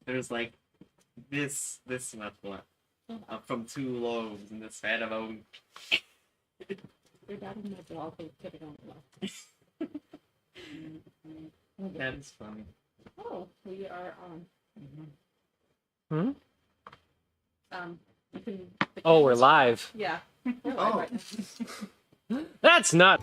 there's like this much left from 2 loaves in this fat of oat. Your dad and my dog will put it on the left. That's funny. Oh, we are on. Hmm? You can, Oh, we're live. Yeah. We're live right now. That's not.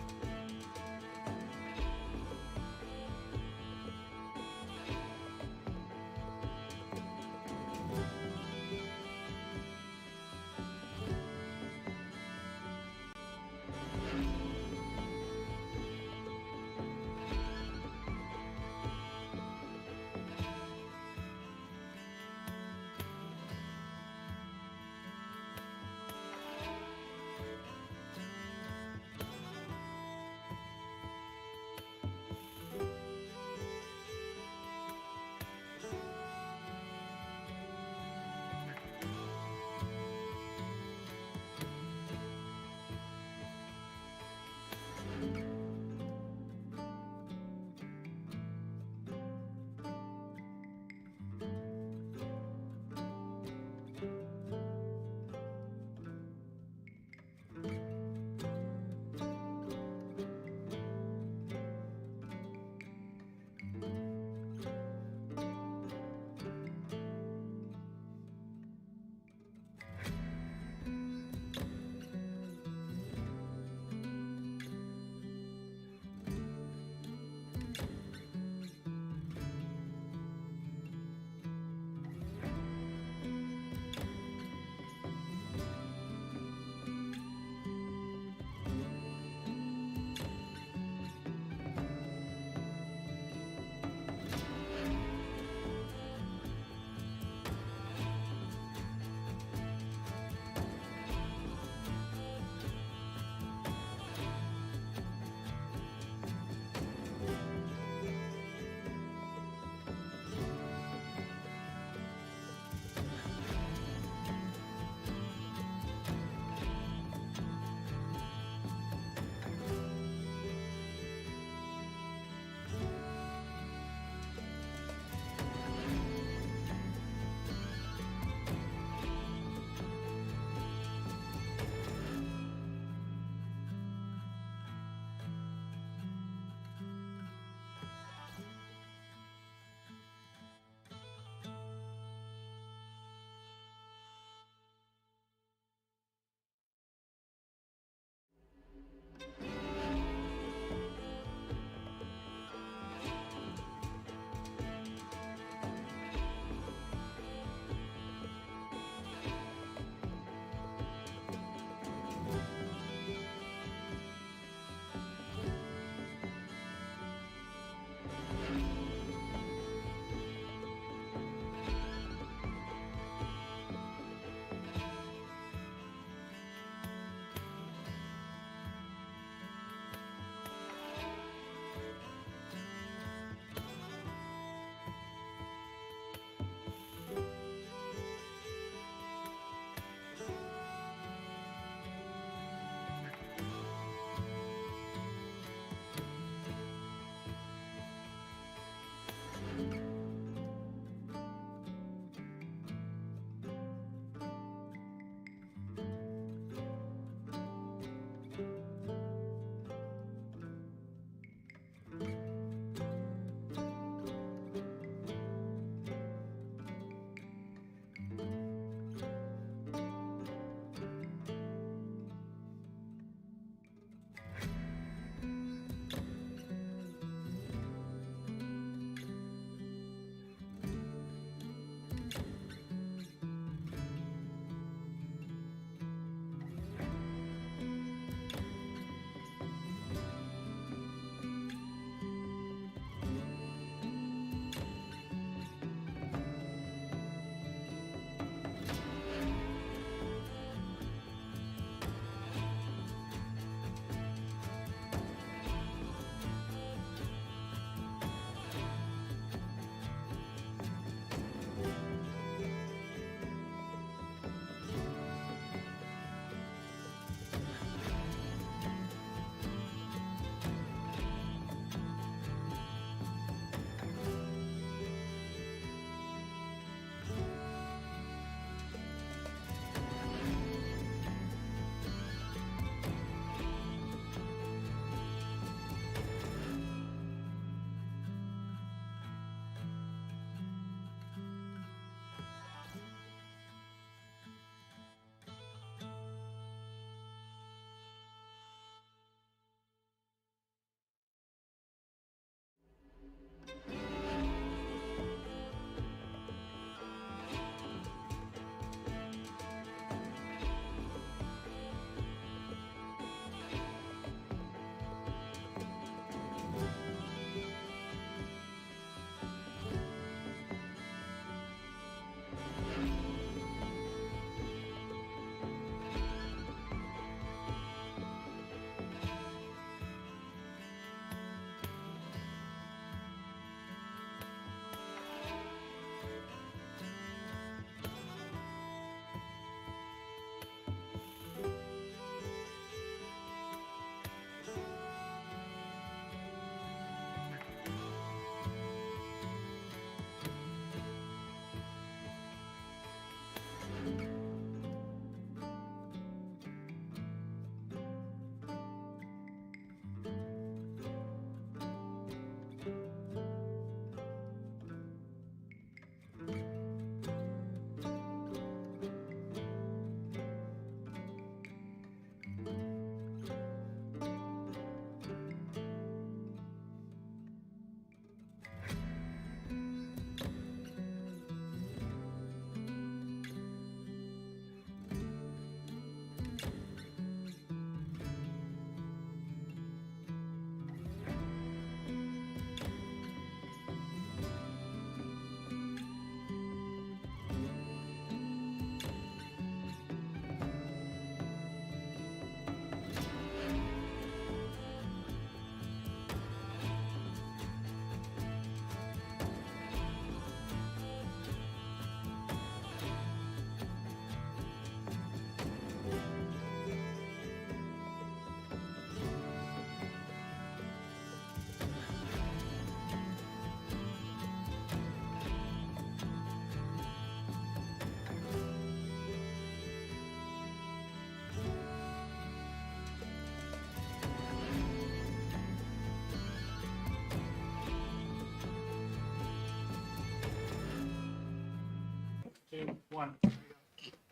2, 1.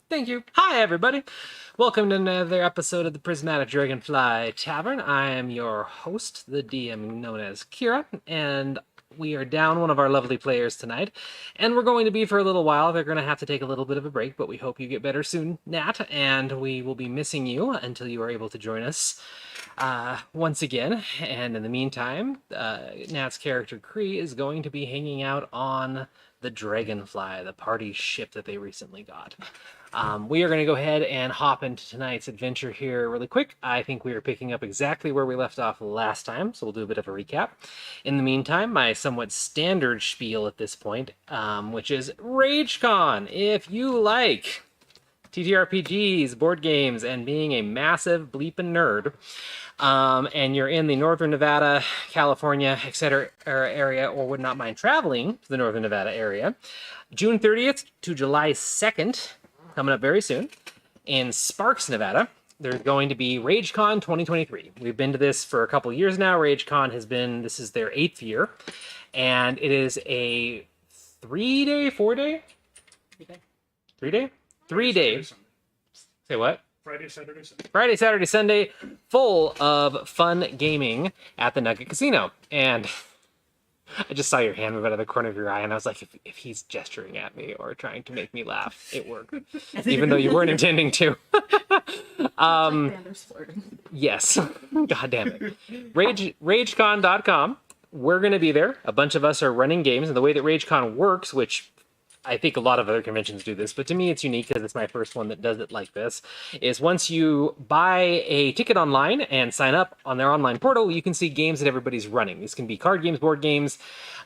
Thank you. Hi, everybody. Welcome to another episode of the Prismatic Dragonfly Tavern. I am your host, the DM known as Kira, and we are down one of our lovely players tonight. And we're going to be for a little while. They're going to have to take a little bit of a break, but we hope you get better soon, Nat, and we will be missing you until you are able to join us once again. And in the meantime, Nat's character Cree is going to be hanging out on the Dragonfly, the party ship that they recently got. We are going to go ahead and hop into tonight's adventure here really quick. I think we are picking up exactly where we left off last time, so we'll do a bit of a recap. In the meantime, my somewhat standard spiel at this point, which is RageCon. If you like TTRPGs, board games, and being a massive bleeping nerd, and you're in the Northern Nevada, California, etc. area, or would not mind traveling to the Northern Nevada area, June 30th to July 2nd, coming up very soon, in Sparks, Nevada, there's going to be RageCon 2023. We've been to this for a couple years now. RageCon this is their 8th year, and it is a 3-day, 4-day? 3-day? 3 days. Say what? Friday, Saturday, Sunday. Friday, Saturday, Sunday, full of fun gaming at the Nugget Casino. And I just saw your hand move out of the corner of your eye, and I was like, if he's gesturing at me or trying to make me laugh, it worked. Even though you weren't intending to. Yes. God damn it. RageCon.com. We're going to be there. A bunch of us are running games, and the way that RageCon works, which I think a lot of other conventions do this, but to me it's unique because it's my first one that does it like this, is once you buy a ticket online and sign up on their online portal, you can see games that everybody's running. These can be card games, board games,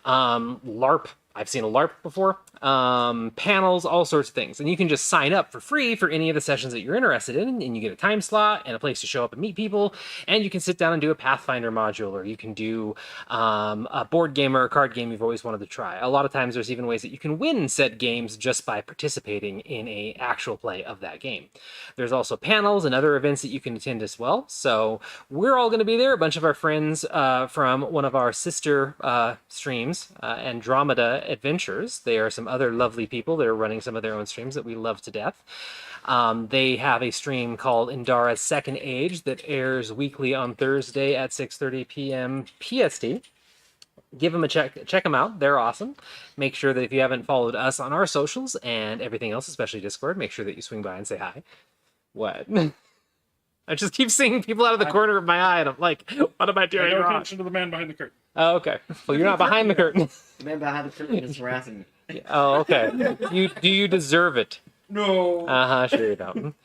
LARP. I've seen a LARP before, panels, all sorts of things. And you can just sign up for free for any of the sessions that you're interested in, and you get a time slot and a place to show up and meet people, and you can sit down and do a Pathfinder module, or you can do a board game or a card game you've always wanted to try. A lot of times there's even ways that you can win said games just by participating in a actual play of that game. There's also panels and other events that you can attend as well. So we're all going to be there. A bunch of our friends from one of our sister streams, Andromeda Adventures. They are some other lovely people that are running some of their own streams that we love to death. They have a stream called Indara's Second Age that airs weekly on Thursday at 6:30 p.m. PST. Give them a check them out. They're awesome. Make sure that if you haven't followed us on our socials and everything else, especially Discord, make sure that you swing by and say hi. What? I just keep seeing people out of the corner of my eye, and I'm like, what am I doing Pay no wrong? attention to the man behind the curtain. Oh, okay. Well, you're not behind the curtain. The man behind the curtain is harassing me. Oh, okay. Do you deserve it? No. Sure you don't.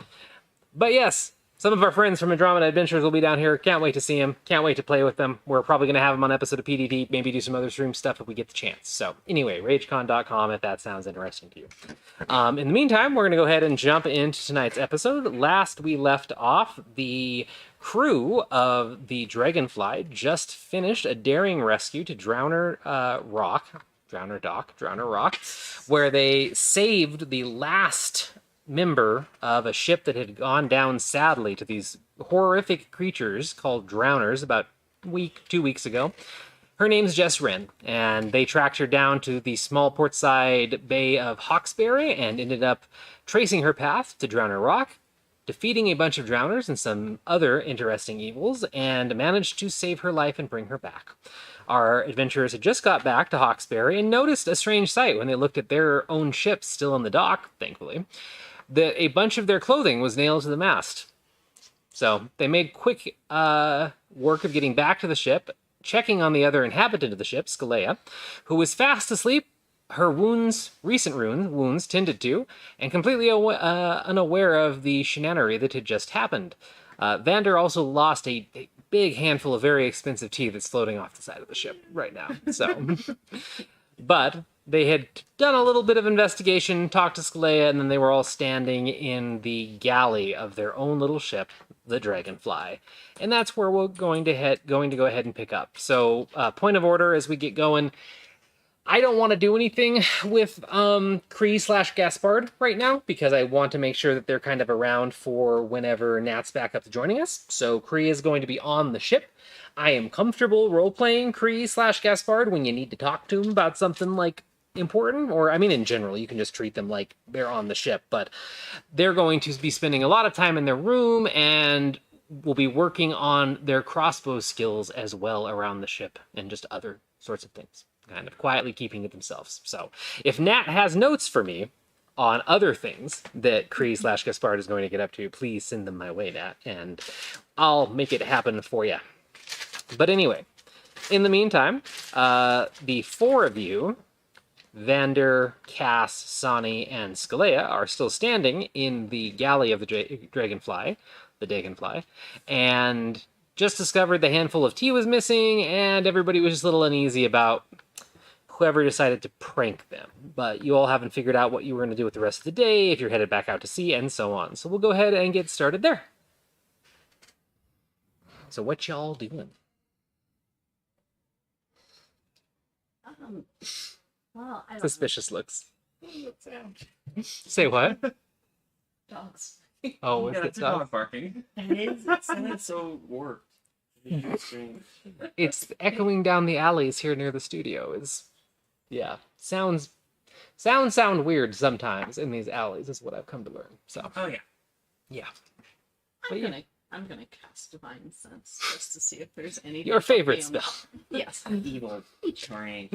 But yes, some of our friends from Andromeda Adventures will be down here. Can't wait to see them. Can't wait to play with them. We're probably going to have them on an episode of PDD, maybe do some other stream stuff if we get the chance. So anyway, ragecon.com if that sounds interesting to you. In the meantime, we're going to go ahead and jump into tonight's episode. Last we left off, the crew of the Dragonfly just finished a daring rescue to Drowner Rock, where they saved the last member of a ship that had gone down sadly to these horrific creatures called drowners about 2 weeks ago. Her name's Jess Wren, and they tracked her down to the small portside bay of Hawkesbury and ended up tracing her path to Drowner Rock, defeating a bunch of drowners and some other interesting evils, and managed to save her life and bring her back. Our adventurers had just got back to Hawkesbury and noticed a strange sight when they looked at their own ship still in the dock, thankfully. A bunch of their clothing was nailed to the mast. So they made quick work of getting back to the ship, checking on the other inhabitant of the ship, Skalea, who was fast asleep, her recent wounds tended to, and completely unaware of the shenanery that had just happened. Vander also lost a big handful of very expensive tea that's floating off the side of the ship right now. So, but they had done a little bit of investigation, talked to Skalea, and then they were all standing in the galley of their own little ship, the Dragonfly. And that's where we're going to go ahead and pick up. So, point of order as we get going. I don't want to do anything with Cree/Gaspard right now because I want to make sure that they're kind of around for whenever Nat's back up to joining us. So Cree is going to be on the ship. I am comfortable role-playing Cree/Gaspard when you need to talk to him about something like important, or I mean in general you can just treat them like they're on the ship, but they're going to be spending a lot of time in their room and will be working on their crossbow skills as well around the ship and just other sorts of things, kind of quietly keeping to themselves. So if Nat has notes for me on other things that Kree/Gaspard is going to get up to, please send them my way, Nat, and I'll make it happen for you. But anyway, in the meantime, the four of you, Vander, Cass, Sani, and Skalea, are still standing in the galley of the Dragonfly, and just discovered the handful of tea was missing, and everybody was just a little uneasy about whoever decided to prank them. But you all haven't figured out what you were going to do with the rest of the day, if you're headed back out to sea, and so on. So we'll go ahead and get started there. So what y'all doing? Well, I don't Suspicious looks. Sound. Say what? know. Dogs. Oh, is Yeah, it it's a dog dog? barking. It is. It sounded so warped. It's strange. It's echoing down the alleys here near the studio. Yeah, sound weird sometimes in these alleys is what I've come to learn. So Oh yeah. yeah, I'm gonna cast Divine Sense just to see if there's any. your favorite spell. Yes. Evil train.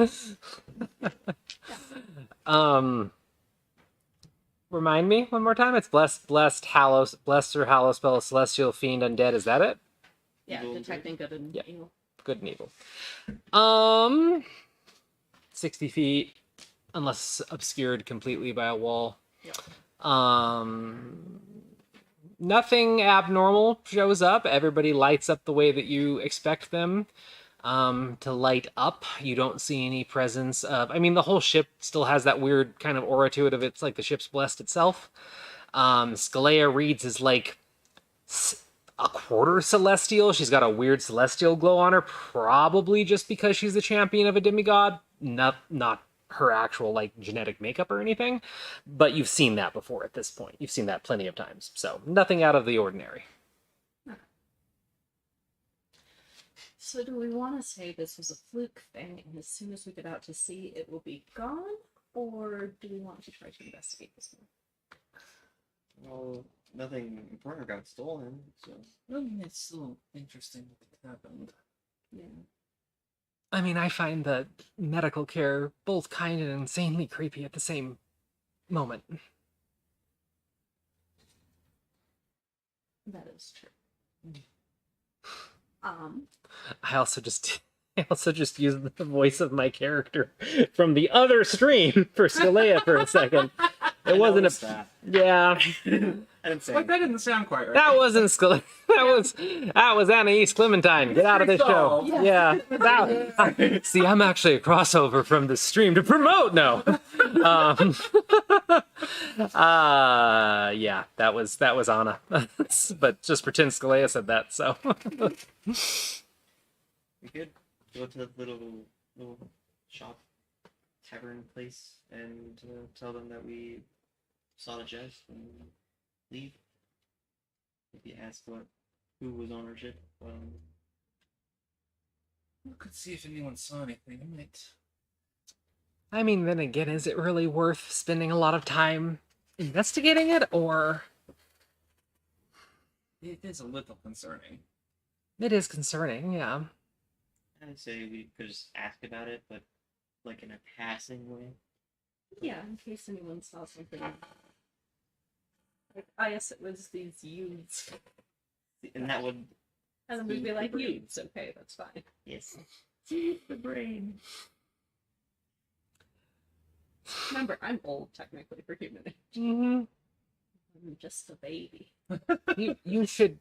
Remind me one more time. It's blessed, hallow, blessed or hallow spell, celestial, fiend, undead. Is that it? Yeah, Evil detecting good and Yeah. evil. Good and evil. 60 feet, unless obscured completely by a wall. Yeah. Nothing abnormal shows up. Everybody lights up the way that you expect them to light up. You don't see any presence of... I mean, the whole ship still has that weird kind of aura to it of it's like the ship's blessed itself. Skalea reads as like a quarter celestial. She's got a weird celestial glow on her, probably just because she's the champion of a demigod. Not her actual like genetic makeup or anything, but you've seen that before at this point. You've seen that plenty of times, so nothing out of the ordinary. So do we want to say this was a fluke thing, and as soon as we get out to sea, it will be gone, or do we want to try to investigate this more? Well, nothing important got stolen, so. I mean, it's still interesting what happened. Yeah. I mean, I find the medical care both kind and insanely creepy at the same moment. That is true. I also just used the voice of my character from the other stream for Skalea for a second. It wasn't a... That. Yeah. I didn't say Like, that didn't sound quite right. That wasn't Skalea. That was Anna Clementine. Get out of this show. Yeah. Yeah. See, I'm actually a crossover from the stream to promote. No. Yeah, that was Anna. But just pretend Skalea said that. So. We could go to the little shop, tavern place, and tell them that we saw the chest and leave. Maybe ask who was on our ship. We could see if anyone saw anything. It might... I mean, then again, is it really worth spending a lot of time investigating it, or... It is a little concerning. It is concerning, yeah. I'd say we could just ask about it, but like in a passing way. Yeah, in case anyone saw something. Like, I guess it was these youths. And that would... And then we'd be like, youths, okay, that's fine. Yes. The brain. Remember, I'm old technically for human age. Mm-hmm. I'm just a baby. You should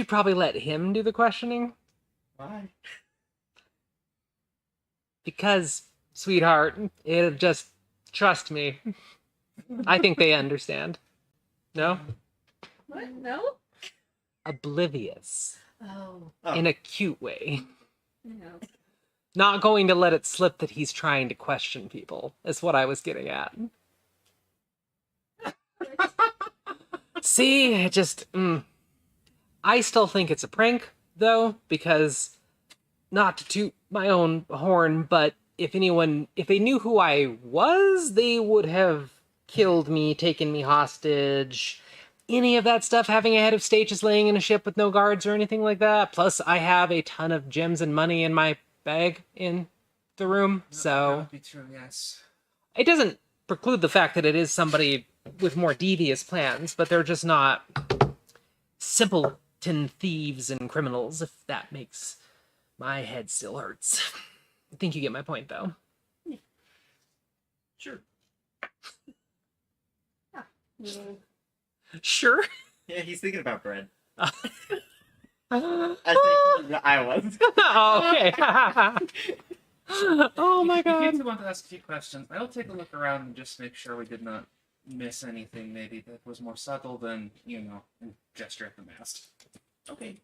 probably let him do the questioning. Why? Because, sweetheart, it'll just trust me. I think they understand. No? What? No? Oblivious. Oh. In a cute way. Yeah. Not going to let it slip that he's trying to question people, is what I was getting at. See, it just... I still think it's a prank, though, because... Not to toot my own horn, but if they knew who I was, they would have killed me, taken me hostage, any of that stuff, having a head of state just laying in a ship with no guards or anything like that. Plus, I have a ton of gems and money in my bag in the room, That so would be true, yes. it doesn't preclude the fact that it is somebody with more devious plans, but they're just not simpleton thieves and criminals, if that makes my head still hurts. I think you get my point, though. Sure. We'll Sure. Yeah, he's thinking about bread. Oh, I think I was. okay. Oh my If you god. two want to ask a few questions, I'll take a look around and just make sure we did not miss anything maybe that was more subtle than, a gesture at the mast. Okay.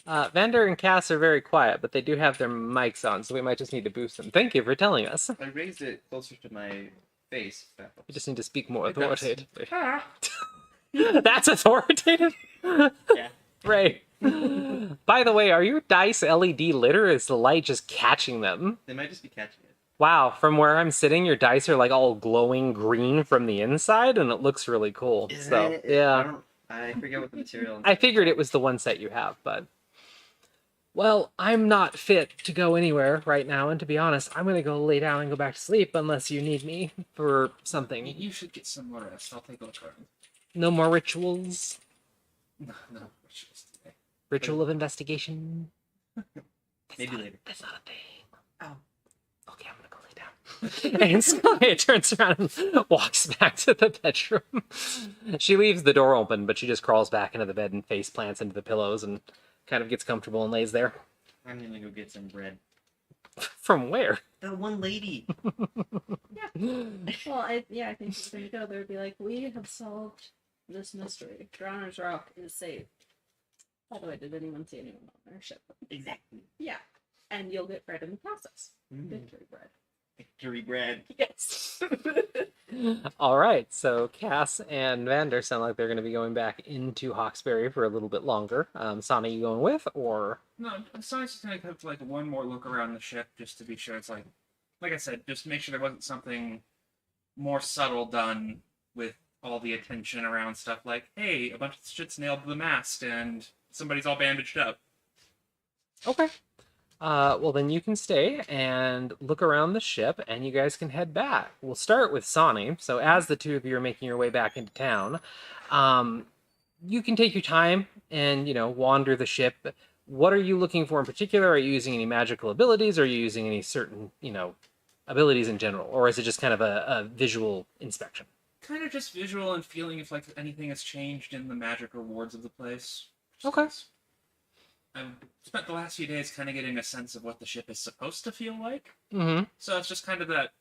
Vander and Cass are very quiet, but they do have their mics on, so we might just need to boost them. Thank you for telling us. I raised it closer to my face. If that You helps. just need to speak more It does. authoritatively. Ah. That's authoritative? Yeah. Right. By the way, are your dice LED lit, or is the light just catching them? They might just be catching it. Wow, from where I'm sitting, your dice are like all glowing green from the inside, and it looks really cool. So, yeah. I forget what the material. I figured it was the one set you have, but... Well, I'm not fit to go anywhere right now, and to be honest, I'm gonna go lay down and go back to sleep unless you need me for something. You should get some more rest. I'll take a look around. No more rituals? No, rituals today. Ritual of investigation? Maybe later. That's not a thing. Oh. Okay, I'm gonna go lay down. And Sky turns around and walks back to the bedroom. She leaves the door open, but she just crawls back into the bed and face plants into the pillows and kind of gets comfortable and lays there. I'm gonna go get some bread. From where? That one lady. Well, I think if they go, they'd be like, we have solved this mystery. Drowner's Rock is safe. By the way, did anyone see anyone on their ship? Exactly. Yeah. And you'll get bread in the process. Mm. Victory bread. Victory bread. Yes. All right, so Cass and Vander sound like they're going to be going back into Hawkesbury for a little bit longer. Sana, you going with, or? No, besides just have like one more look around the ship just to be sure it's like I said, just make sure there wasn't something more subtle done with all the attention around stuff like, hey, a bunch of shit's nailed to the mast and somebody's all bandaged up. Okay. Well, then you can stay and look around the ship, and you guys can head back. We'll start with Sani. So as the two of you are making your way back into town, you can take your time and, wander the ship. What are you looking for in particular? Are you using any magical abilities? Or are you using any certain, abilities in general? Or is it just kind of a visual inspection? Kind of just visual and feeling if like anything has changed in the magic rewards of the place. Okay. I've spent the last few days kind of getting a sense of what the ship is supposed to feel like. Mm-hmm. So it's just kind of that,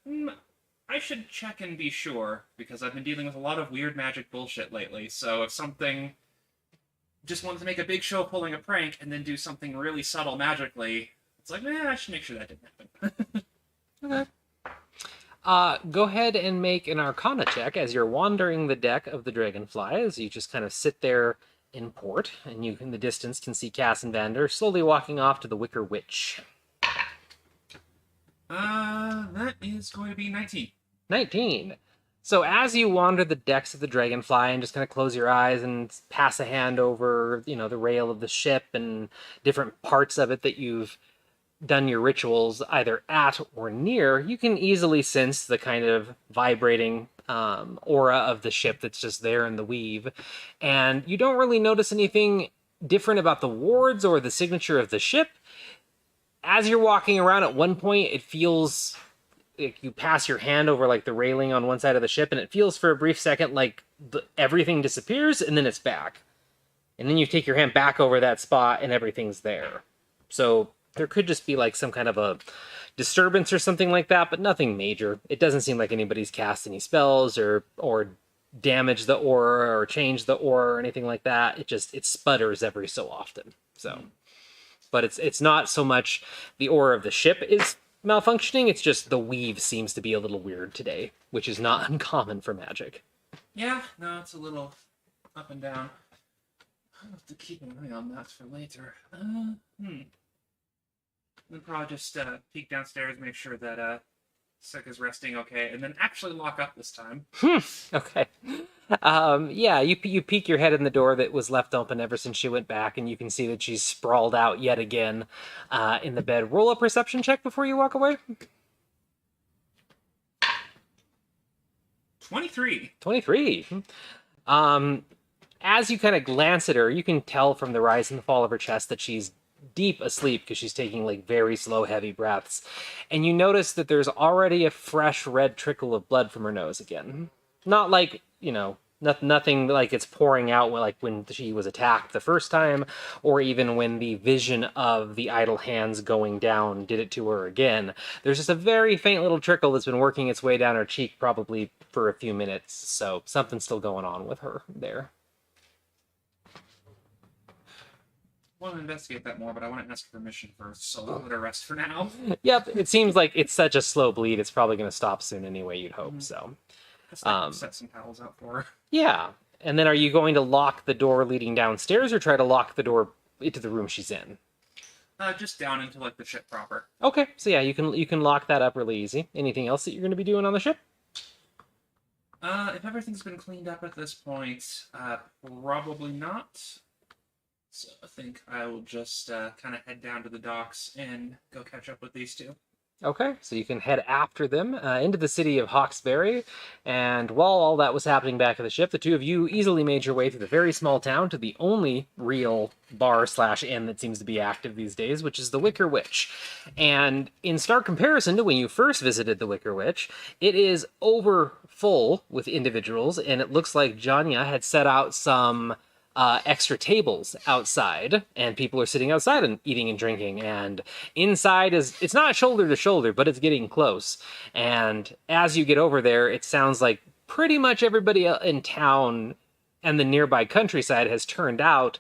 I should check and be sure, because I've been dealing with a lot of weird magic bullshit lately. So if something just wanted to make a big show of pulling a prank and then do something really subtle magically, it's like, I should make sure that didn't happen. Okay. Go ahead and make an Arcana check as you're wandering the deck of the Dragonfly, as you just kind of sit there in port, and you in the distance can see Cass and Vander slowly walking off to the Wicker Witch. That is going to be 19. 19. So as you wander the decks of the Dragonfly and just kind of close your eyes and pass a hand over, the rail of the ship and different parts of it that you've done your rituals either at or near, you can easily sense the kind of vibrating aura of the ship that's just there in the weave. And you don't really notice anything different about the wards or the signature of the ship. As you're walking around, at one point, it feels like you pass your hand over like the railing on one side of the ship, and it feels for a brief second like everything disappears, and then it's back. And then you take your hand back over that spot, and everything's there. So there could just be like some kind of a disturbance or something like that, but nothing major. It doesn't seem like anybody's cast any spells or damaged the aura or changed the aura or anything like that. It sputters every so often. So, but it's not so much the aura of the ship is malfunctioning. It's just the weave seems to be a little weird today, which is not uncommon for magic. Yeah, no, it's a little up and down. I'll have to keep an eye on that for later. then probably just peek downstairs, make sure that Sick is resting okay, and then actually lock up this time. Okay. Yeah, you peek your head in the door that was left open ever since she went back, and you can see that she's sprawled out yet again in the bed. Roll a perception check before you walk away. 23. 23. As you kind of glance at her, you can tell from the rise and the fall of her chest that she's deep asleep because she's taking like very slow, heavy breaths. And you notice that there's already a fresh red trickle of blood from her nose again. Not like, nothing like it's pouring out like when she was attacked the first time, or even when the vision of the idle hands going down did it to her again. There's just a very faint little trickle that's been working its way down her cheek probably for a few minutes, so something's still going on with her there. I want to investigate that more, but I want to ask permission first, so we'll let her rest for now. Yep, it seems like it's such a slow bleed, it's probably going to stop soon anyway, you'd hope, so. Let's set some towels out for her. Yeah, and then are you going to lock the door leading downstairs, or try to lock the door into the room she's in? Just down into like the ship proper. Okay, so yeah, you can lock that up really easy. Anything else that you're going to be doing on the ship? If everything's been cleaned up at this point, probably not. So I think I will just kind of head down to the docks and go catch up with these two. Okay, so you can head after them into the city of Hawkesbury, and while all that was happening back at the ship, the two of you easily made your way through the very small town to the only real bar/inn that seems to be active these days, which is the Wicker Witch. And in stark comparison to when you first visited the Wicker Witch, it is over full with individuals, and it looks like Janya had set out some extra tables outside, and people are sitting outside and eating and drinking, and inside it's not shoulder to shoulder, but it's getting close. And as you get over there, it sounds like pretty much everybody in town and the nearby countryside has turned out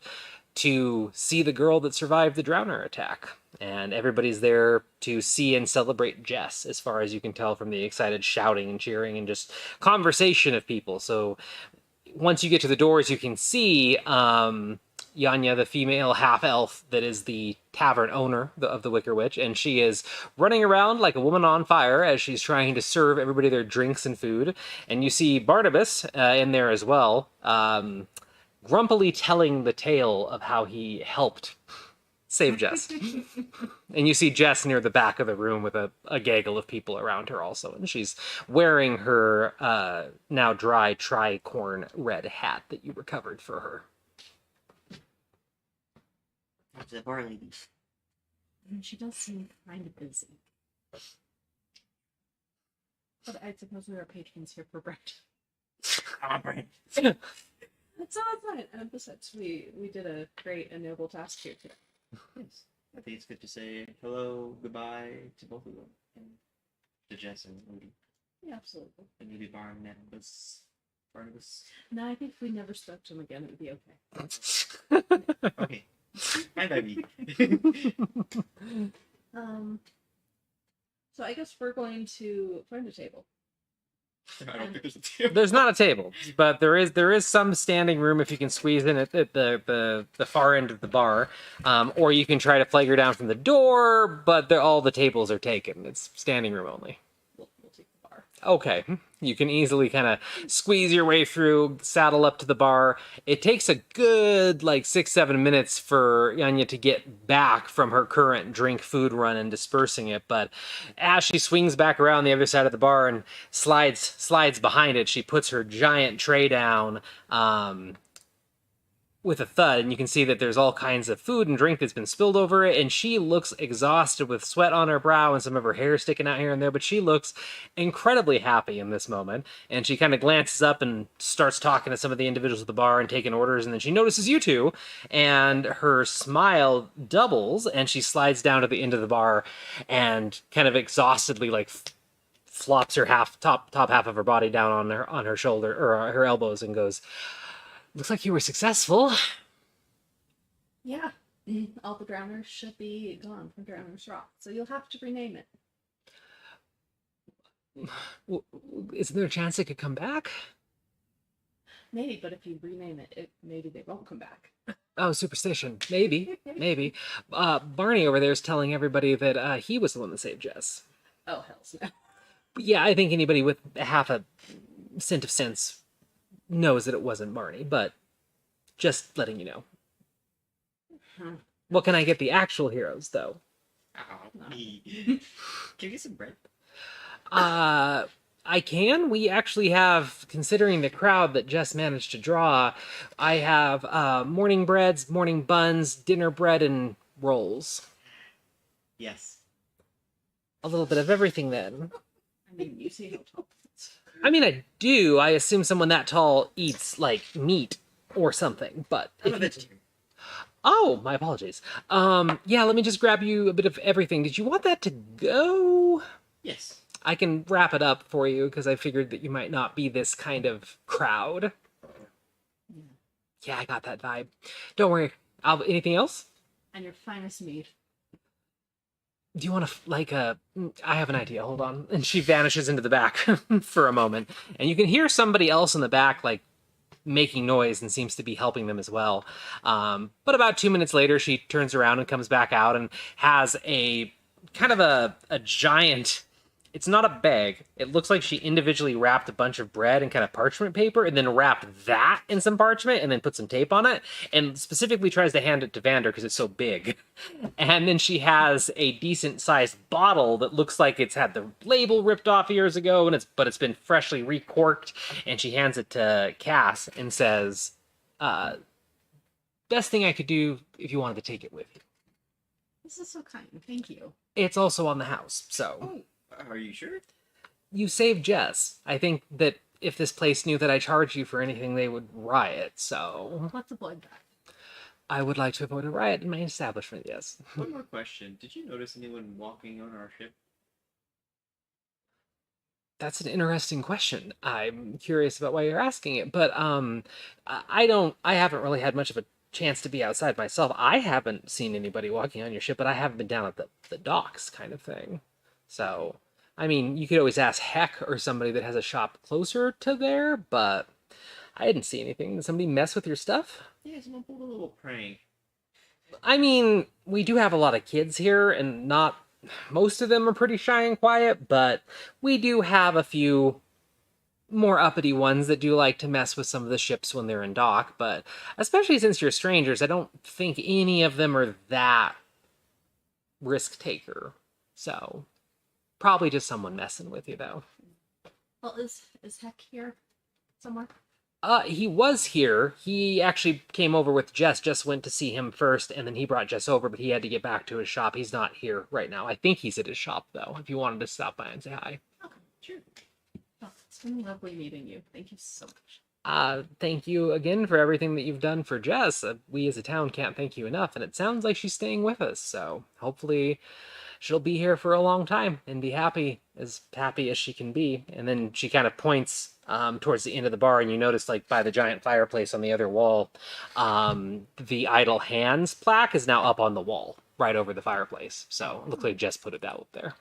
to see the girl that survived the Drowner attack. And everybody's there to see and celebrate Jess, as far as you can tell from the excited shouting and cheering and just conversation of people. So once you get to the doors, you can see Yanya, the female half-elf that is the tavern owner of the Wicker Witch, and she is running around like a woman on fire as she's trying to serve everybody their drinks and food. And you see Barnabas in there as well, grumpily telling the tale of how he helped save Jess. And you see Jess near the back of the room with a gaggle of people around her also. And she's wearing her now dry tricorn red hat that you recovered for her. What's the bar lady? And she does seem kind of busy. But I suppose we are patrons here for breakfast. So that's fine. And besides, we did a great and noble task here today. Yes. I think it's good to say hello, goodbye to both of them. And to Jess and Odie. Yeah, absolutely. And maybe Barnabas. No, I think if we never spoke to him again, it would be okay. Okay. Fine by me. So I guess we're going to find a table. I don't think there's a table. There's not a table, but there is some standing room if you can squeeze in at the far end of the bar, or you can try to flag her down from the door, but all the tables are taken. It's standing room only. We'll take the bar. Okay, you can easily kind of squeeze your way through, saddle up to the bar. It takes a good 6-7 minutes for Yanya to get back from her current drink food run and dispersing it, but as she swings back around the other side of the bar and slides behind it, she puts her giant tray down with a thud, and you can see that there's all kinds of food and drink that's been spilled over it, and she looks exhausted with sweat on her brow and some of her hair sticking out here and there, but she looks incredibly happy in this moment, and she kind of glances up and starts talking to some of the individuals at the bar and taking orders, and then she notices you two, and her smile doubles, and she slides down to the end of the bar and kind of exhaustedly flops her top half of her body down on her shoulder or her elbows and goes, "Looks like you were successful." Yeah. All the drowners should be gone from Drowner's Rock, so you'll have to rename it. Isn't there a chance it could come back? Maybe, but if you rename it, maybe they won't come back. Oh, superstition. Maybe. Maybe. Barney over there is telling everybody that he was the one that saved Jess. Oh, hells no. Yeah, I think anybody with half a cent of sense knows that it wasn't Barney, but just letting you know. Hmm. What can I get the actual heroes, though? Ow, me. Can you get some bread? I can. We actually have, considering the crowd that Jess managed to draw, I have morning breads, morning buns, dinner bread, and rolls. Yes. A little bit of everything then. I mean, you see how tall it's. I mean, I do. I assume someone that tall eats, like, meat or something, but... I'm a if you- vegetarian. Oh, my apologies. Yeah, let me just grab you a bit of everything. Did you want that to go? Yes. I can wrap it up for you, because I figured that you might not be this kind of crowd. Yeah, I got that vibe. Don't worry. Anything else? And your finest meat. Do you want to, I have an idea, hold on. And she vanishes into the back for a moment. And you can hear somebody else in the back, like, making noise and seems to be helping them as well. But about 2 minutes later, she turns around and comes back out and has a kind of a giant... It's not a bag. It looks like she individually wrapped a bunch of bread in kind of parchment paper and then wrapped that in some parchment and then put some tape on it and specifically tries to hand it to Vander because it's so big. And then she has a decent sized bottle that looks like it's had the label ripped off years ago and it's been freshly recorked, and she hands it to Cass and says, best thing I could do if you wanted to take it with you. This is so kind. Thank you. It's also on the house, so... Oh, are you sure? You saved Jess. I think that if this place knew that I charged you for anything, they would riot, so... What's a blood bath? I would like to avoid a riot in my establishment, yes. One more question. Did you notice anyone walking on our ship? That's an interesting question. I'm curious about why you're asking it, but I haven't really had much of a chance to be outside myself. I haven't seen anybody walking on your ship, but I haven't been down at the docks kind of thing. So, I mean, you could always ask Heck or somebody that has a shop closer to there, but I didn't see anything. Did somebody mess with your stuff? Yeah, someone pulled a little prank. I mean, we do have a lot of kids here, and not most of them are pretty shy and quiet, but we do have a few more uppity ones that do like to mess with some of the ships when they're in dock, but especially since you're strangers, I don't think any of them are that risk taker. So, probably just someone messing with you, though. Well, is Heck here somewhere? He was here. He actually came over with Jess. Jess went to see him first, and then he brought Jess over, but he had to get back to his shop. He's not here right now. I think he's at his shop, though, if you wanted to stop by and say hi. Okay, sure. Well, it's been lovely meeting you. Thank you so much. Thank you again for everything that you've done for Jess. We as a town can't thank you enough, and it sounds like she's staying with us, so hopefully she'll be here for a long time and be happy as she can be. And then she kind of points towards the end of the bar, and you notice, like, by the giant fireplace on the other wall, the Idle Hands plaque is now up on the wall, right over the fireplace. So it looks like Jess put it out there.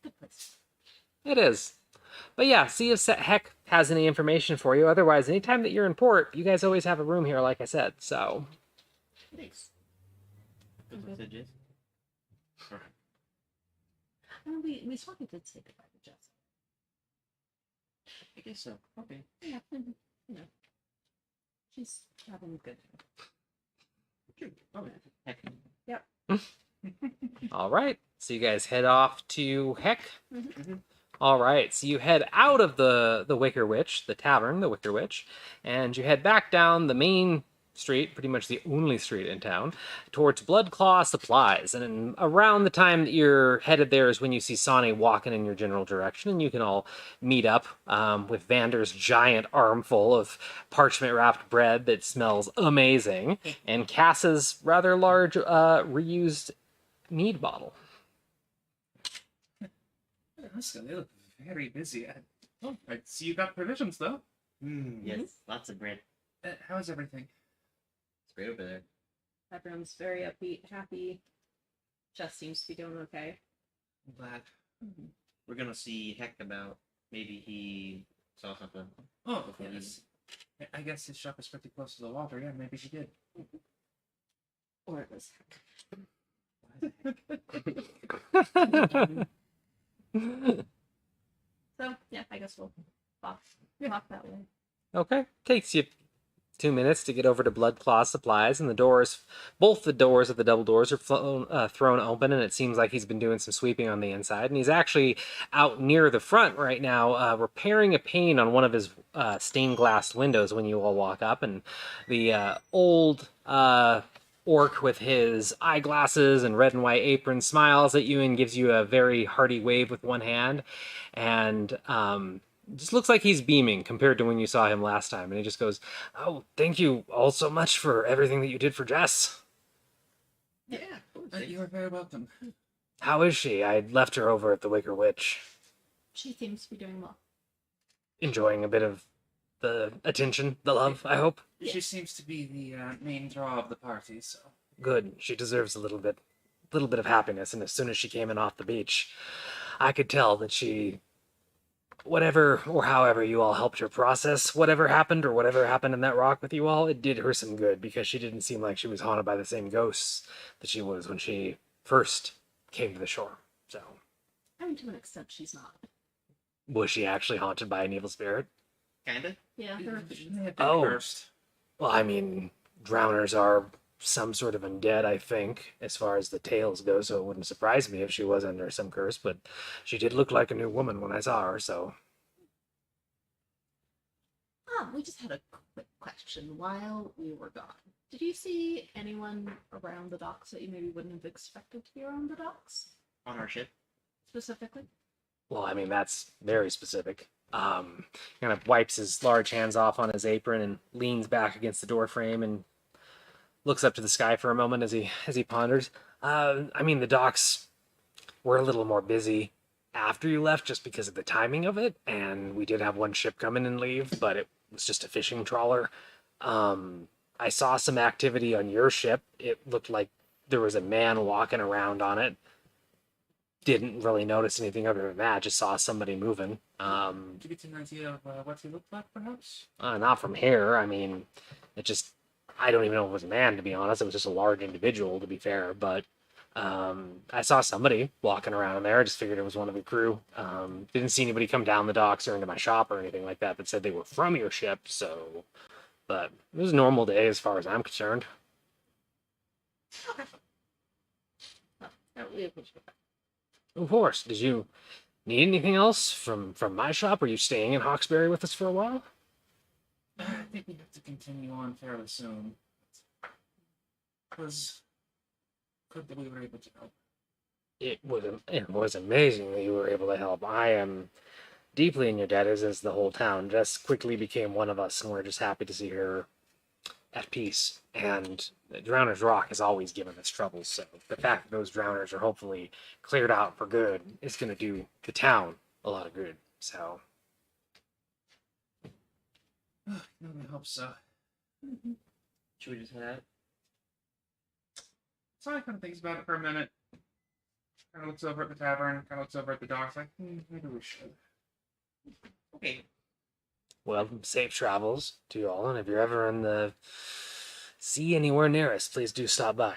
Good place. It is. But yeah, see if Heck has any information for you. Otherwise, anytime that you're in port, you guys always have a room here, like I said, so... Thanks. Good luck, Jess. Alright. We sort of did say goodbye to Jess. I guess so. Okay. Yeah, and, you know, she's having a good time. Sure. Okay. Heck. Yep. All right, so you guys head off to Heck. Mm-hmm. All right, so you head out of the Wicker Witch, the tavern, the Wicker Witch, and you head back down the main street, pretty much the only street in town, towards Bloodclaw Supplies. And around the time that you're headed there is when you see Sonny walking in your general direction, and you can all meet up with Vander's giant armful of parchment-wrapped bread that smells amazing, and Cass's rather large reused mead bottle. They look very busy. I see you got provisions, though. Yes, lots of bread. How's everything? It's great over there. Everyone's very upbeat, happy. Jess seems to be doing okay. I'm glad. We're gonna see Heck about maybe he saw something. Oh, before yes. I guess his shop is pretty close to the water. Yeah, maybe he did. Or it was. So yeah, I guess we'll walk that way. Okay. Takes you 2 minutes to get over to Blood Claw Supplies, and the doors, both the doors of the double doors, are thrown open, and it seems like he's been doing some sweeping on the inside. And he's actually out near the front right now, repairing a pane on one of his stained glass windows when you all walk up. And the old orc with his eyeglasses and red and white apron smiles at you and gives you a very hearty wave with one hand, and just looks like he's beaming compared to when you saw him last time. And he just goes, "Oh, thank you all so much for everything that you did for Jess. Yeah, of course. You are very welcome. How is she? I left her over at the Wicker Witch, She seems to be doing well. enjoying a bit of the attention, the love, I hope. She seems to be the main draw of the party, so... Good. She deserves a little bit of happiness. And as soon as she came in off the beach, I could tell that she, whatever or however you all helped her process whatever happened in that rock with you all, it did her some good, because she didn't seem like she was haunted by the same ghosts that she was when she first came to the shore. So, I mean, to an extent, she's not. was she actually haunted by an evil spirit? Kinda. Yeah, her. They had been Oh. cursed. Well, I mean, drowners are some sort of undead, I think, as far as the tales go, so it wouldn't surprise me if she was under some curse, but she did look like a new woman when I saw her, so... We just had a quick question while we were gone. Did you see anyone around the docks that you maybe wouldn't have expected to be around the docks, On our ship. specifically? Well, I mean, that's very specific. Kind of wipes his large hands off on his apron and leans back against the door frame and looks up to the sky for a moment as he ponders. I mean, the docks were a little more busy after you left just because of the timing of it, and we did have one ship come in and leave, but it was just a fishing trawler. I saw some activity on your ship. It looked like there was a man walking around on it. Didn't really notice anything other than that. Just saw somebody moving. Did you get an idea of what he looked like, perhaps? Not from here. I mean, I don't even know if it was a man, to be honest. It was just a large individual, to be fair. But I saw somebody walking around there. I just figured it was one of the crew. Didn't see anybody come down the docks or into my shop or anything like that said they were from your ship. So, but it was a normal day as far as I'm concerned. We appreciate that. Of course. Did you need anything else from my shop? Are you staying in Hawkesbury with us for a while? I think we have to continue on fairly soon. It was good that we were able to help. It was amazing that you were able to help. I am deeply in your debt, as is the whole town. Jess quickly became one of us, and we're just happy to see her at peace. And Drowner's Rock has always given us trouble, so the fact that those drowners are hopefully cleared out for good is going to do the town a lot of good. So, No, I hope so. Should we just head out? So I kind of thinks about it for a minute. Kind of looks over at the tavern, kind of looks over at the docks, like, maybe we should. Okay. well, safe travels to you all, and if you're ever in the sea anywhere near us, please do stop by.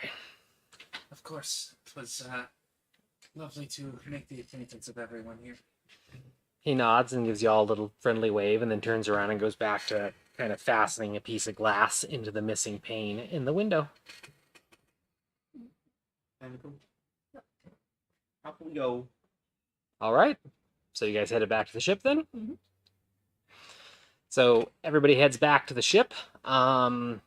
Of course, it was lovely to make the acquaintance of everyone here. He nods and gives you all a little friendly wave, and then turns around and goes back to kind of fastening a piece of glass into the missing pane in the window. Time to go. How can we go? All right. So you guys headed back to the ship then? Mhm. So everybody heads back to the ship. And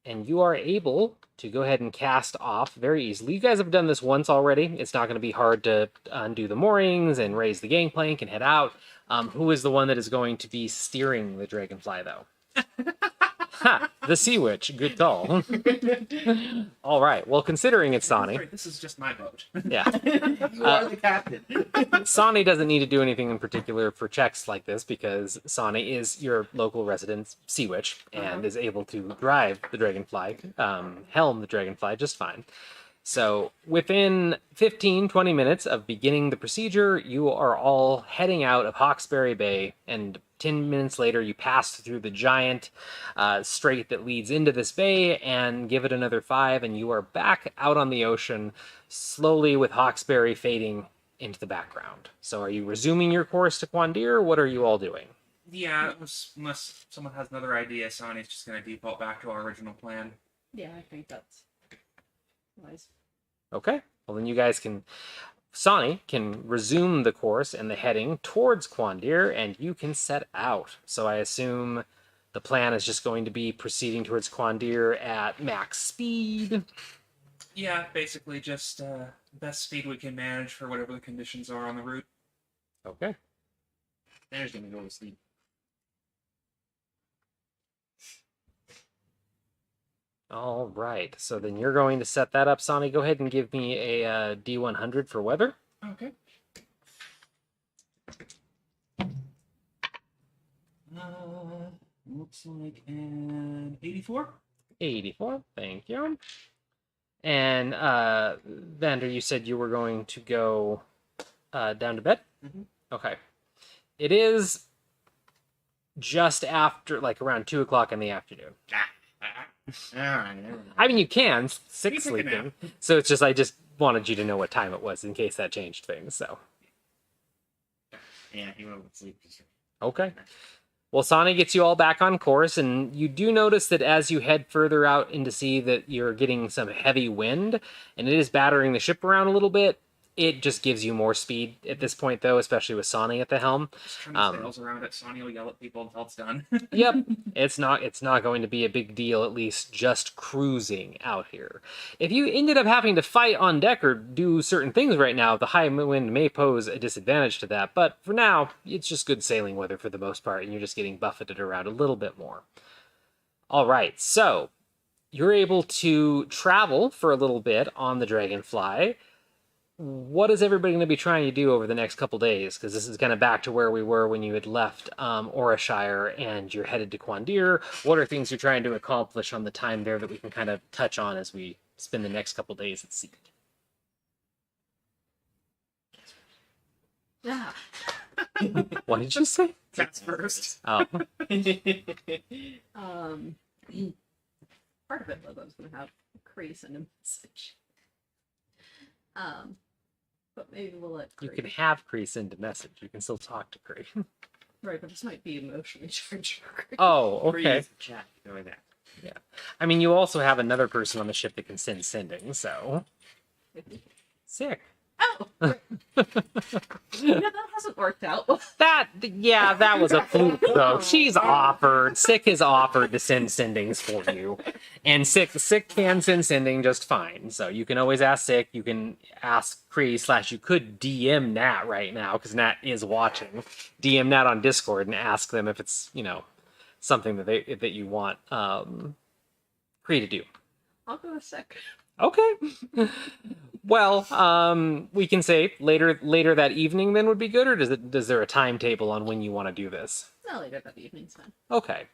you are able to go ahead and cast off very easily. You guys have done this once already. It's not going to be hard to undo the moorings and raise the gangplank and head out. Who is the one that is going to be steering the Dragonfly, though? Ha! The Sea Witch. Good call. All right. Well, considering it's Sonny. Sorry, this is just my boat. Yeah. You are the captain. Sonny doesn't need to do anything in particular for checks like this because Sonny is your local resident sea witch and is able to drive the Dragonfly, helm the Dragonfly just fine. So within 15-20 minutes of beginning the procedure, you are all heading out of Hawkesbury Bay and 10 minutes later, you pass through the giant strait that leads into this bay, and give it another 5, and you are back out on the ocean, slowly with Hawkesbury fading into the background. So are you resuming your course to Quandir? What are you all doing? Yeah, unless someone has another idea, Sonny's just going to default back to our original plan. Yeah, I think that's wise. Okay. Well, then you guys can... Sonny can resume the course and the heading towards Quandir, and you can set out. So I assume the plan is just going to be proceeding towards Quandir at max speed. Yeah, basically just best speed we can manage for whatever the conditions are on the route. Okay. There's gonna go to sleep. All right. So then you're going to set that up, Sonny. Go ahead and give me a D100 for weather. Okay. Looks like an 84. 84. Thank you. And Vander, you said you were going to go down to bed? Mhm. Okay. It is just after, like around 2 o'clock in the afternoon. Alright, never mind. I mean, you can, six You take a sleeping. So it's just, I just wanted you to know what time it was in case that changed things, so. Yeah, he went to sleep. Okay. Well, Sonny gets you all back on course, and you do notice that as you head further out into sea that you're getting some heavy wind, and it is battering the ship around a little bit. It just gives you more speed at this point, though, especially with Sonny at the helm. Just turn the sails around it. Sonny will yell at people until it's done. Yep, it's not going to be a big deal, at least just cruising out here. If you ended up having to fight on deck or do certain things right now, the high wind may pose a disadvantage to that, but for now, it's just good sailing weather for the most part, and you're just getting buffeted around a little bit more. All right, so you're able to travel for a little bit on the Dragonfly. What is everybody going to be trying to do over the next couple days? Because this is kind of back to where we were when you had left Orashire and you're headed to Quandir. What are things you're trying to accomplish on the time there that we can kind of touch on as we spend the next couple days at sea? Yeah. What did you say? Cats first. Oh, Part of it was I was going to have Cree send a message. But maybe we'll let you Cree. can have Cree send a message. You can still talk to Cree. Right, but this might be emotionally charged for Cree. Oh, okay. Freeze, chat, go with that. I mean, you also have another person on the ship that can send sending, so... Sick. Oh! Right. Yeah, that hasn't worked out. That was a fluke, though. She's offered. Sick has offered to send sendings for you. And Sick can send sending just fine. So you can always ask Sick. You can ask Cree / you could DM Nat right now, because Nat is watching. DM Nat on Discord and ask them if it's, something that you want Cree to do. I'll go a sec. Okay. Well, we can say later that evening then would be good, or does there a timetable on when you want to do this? No, later that evening's fine. Okay.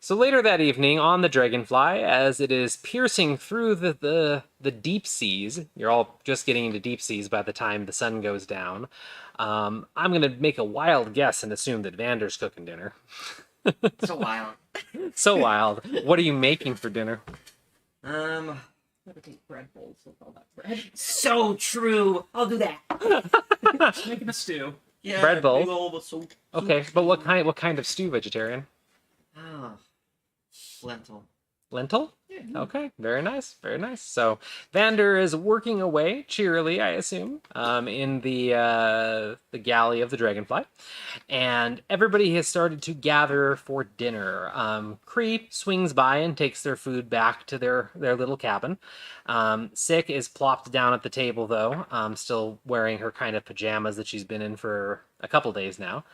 So later that evening on the Dragonfly, as it is piercing through the deep seas, you're all just getting into deep seas by the time the sun goes down. I'm going to make a wild guess and assume that Vander's cooking dinner. So wild. So wild. What are you making for dinner? Gotta take bread bowls with all that bread. So true. I'll do that. Making a stew. Yeah, Bread bowl. big old soup. Okay, but what kind of stew, vegetarian? Ah, lentil. Lentil? Yeah. Okay, very nice, very nice. So Vander is working away cheerily, I assume, in the galley of the Dragonfly, and everybody has started to gather for dinner. Cree swings by and takes their food back to their little cabin. Sick is plopped down at the table, though, still wearing her kind of pajamas that she's been in for a couple days now.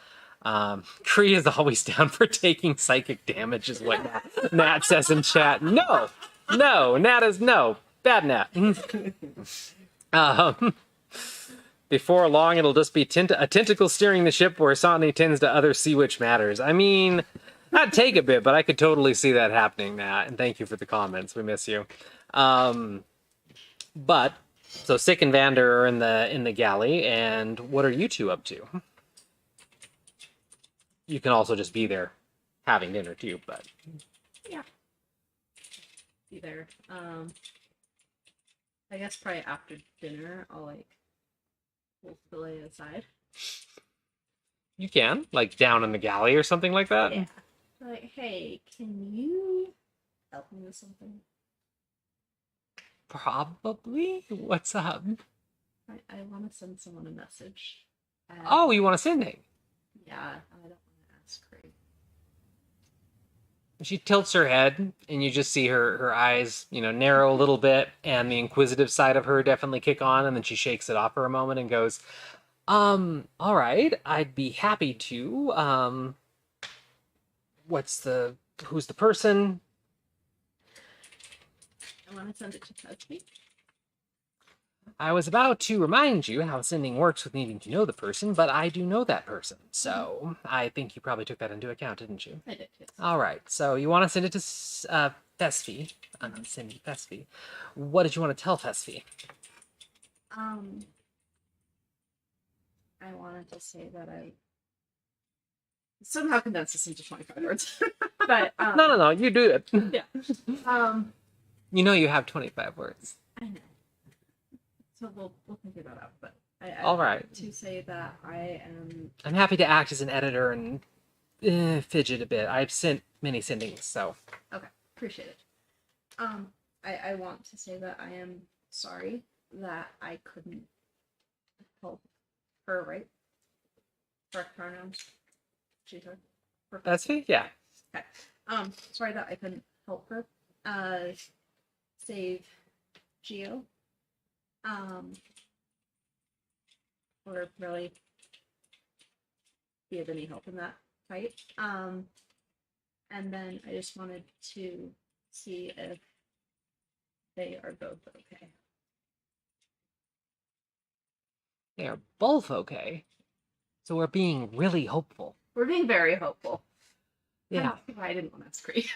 Cree is always down for taking psychic damage, is what Nat says in chat. No, Nat is no. Bad Nat. Before long, it'll just be a tentacle steering the ship where Sonny tends to other sea witch matters. I mean, that'd take a bit, but I could totally see that happening, Nat. And thank you for the comments. We miss you. But, so Sick and Vander are in the galley, and what are you two up to? you can also just be there having dinner too, but Be there. I guess probably after dinner, I'll like pull Filet aside. you can, like, down in the galley or something like that. Yeah. Like, hey, can you help me with something? Probably. What's up? I want to send someone a message. Oh, you want to send it? Yeah, I don't want to ask Craig. She tilts her head, and you just see her eyes, narrow a little bit, and the inquisitive side of her definitely kick on, and then she shakes it off for a moment and goes, all right, I'd be happy to. Who's the person? I want to send it to Pesky. I was about to remind you how sending works with needing to know the person, but I do know that person, so I think you probably took that into account, didn't you? I did, yes. All right, so you want to send it to Fesfi. I'm not sending Fesfi. What did you want to tell Fesfi? I wanted to say that I somehow condensed this into 25 words. But No, you do it. yeah. You know you have 25 words. I know. So we'll figure that out. But I All right. to say that I am. I'm happy to act as an editor and fidget a bit. I've sent many sendings, so. Okay, appreciate it. I want to say that I am sorry that I couldn't help her, right? Correct pronouns. She, her. Perfect. Fesfi? Yeah. Okay. Sorry that I couldn't help her. Save Geo. Or really be of any help in that fight. And then I just wanted to see if they are both okay. They are both okay. So we're being really hopeful. We're being very hopeful. Yeah. I didn't want to ask Cree.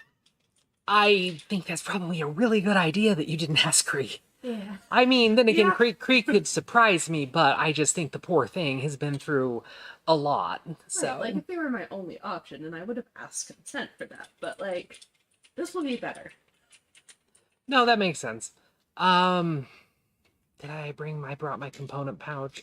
I think that's probably a really good idea that you didn't ask Cree. Yeah. I mean, then again, Yeah. Cree could surprise me, but I just think the poor thing has been through a lot. So, Right, like if they were my only option, and I would have asked consent for that, but like this will be better. no, that makes sense. Did I brought my component pouch.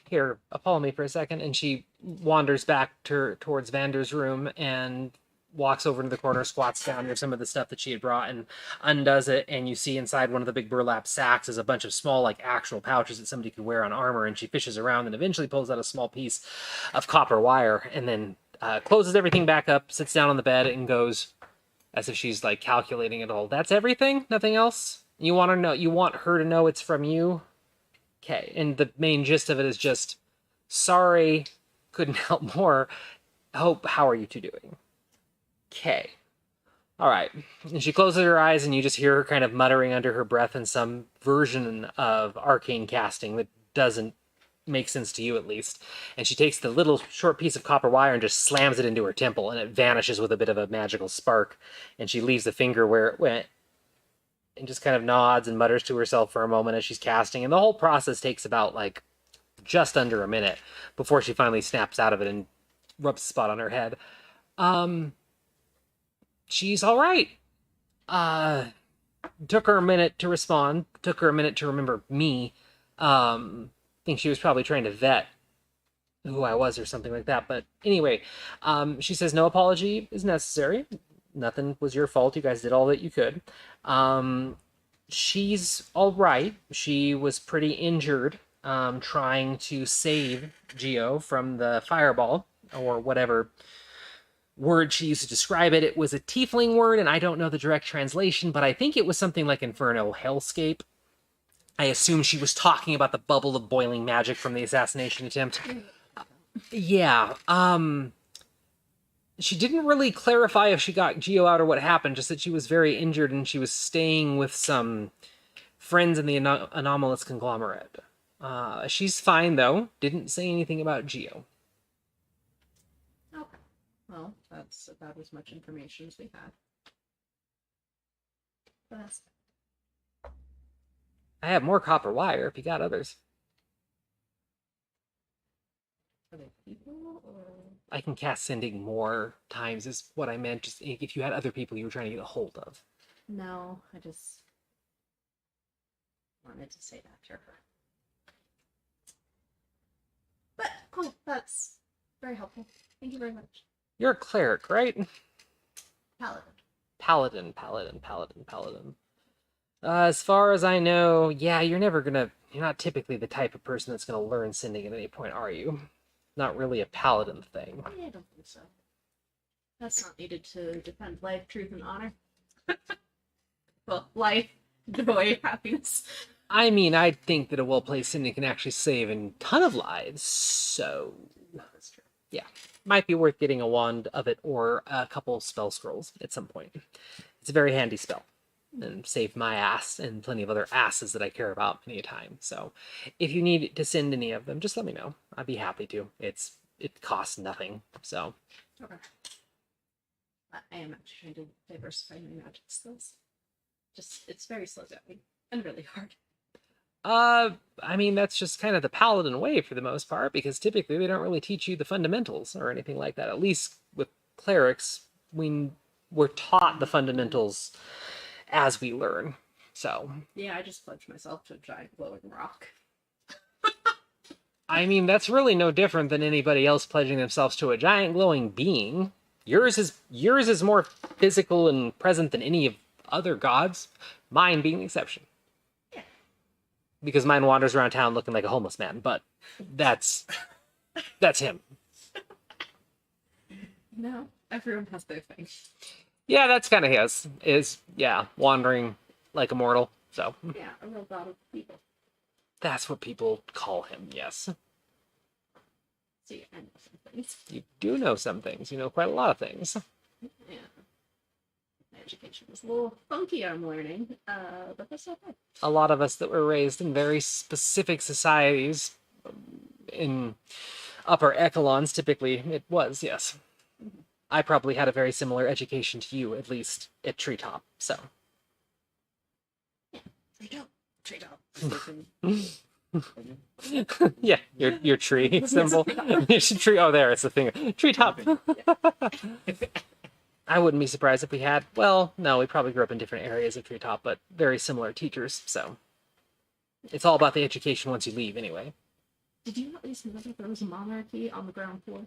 Here, follow me for a second. And she wanders back towards Vander's room and walks over to the corner, squats down near some of the stuff that she had brought and undoes it. And you see inside one of the big burlap sacks is a bunch of small, like, actual pouches that somebody could wear on armor. And she fishes around and eventually pulls out a small piece of copper wire and then closes everything back up, sits down on the bed and goes, as if she's, like, calculating it all. That's everything? Nothing else? You want her to know it's from you? Okay. And the main gist of it is just, sorry, couldn't help more. How are you two doing? Okay. All right. And she closes her eyes and you just hear her kind of muttering under her breath in some version of arcane casting that doesn't make sense to you, at least. And she takes the little short piece of copper wire and just slams it into her temple, and it vanishes with a bit of a magical spark. And she leaves the finger where it went and just kind of nods and mutters to herself for a moment as she's casting. And the whole process takes about, like, just under a minute before she finally snaps out of it and rubs a spot on her head. She's all right. Took her a minute to respond. Took her a minute to remember me. Think she was probably trying to vet who I was or something like that. But anyway, she says no apology is necessary. Nothing was your fault. You guys did all that you could. She's all right. She was pretty injured trying to save Geo from the fireball, or whatever word she used to describe it. It was a tiefling word, and I don't know the direct translation, but I think it was something like Inferno Hellscape. I assume she was talking about the bubble of boiling magic from the assassination attempt. Yeah, she didn't really clarify if she got Geo out or what happened, just that she was very injured and she was staying with some friends in the anomalous conglomerate. She's fine, though. Didn't say anything about Geo. Okay. Well, that's about as much information as we had. But that's I have more copper wire if you got others. are they people or I can cast sending more times is what I meant, just if you had other people you were trying to get a hold of. No, I just wanted to say that to her. But cool, that's very helpful. Thank you very much. You're a cleric, right? Paladin. Paladin. As far as I know, yeah, you're not typically the type of person that's gonna learn sending at any point, are you? Not really a paladin thing. I don't think so. That's not needed to defend life, truth, and honor. Well, life, joy, happiness. I mean, I think that a well-placed sending can actually save a ton of lives, so That's true. might be worth getting a wand of it or a couple spell scrolls at some point. It's a very handy spell and saved my ass and plenty of other asses that I care about many a time. So if you need to send any of them, just let me know. I'd be happy to. It costs nothing. So Okay. I am actually trying to diversify my magic skills. It's very slow going and really hard. I mean, that's just kind of the paladin way for the most part, because typically they don't really teach you the fundamentals or anything like that. At least with clerics, we're taught the fundamentals as we learn. So, Yeah, I just pledged myself to a giant glowing rock. I mean, that's really no different than anybody else pledging themselves to a giant glowing being. Yours is more physical and present than any of other gods, mine being the exception. Yeah. Because mine wanders around town looking like a homeless man, but that's him. No, everyone has their thing. Yeah, that's kind of his. Wandering like a mortal. So Yeah, a real god of people. that's what people call him, yes. See, I know some things. You do know some things. You know quite a lot of things. Yeah. My education was a little funky, I'm learning, but that's okay. A lot of us that were raised in very specific societies, in upper echelons, typically it was, yes. I probably had a very similar education to you, at least at Treetop, so. Trade up. Yeah, your tree symbol. Tree. Oh, there, it's the thing. Treetop. I wouldn't be surprised if we had. Well, no, we probably grew up in different areas of Treetop, but very similar teachers. So it's all about the education once you leave, anyway. Did you at least know that there was a monarchy on the ground floor?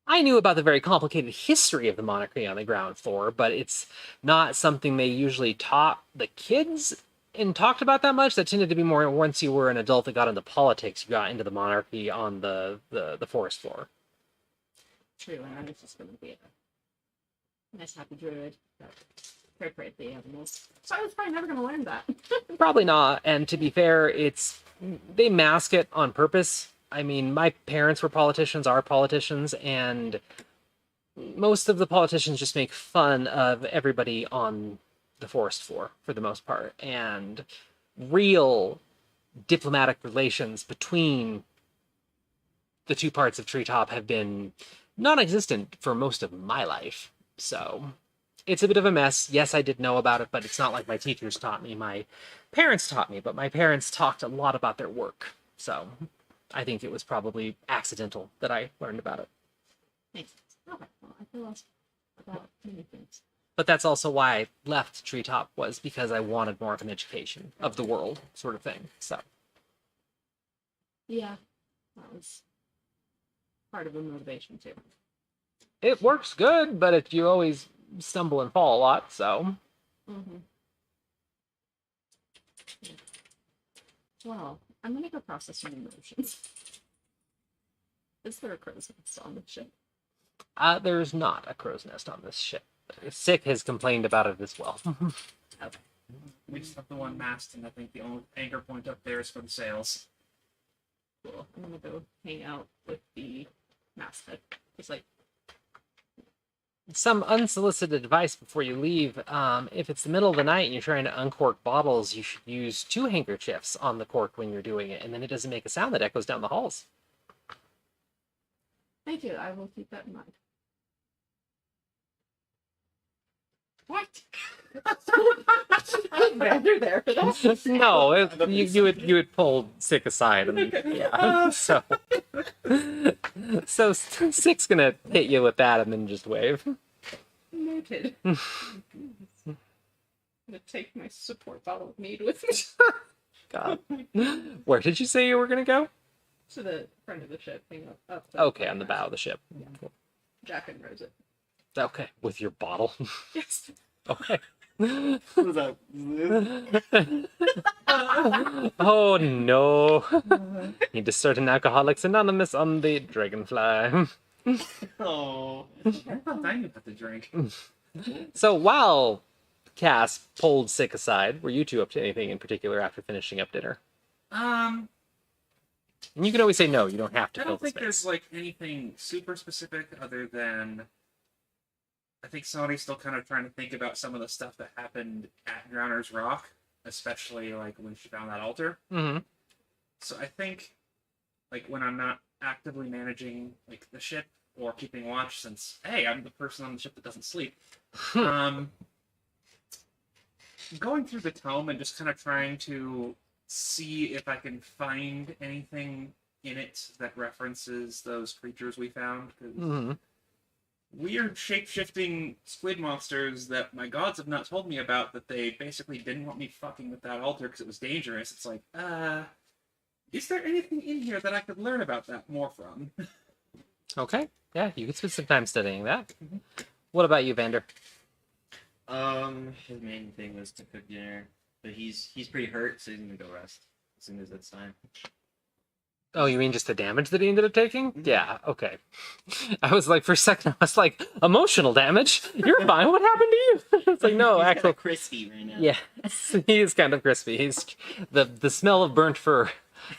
I knew about the very complicated history of the monarchy on the ground floor, but it's not something they usually taught the kids and talked about that much. That tended to be more once you were an adult that got into politics, you got into the monarchy on the forest floor. True, and I was just going to be a nice happy druid that pray the animals. So I was probably never going to learn that. Probably not. And to be fair, they mask it on purpose. I mean, my parents were politicians, are politicians, and most of the politicians just make fun of everybody on the forest floor for the most part. And real diplomatic relations between the two parts of Treetop have been non-existent for most of my life. So it's a bit of a mess. Yes, I did know about it, but it's not like my teachers taught me. My parents taught me, but my parents talked a lot about their work. So I think it was probably accidental that I learned about it. Makes sense. Okay, well, I feel lost about many things. But that's also why I left Treetop, was because I wanted more of an education of the world sort of thing. So Yeah, that was part of the motivation too. it works good, but you always stumble and fall a lot, so. Mm-hmm. Yeah. Well, I'm gonna go process some emotions. Is there a crow's nest on the ship? There's not a crow's nest on this ship. Sick has complained about it as well. Okay. We just have the one mast, and I think the only anchor point up there is for the sails. Cool. I'm gonna go hang out with the masthead. It's like, Some unsolicited advice before you leave. If it's the middle of the night and you're trying to uncork bottles, you should use 2 handkerchiefs on the cork when you're doing it, and then it doesn't make a sound that echoes down the halls. thank you. I will keep that in mind. What? Vander there for that? No, you would pull Sick aside. And, yeah. So Sick's gonna hit you with that and then just wave. Noted. I'm gonna take my support bottle of mead with me God. Where did you say you were gonna go? to the front of the ship. Thing up Okay, on the bow of the ship. Jack and Rose it. Okay, with your bottle. Yes. Okay. What was that? Oh no. Need to start an Alcoholics Anonymous on the Dragonfly. Oh. I thought I knew how to drink. So while Cass pulled Sick aside, were you two up to anything in particular after finishing up dinner? And you can always say no, you don't have to I fill don't the think space. there's like anything super specific other than I think Sonny's still kind of trying to think about some of the stuff that happened at Drowner's Rock, especially like when she found that altar. Mm-hmm. So I think like when I'm not actively managing like the ship or keeping watch, since hey, I'm the person on the ship that doesn't sleep. Going through the tome and just kind of trying to see if I can find anything in it that references those creatures we found. 'Cause Mm-hmm. weird shape-shifting squid monsters that my gods have not told me about, that they basically didn't want me fucking with that altar because it was dangerous. It's like, is there anything in here that I could learn about that more from? Okay. Yeah, you could spend some time studying that. What about you, Vander? His main thing was to cook dinner, but he's pretty hurt, so he's gonna go rest as soon as it's time. Oh, you mean just the damage that he ended up taking? Yeah, okay. I was like, for a second, I was like, emotional damage? You're fine, what happened to you? It's like, no, He's actual... kinda crispy right now. Yeah, he is kind of crispy. He's the smell of burnt fur.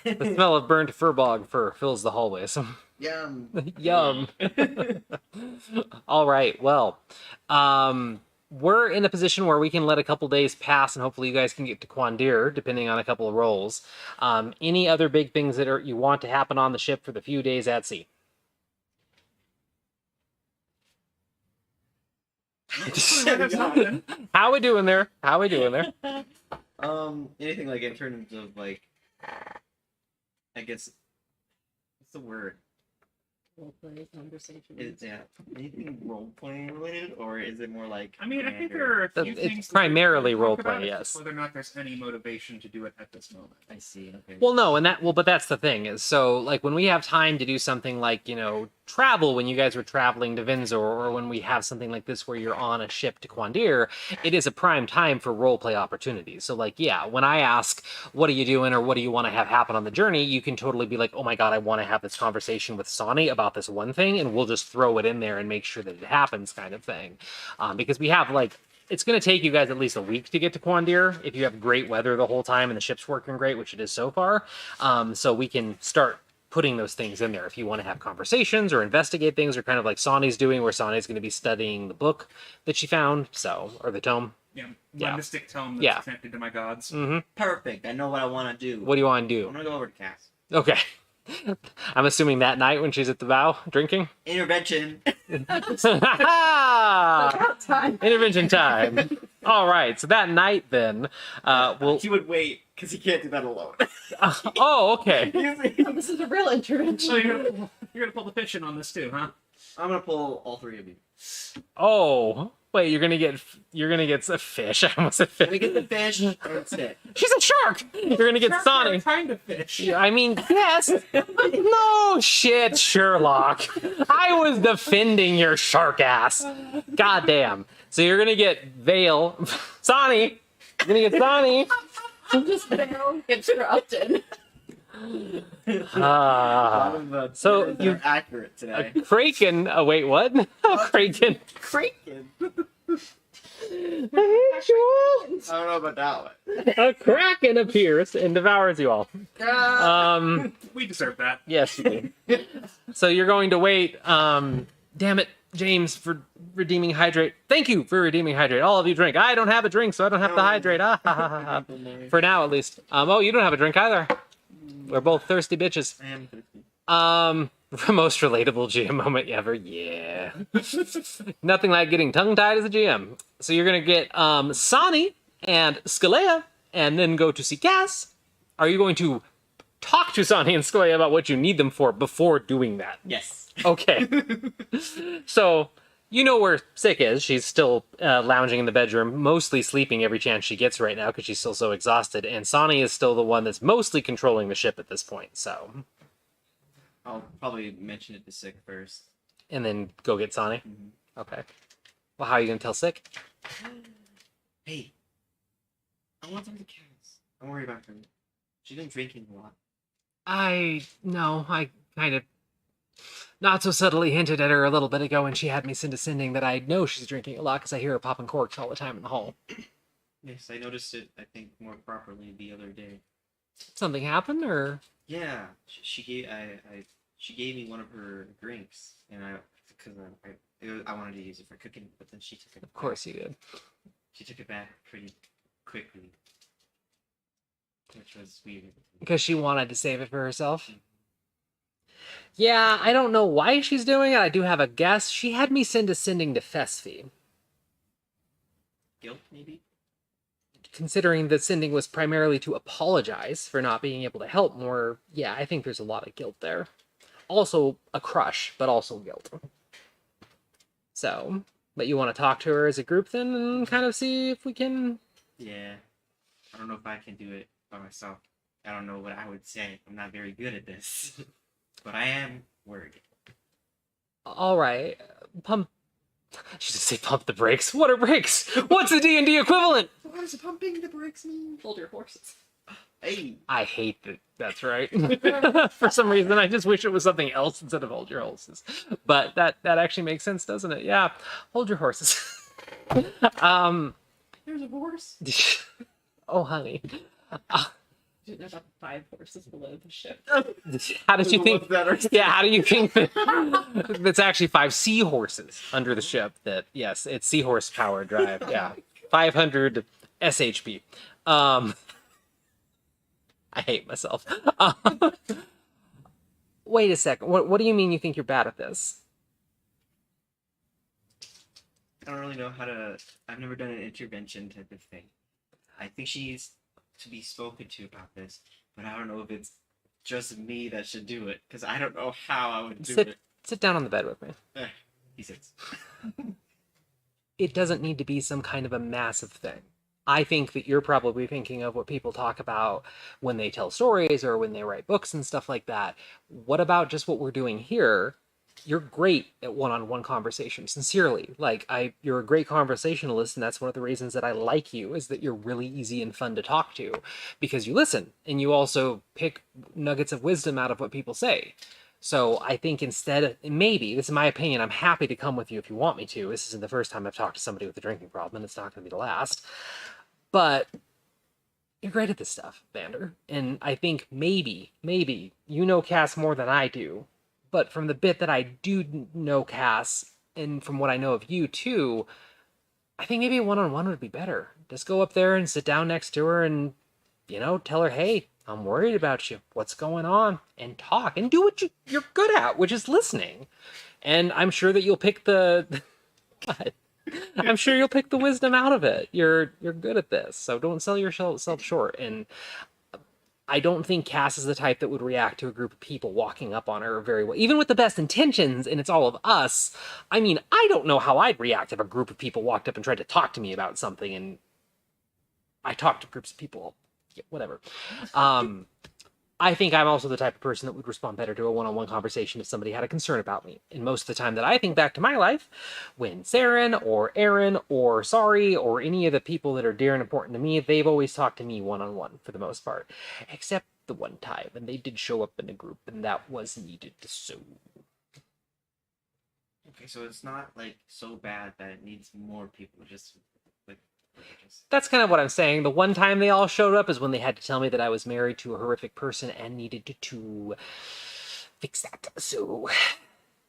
The smell of burnt furbog fur fills the hallways. Yum. Yum. All right. Well, we're in a position where we can let a couple days pass, and hopefully you guys can get to Quandir, depending on a couple of rolls. Any other big things that you want to happen on the ship for the few days at sea? How we doing there? How we doing there? Anything like in terms of like, I guess, what's the word? Roleplay conversation. Anything role playing related, or is it more like? I mean, I think commander? there are a few It's things that primarily we can talk roleplay, about, yes. whether or not there's any motivation to do it at this moment. I see. Okay. Well, no, but that's the thing is, so like when we have time to do something like, travel, when you guys were traveling to Vinzor, or when we have something like this where you're on a ship to Quandir, it is a prime time for roleplay opportunities. So like, yeah, when I ask, what are you doing, or what do you want to have happen on the journey, you can totally be like, oh my god, I want to have this conversation with Sonny about this one thing, and we'll just throw it in there and make sure that it happens, kind of thing. Because we have like, it's going to take you guys at least a week to get to Quandir if you have great weather the whole time and the ship's working great, which it is so far. So we can start putting those things in there if you want to have conversations or investigate things, or kind of like Sonny's doing, where Sonny's going to be studying the book that she found, or the tome. Yeah, Yeah. my mystic tome that's Yeah. connected to my gods. Mm-hmm. Perfect. I know what I want to do. What do you want to I'm do? gonna go over to Cass. Okay. I'm assuming that night when she's at the bow drinking. Intervention. About time. Intervention time. All right. So that night, then, we'll. He would wait because he can't do that alone. Oh, okay. Oh, this is a real intervention. So you're gonna pull the fish in on this too, huh? I'm gonna pull all three of you. Oh, wait. You're gonna get a fish. I almost said Let me fish. get the fish. That's it. She's a shark. You're gonna get Sharks are Sonny. a kind of fish. Yeah, I mean, yes. No shit, Sherlock. I was defending your shark ass. Goddamn. So you're gonna get Vale. Sonny. You're gonna get Sonny. I'm just interrupted. So you you are accurate today. Kraken. Oh wait, what? Kraken. Kraken. Hey, Jules. I don't know about that one. A kraken appears and devours you all. We deserve that. Yes, you do. So you're going to wait. Damn it, James, for redeeming hydrate. Thank you for redeeming hydrate. All of you drink. I don't have a drink, so I don't have to hydrate. Ah, ha, ha, ha, ha. For now, at least. Oh, you don't have a drink either. We're both thirsty bitches. I am thirsty. The most relatable GM moment ever. Yeah. Nothing like getting tongue-tied as a GM. So you're gonna get Sonny and Skalea, and then go to see Cass. Are you going to talk to Sonny and Skalea about what you need them for before doing that? Yes. Okay. So, you know where Sick is. She's still lounging in the bedroom, mostly sleeping every chance she gets right now because she's still so exhausted. And Sonny is still the one that's mostly controlling the ship at this point. So, I'll probably mention it to Sick first. and then go get Sonny. Mm-hmm. Okay. Well, how are you going to tell Sick? Hey, I want to talk to Cass. Don't worry about her. She's been drinking a lot. I kind of not so subtly hinted at her a little bit ago when she had me send a sending that I know she's drinking a lot because I hear her popping corks all the time in the hall. Yes, I noticed it, I think, more properly the other day. Something happened, or? Yeah, she gave me one of her drinks, and I wanted to use it for cooking, but then she took it. Of course you did. She took it back pretty quickly, which was weird. Because she wanted to save it for herself? Yeah, I don't know why she's doing it. I do have a guess. She had me send a sending to Fesfi. Guilt, maybe? Considering the sending was primarily to apologize for not being able to help more, yeah, I think there's a lot of guilt there. Also a crush, but also guilt. So, but you want to talk to her as a group then and kind of see if we can... Yeah. I don't know if I can do it by myself. I don't know what I would say. I'm not very good at this. But I am worried. All right, pump... She just say pump the brakes. What are brakes? What's the D&D equivalent? What does pumping the brakes mean? Hold your horses. Hey. I hate that that's right. For some reason, I just wish it was something else instead of hold your horses. But that actually makes sense, doesn't it? Yeah, hold your horses. There's a horse. Oh, honey. There's about 5 horses below the ship. How did you think? That are... Yeah, how do you think that? That's actually 5 seahorses under the ship. That yes, it's seahorse power drive. Yeah, 500 SHP. I hate myself. Wait a second. What do you mean you think you're bad at this? I don't really know how to... I've never done an intervention type of thing. I think she needs to be spoken to about this, but I don't know if it's just me that should do it, because I don't know how I would do it. Sit down on the bed with me. He sits. It doesn't need to be some kind of a massive thing. I think that you're probably thinking of what people talk about when they tell stories or when they write books and stuff like that. What about just what we're doing here? You're great at one-on-one conversation, sincerely. Like, you're a great conversationalist, and that's one of the reasons that I like you, is that you're really easy and fun to talk to, because you listen, and you also pick nuggets of wisdom out of what people say. So I think instead, maybe, this is my opinion, I'm happy to come with you if you want me to. This isn't the first time I've talked to somebody with a drinking problem, and it's not going to be the last. But you're great at this stuff, Vander. And I think maybe, you know Cass more than I do. But from the bit that I do know Cass, and from what I know of you too, I think maybe a one-on-one would be better. Just go up there and sit down next to her and, tell her, hey, I'm worried about you. What's going on? And talk. And do what you're good at, which is listening. And I'm sure that you'll pick the... What? I'm sure you'll pick the wisdom out of it. You're good at this, so don't sell yourself short. And I don't think Cass is the type that would react to a group of people walking up on her very well, even with the best intentions, and it's all of us. I mean, I don't know how I'd react if a group of people walked up and tried to talk to me about something, and I talk to groups of people, yeah, whatever. I think I'm also the type of person that would respond better to a one-on-one conversation if somebody had a concern about me. And most of the time that I think back to my life, when Saren or Aaron or Sari or any of the people that are dear and important to me, they've always talked to me one-on-one for the most part. Except the one time, and they did show up in a group, and that was needed, so... Okay, so it's not, so bad that it needs more people, just... That's kind of what I'm saying. The one time they all showed up is when they had to tell me that I was married to a horrific person and needed to fix that. So,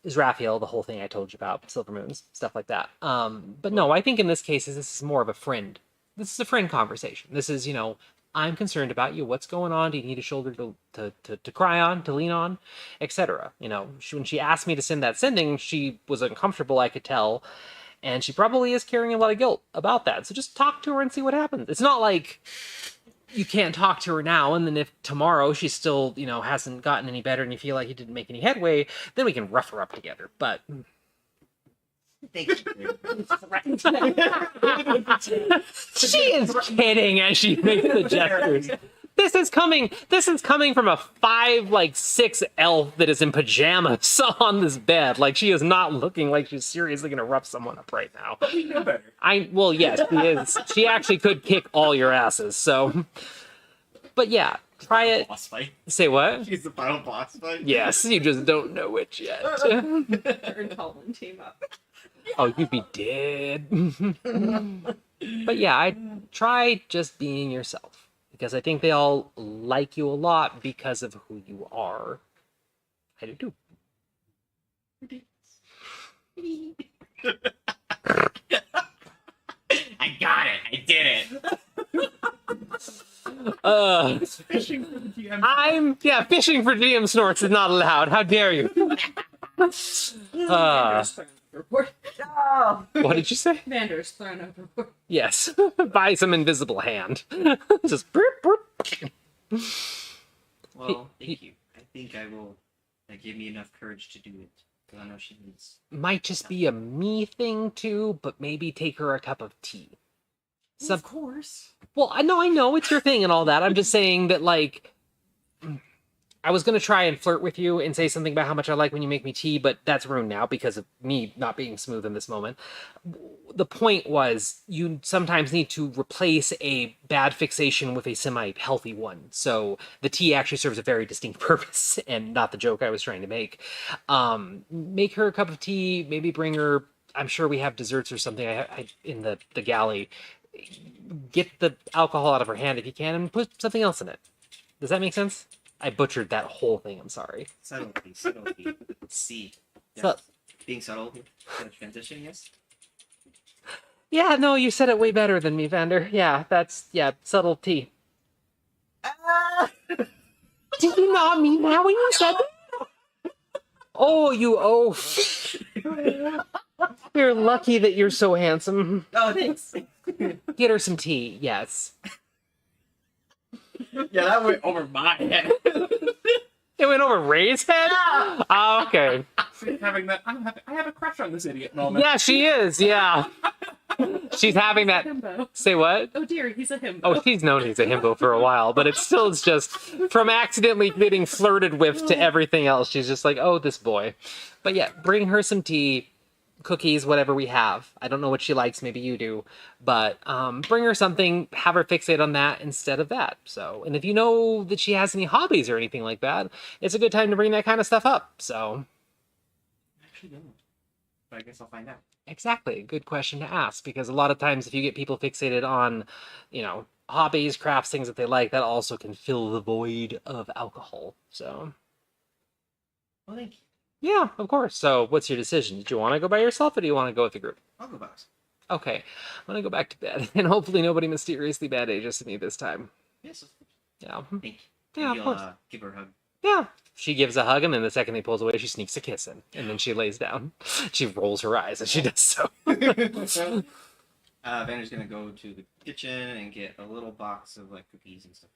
is Raphael, the whole thing I told you about, Silver Moons, stuff like that. But no, I think in this case, this is more of a friend. This is a friend conversation. This is, I'm concerned about you. What's going on? Do you need a shoulder to cry on, to lean on, etc. When she asked me to send that sending, she was uncomfortable, I could tell. And she probably is carrying a lot of guilt about that. So just talk to her and see what happens. It's not like you can't talk to her now, and then if tomorrow she still, hasn't gotten any better and you feel like you didn't make any headway, then we can rough her up together. But Thank you. she is kidding as she makes the gestures. This is coming from a 5'6" elf that is in pajamas on this bed. Like, she is not looking like she's seriously gonna rough someone up right now. But we know better. Well, yes, she is. She actually could kick all your asses, so. But yeah, try it. Boss fight. Say what? She's the final boss fight. Yes, you just don't know it yet. Her and Colin team up. Oh, you'd be dead. But yeah, I try just being yourself. Because I think they all like you a lot because of who you are. I do too. I got it. I did it. Fishing for the GM. Fishing for DM snorts is not allowed. How dare you? Oh, What did you say? Vander's thrown overboard. Yes. Buy some invisible hand. Just burp, burp. Well, thank you. I think I will. That gave me enough courage to do it. Because I know she needs. Might just be a me thing too, but maybe take her a cup of tea. Of course. Well, I know it's your thing and all that. I'm just saying that, like, I was going to try and flirt with you and say something about how much I like when you make me tea, but that's ruined now because of me not being smooth in this moment. The point was, you sometimes need to replace a bad fixation with a semi-healthy one. So the tea actually serves a very distinct purpose and not the joke I was trying to make. Make her a cup of tea, maybe bring her, I'm sure we have desserts or something in the galley. Get the alcohol out of her hand if you can and put something else in it. Does that make sense? I butchered that whole thing. I'm sorry. Subtlety. C. Yes. So- Being subtle. Gonna transition, yes? Yeah, no, you said it way better than me, Vander. Yeah, subtlety. Did you not mean that when you said that? Oh, You're lucky that you're so handsome. Oh, thanks. Get her some tea, yes. Yeah, that went over my head. It went over Ray's head? Oh, okay. Having that, I have a crush on this idiot moment. Yeah, she is, yeah. She's having that. Himbo. Say what? Oh dear, he's a himbo. Oh, she's known he's a himbo for a while, but it's just from accidentally getting flirted with to everything else. She's just like, oh, this boy. But yeah, bring her some tea, cookies, whatever we have. I don't know what she likes, maybe you do, but bring her something, have her fixate on that instead of that. So, and if you know that she has any hobbies or anything like that, it's a good time to bring that kind of stuff up. So, I actually don't. But I guess I'll find out. exactly, good question to ask, because a lot of times if you get people fixated on, hobbies, crafts, things that they like, that also can fill the void of alcohol. So, Well, thank you. yeah, of course. So, what's your decision? Did you want to go by yourself or do you want to go with the group? I'll go back. Okay, I'm gonna go back to bed, and hopefully nobody mysteriously bad ages to me this time. Yes, of course. Yeah. Thank you. Yeah, Maybe of course. I'll give her a hug. Yeah. She gives a hug, and then the second he pulls away, she sneaks a kiss in, and then she lays down. She rolls her eyes as she does so. Vander's gonna go to the kitchen and get a little box of cookies and stuff,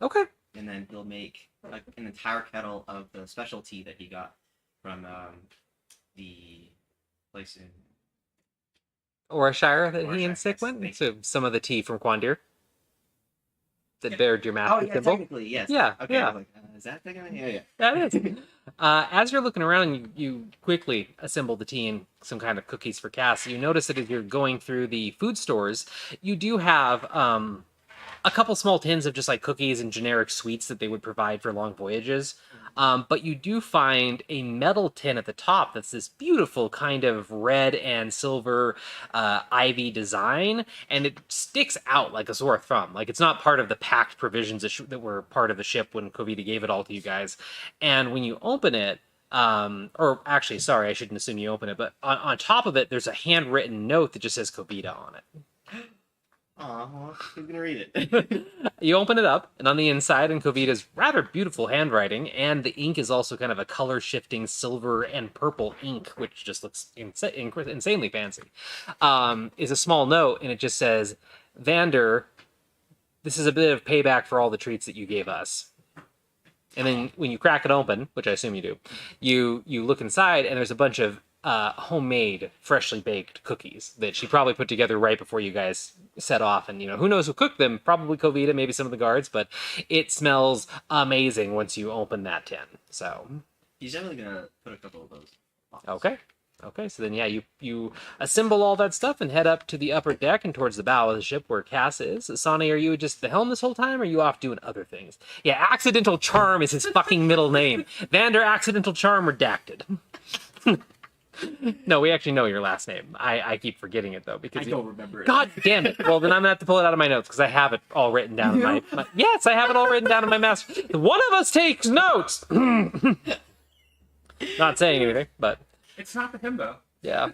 Okay. and then he'll make an entire kettle of the special tea that he got from the place in. Or a Shire that he Orshire, and Sick yes, went. thank So some of the tea from Quandir that Yep. bared your math Oh yeah, symbol. technically yes. Yeah, Okay. yeah. I was like, is that technically? Yeah, yeah. That is. As you're looking around, you quickly assemble the tea and some kind of cookies for Cass. You notice that as you're going through the food stores, you do have a couple small tins of just like cookies and generic sweets that they would provide for long voyages. But you do find a metal tin at the top that's this beautiful kind of red and silver ivy design, and it sticks out like a sore thumb. Like it's not part of the packed provisions that were part of the ship when Kovita gave it all to you guys. And when you open it, or actually, sorry, I shouldn't assume you open it, but on top of it, there's a handwritten note that just says Kovita on it. Aw, who's gonna read it? You open it up, and on the inside, in Kovita's rather beautiful handwriting, and the ink is also kind of a color-shifting silver and purple ink, which just looks insanely fancy, is a small note, and it just says, Vander, this is a bit of payback for all the treats that you gave us. And then when you crack it open, which I assume you do, you look inside, and there's a bunch of homemade, freshly baked cookies that she probably put together right before you guys set off. And, who knows who cooked them? Probably Kovita, maybe some of the guards, but it smells amazing once you open that tin. So, He's definitely gonna put a couple of those. okay. Okay, so then, yeah, you assemble all that stuff and head up to the upper deck and towards the bow of the ship where Cass is. Sonny, are you just at the helm this whole time, or are you off doing other things? Yeah, Accidental Charm is his fucking middle name. Vander Accidental Charm redacted. No, we actually know your last name. I keep forgetting it, though, because I don't remember it. God damn it. Well, then I'm going to have to pull it out of my notes, because I have it all written down in my... Yes, I have it all written down in my master... One of us takes notes! Not saying anything, but... It's not the himbo. Yeah.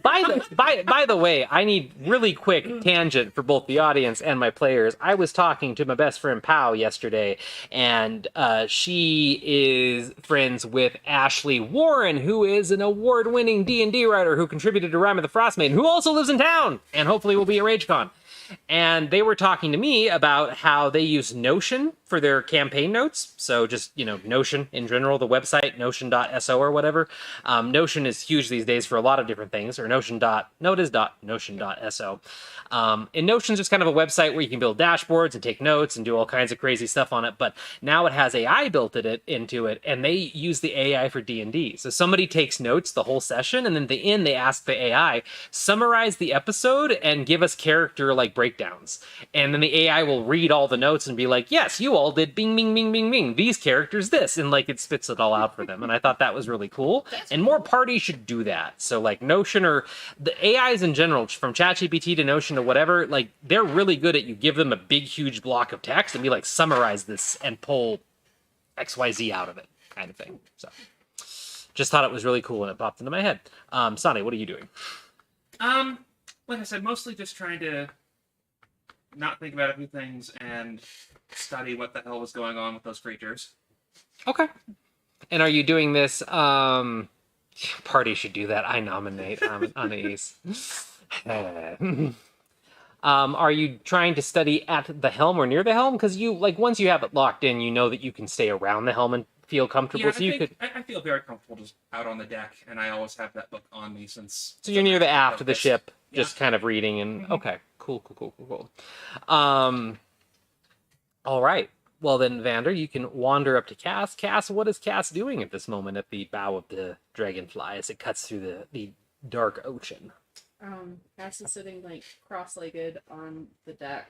By the way, I need really quick tangent for both the audience and my players. I was talking to my best friend Pau yesterday, and she is friends with Ashley Warren, who is an award-winning D&D writer who contributed to Rime of the Frostmaiden, who also lives in town, and hopefully will be at RageCon. And they were talking to me about how they use Notion for their campaign notes. So just, Notion in general, the website, notion.so or whatever. Notion is huge these days for a lot of different things, or notion.so. And Notion's just kind of a website where you can build dashboards and take notes and do all kinds of crazy stuff on it. But now it has AI built into it, and they use the AI for D&D. So somebody takes notes the whole session, and then at the end they ask the AI, summarize the episode and give us character breakdowns. And then the AI will read all the notes and be like, yes, you all did bing, bing, bing, bing, bing. These characters this. And it spits it all out for them. And I thought that was really cool. And more parties should do that. So Notion or the AIs in general, from ChatGPT to Notion to whatever, they're really good at you give them a big, huge block of text and be like, summarize this and pull XYZ out of it kind of thing. So just thought it was really cool and it popped into my head. Sonny, what are you doing? Like I said, mostly just trying to not think about a few things and study what the hell was going on with those creatures. Okay. And are you doing this, party should do that. I nominate Anais. Are you trying to study at the helm or near the helm? Because once you have it locked in, you know that you can stay around the helm and feel comfortable. Yeah, I feel very comfortable just out on the deck, and I always have that book on me since... So you're near the aft of the ship, Yeah. just kind of reading and... Mm-hmm. Okay, cool. All right. Well then, Vander, you can wander up to Cass. Cass, what is Cass doing at this moment at the bow of the Dragonfly as it cuts through the dark ocean? Cass is sitting cross-legged on the deck.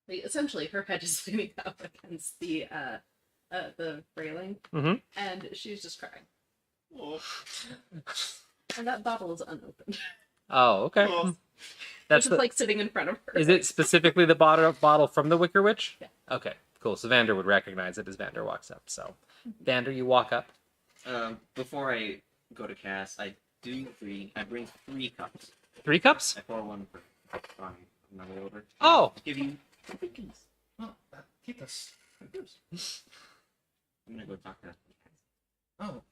Essentially her head is leaning up against the railing, and she's just crying. Oh. And that bottle is unopened. Oh, okay. Oh. That's It's just sitting in front of her. Is it specifically the bottle from the Wicker Witch? Yeah. Okay, cool. So Vander would recognize it as Vander walks up. So, Vander, you walk up. Before I go to Cass, I bring 3 cups. 3 cups? I pour one on my way over. Oh. Give you. Oh, keep this. I'm gonna go talk to Cass. Oh.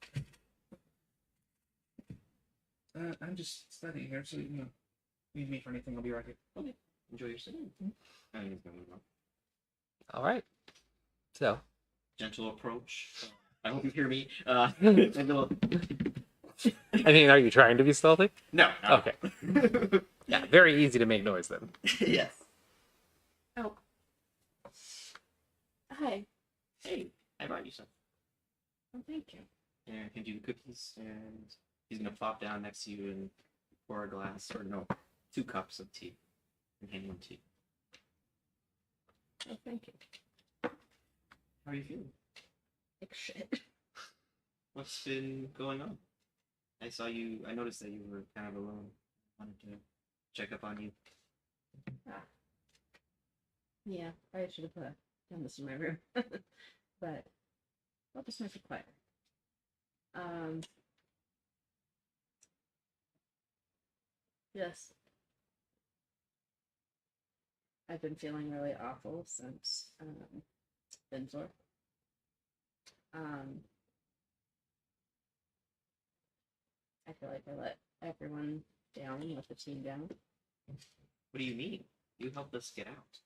I'm just studying here, so need me for anything, I'll be right here. Okay. Enjoy your stay. I think it's gonna move on. All right. So, Gentle approach. I hope you hear me. And go, I mean, are you trying to be stealthy? no. Okay. Yeah, very easy to make noise then. Yes. Oh. Hi. Hey, I brought you some. Oh, thank you. And I can do cookies, and he's gonna plop down next to you and pour a glass, or no, 2 cups of tea, and hand you tea. Oh, thank you. How are you feeling? Like shit. What's been going on? I noticed that you were kind of alone. Wanted to check up on you. Yeah, I should have done this in my room. But I'll just make it quiet. Yes. I've been feeling really awful since Benzor. I feel like I let everyone down, let the team down. What do you mean? You helped us get out.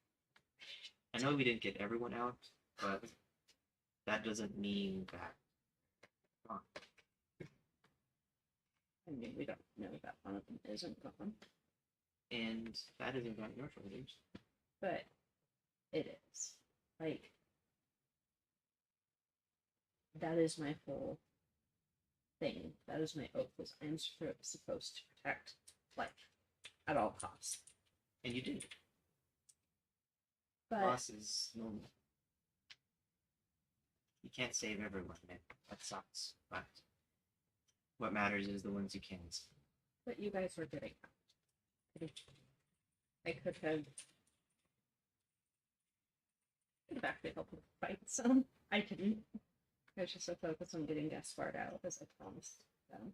I know we didn't get everyone out, but that doesn't mean that. Come on. I mean, we don't know that one of them isn't gone, And that isn't on your shoulders. but it is. Like, that is my whole thing. That is my oath. Is I'm supposed to protect life at all costs. And you did. But Loss is normal. You can't save everyone, man. That sucks. But what matters is the ones you can save. but you guys were getting out. I could have actually helped with the fight some. I didn't. I was just so focused on getting Gaspard out as I promised them.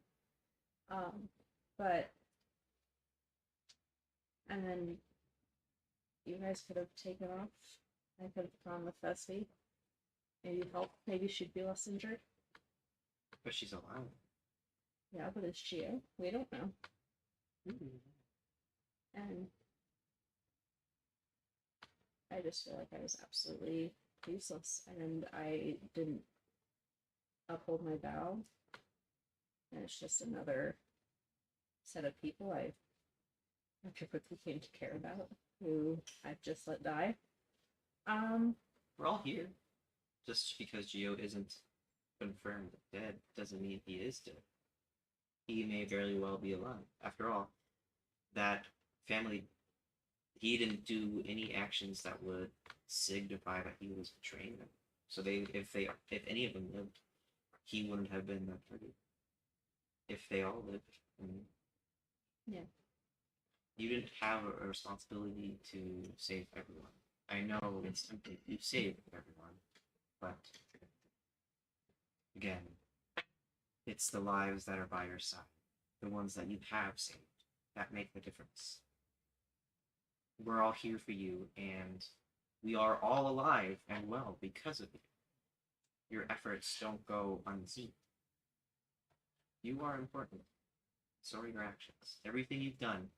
But and then you guys could have taken off. I could have gone with Fesby. Maybe help. Maybe she'd be less injured. But she's alive. Yeah, but is she? We don't know. And I just feel like I was absolutely useless, and I didn't uphold my vow. And it's just another set of people I quickly came to care about, who I've just let die. We're all here. Just because Geo isn't confirmed dead doesn't mean he is dead. He may very well be alive. After all, that family, he didn't do any actions that would signify that he was betraying them. So if any of them lived, he wouldn't have been that target. If they all lived, I mean, Yeah. you didn't have a responsibility to save everyone. I know it's tempting to save everyone, but again, it's the lives that are by your side, the ones that you have saved, that make the difference. We're all here for you, and we are all alive and well because of you. Your efforts don't go unseen. You are important. So are your actions. Everything you've done,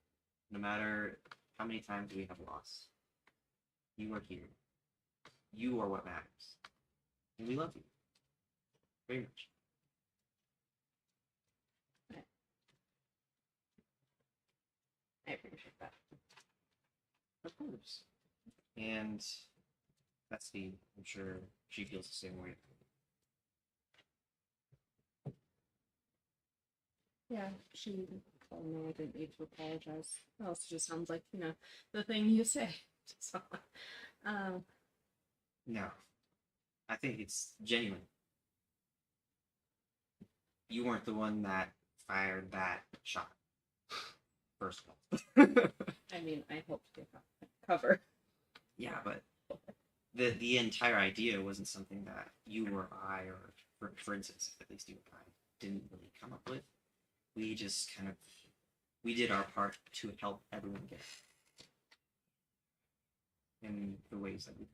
no matter how many times we have lost, you are here. You are what matters. And we love you. Very much. I appreciate that. Of course. And that's I'm sure she feels the same way. Yeah, she told me I didn't need to apologize. It also just sounds like, the thing you say. So, No. I think it's genuine. You weren't the one that fired that shot. First of all. I mean, I hope to get cover. Yeah, but the entire idea wasn't something that you or I, or for instance, at least you and I, didn't really come up with. We just we did our part to help everyone get it. In the ways that we could.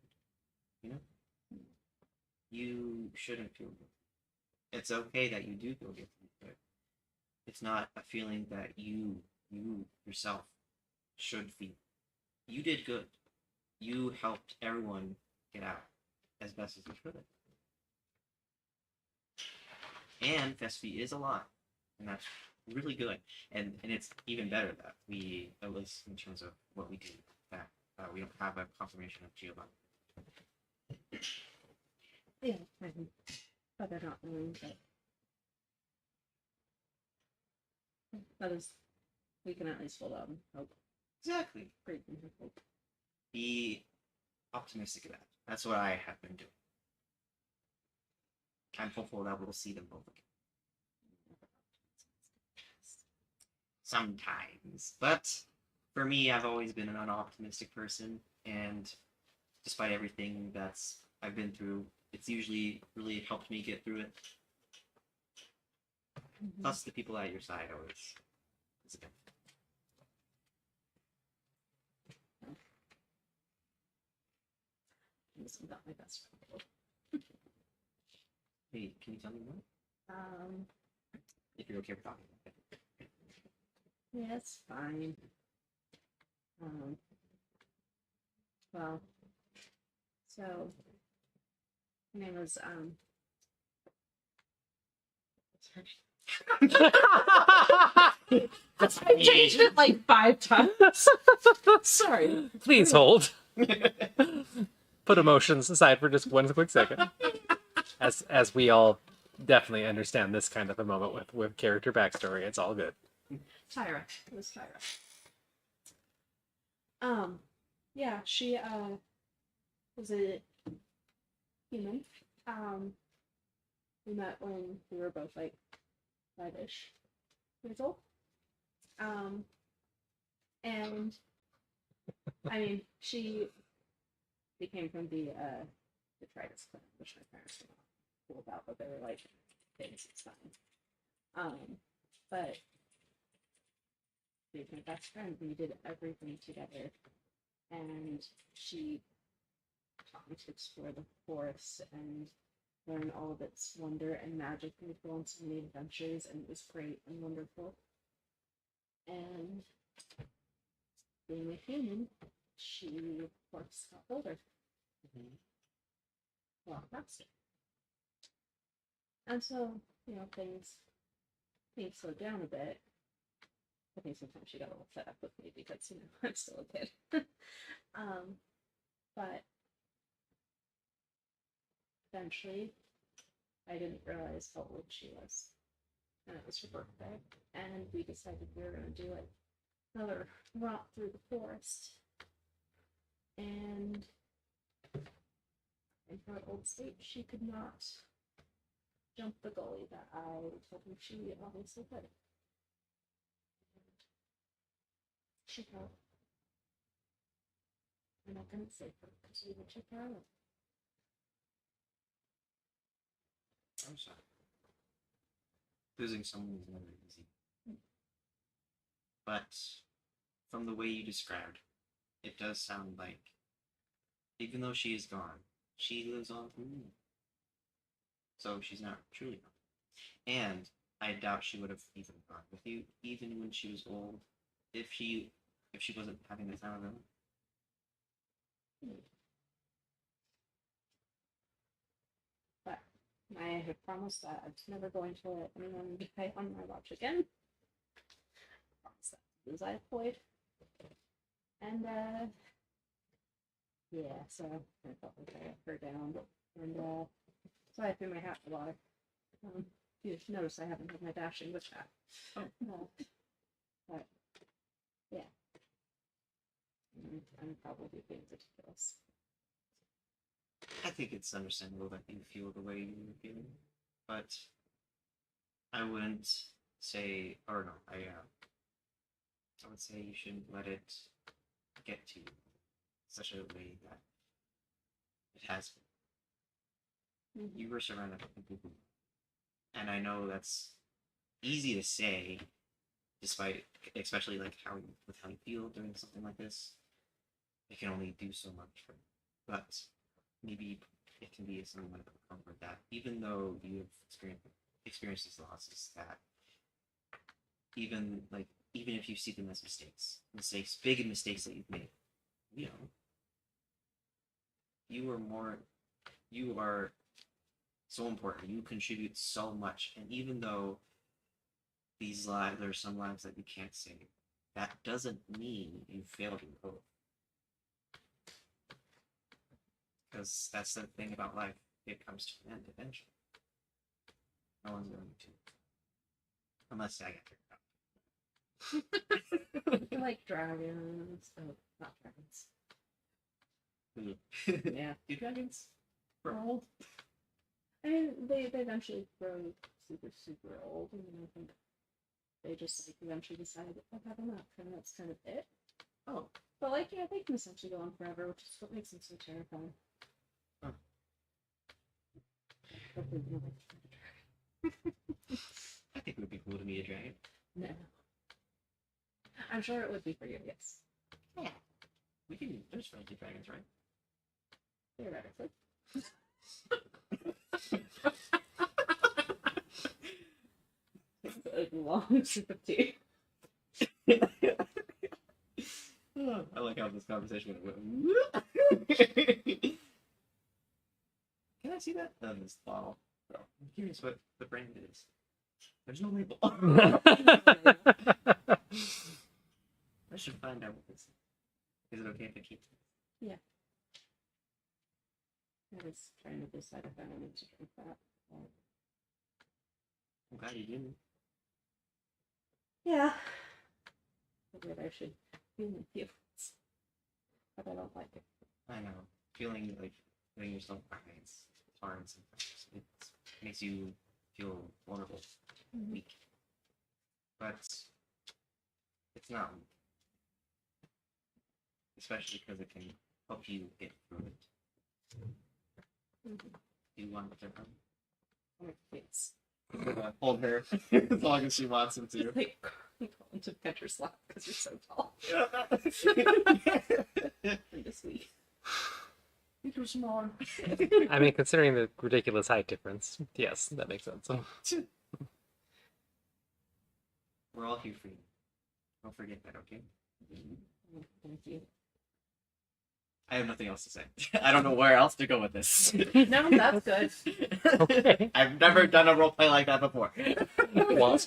You shouldn't feel guilty. It's okay that you do feel guilty, but it's not a feeling that you yourself should feel. You did good. You helped everyone get out as best as you could. And Fespi is alive, and that's really good. And it's even better that we, at least in terms of what we do, that we don't have a confirmation of Giovanni. Yeah, I'm better not knowing, but that is, we can at least hold out and hope. Exactly. Great and hope. Be optimistic of that. That's what I have been doing. I'm hopeful that we'll see them both again. Sometimes. But for me, I've always been an unoptimistic person, and despite everything I've been through, it's usually really helped me get through it. Mhm. Plus, the people at your side always is a benefit. Because I'm not my best friend. Hey, can you tell me more? If you're okay with talking about it. Yeah, it's fine. Well, so her name was I changed it like 5 times. Sorry. Please hold. Put emotions aside for just one quick second. As we all definitely understand this kind of a moment with character backstory, it's all good. Tyra. It was Tyra. Yeah, she was a human. We met when we were both like 5-ish years old. And I mean, she came from the detritus clan, which my parents were not cool about, but they were like, things, it's fine. But she was my best friend. We did everything together, and she taught me to explore the forest and learn all of its wonder and magic, and go on so many adventures, and it was great and wonderful. And being a human, she, of course, got older. A lot faster. And so, you know, things slowed down a bit. I think sometimes she got a little fed up with me because, you know, I'm still a kid. But eventually, I didn't realize how old she was. And it was her birthday. And we decided we were going to do like another romp through the forest. And in her old state, she could not jump the gully that I told her she obviously could. She fell. And I couldn't save her because we would check her out. I'm sorry. Losing someone is never easy. But from the way you described, it does sound like, even though she is gone, she lives on through you. So she's not truly gone. And I doubt she would have even gone with you, even when she was old, if she wasn't having the time of her life. But I had promised that I was never going to let anyone die on my watch again. I promised that as I employed. And yeah, so I felt like I let her down. And so I threw my hat in the water. You notice I haven't had my dashing witch hat. But yeah. I'm probably being ridiculous. I think it's understandable that you feel the way you're feeling, but I wouldn't say, or no, I would say you shouldn't let it get to you such a way that it has been. You were surrounded by people, and I know that's easy to say, despite, especially like with how you feel during something like this. It can only do so much for you, but maybe it can be somewhat of a comfort that even though you've experienced these losses, that even if you see them as mistakes, big mistakes that you've made, you know, you are so important. You contribute so much, and even though there are some lives that you can't save, that doesn't mean you failed your oath. Because that's the thing about life. It comes to an end eventually. No one's going to. Unless I get I like dragons. Oh, not dragons. Yeah. Do dragons Grow old. I mean, they eventually grow super, super old, and I think they just like eventually decide I've had enough, and that's kind of it. Oh. But like, yeah, they can essentially go on forever, which is what makes them so terrifying. Huh. Hopefully you don't like I think it would be cool to meet a dragon. no. I'm sure it would be for you, yes. Yeah. There's friendly dragons, right? Theoretically. A long sip of tea. I like how this conversation went. Can I see that? This bottle. Bro, I'm curious what the brand is. There's no label. I should find out what this is. Is it okay if I keep it? Yeah. I was trying to decide if I wanted to drink that. I'm glad you didn't. Yeah. I figured I should feel my feelings. But I don't like it. I know. Feeling yourself cry, it's hard sometimes. It makes you feel vulnerable, weak. But it's not weak. Especially because it can help you get through it. Do you want to from? It's Hold her as long as she wants him to. like going to catch her slap because you're so tall. You're just weak. You're too small. I mean, considering the ridiculous height difference, yes, that makes sense. We're all here for you. Don't forget that, okay? Thank you. I have nothing else to say. I don't know where else to go with this. No, that's good. Okay. I've never done a roleplay like that before. Well,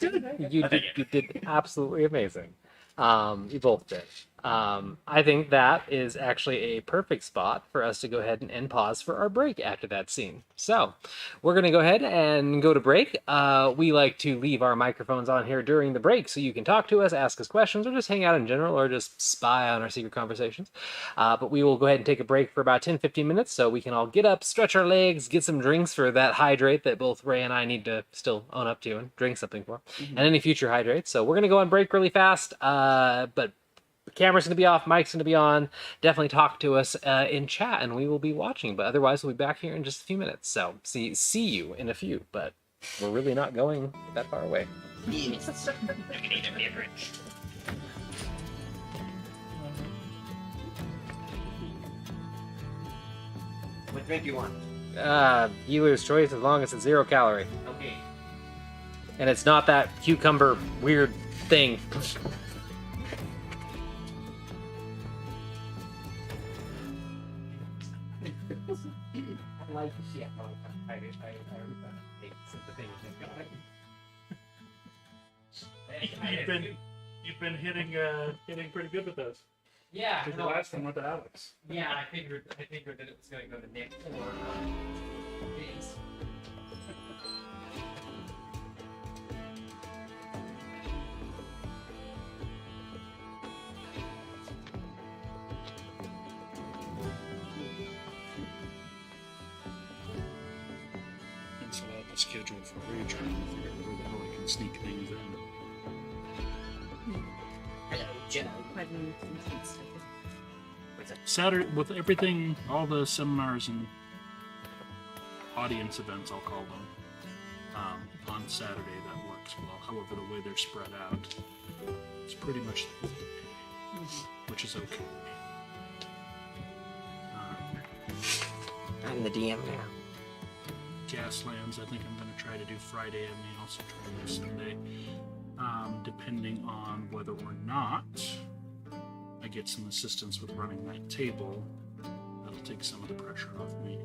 you Okay. did absolutely amazing. You both did. I think that is actually a perfect spot for us to go ahead and end pause for our break after that scene. So we're going to go ahead and go to break. We like to leave our microphones on here during the break so you can talk to us, ask us questions, or just hang out in general, or just spy on our secret conversations. But we will go ahead and take a break for about 10-15 minutes so we can all get up, stretch our legs, get some drinks for that hydrate that both Ray and I need to still own up to and drink something for, and any future hydrates. So we're going to go on break really fast, but the camera's going to be off, mic's going to be on. Definitely talk to us in chat, and we will be watching. But otherwise, we'll be back here in just a few minutes. So see you in a few. But we're really not going that far away. What drink do you want? Healer's choice, as long as it's 0 calorie, Okay. and it's not that cucumber weird thing. I like the shit. You've been hitting pretty good with those. Yeah, Did the last one with Alex? yeah. I figured that it was going to go to Nick or James. And so I'll have to schedule for Rage and figure out where the hell I can sneak things in. Hello, Joe. Saturday, with everything, all the seminars and audience events, I'll call them, on Saturday, that works well. However, the way they're spread out, it's pretty much, which is okay. I'm the DM now. Gaslands, I think I'm going to try to do Friday. I may also try to do Sunday, depending on whether or not I get some assistance with running that table. That'll take some of the pressure off me.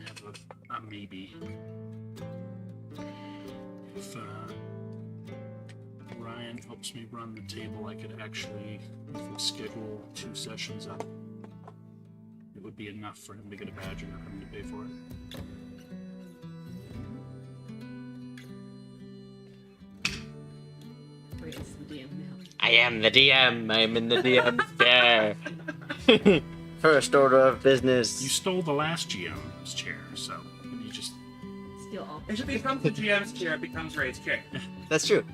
Have a maybe. If Ryan helps me run the table, I could actually, if we schedule 2 sessions up, it would be enough for him to get a badge and for him to pay for it. Ray's the DM now. I am the DM. I'm in the DM chair. First order of business. You stole the last GM's chair, so you just Steal all. If it becomes the GM's chair, it becomes Ray's chair. That's true.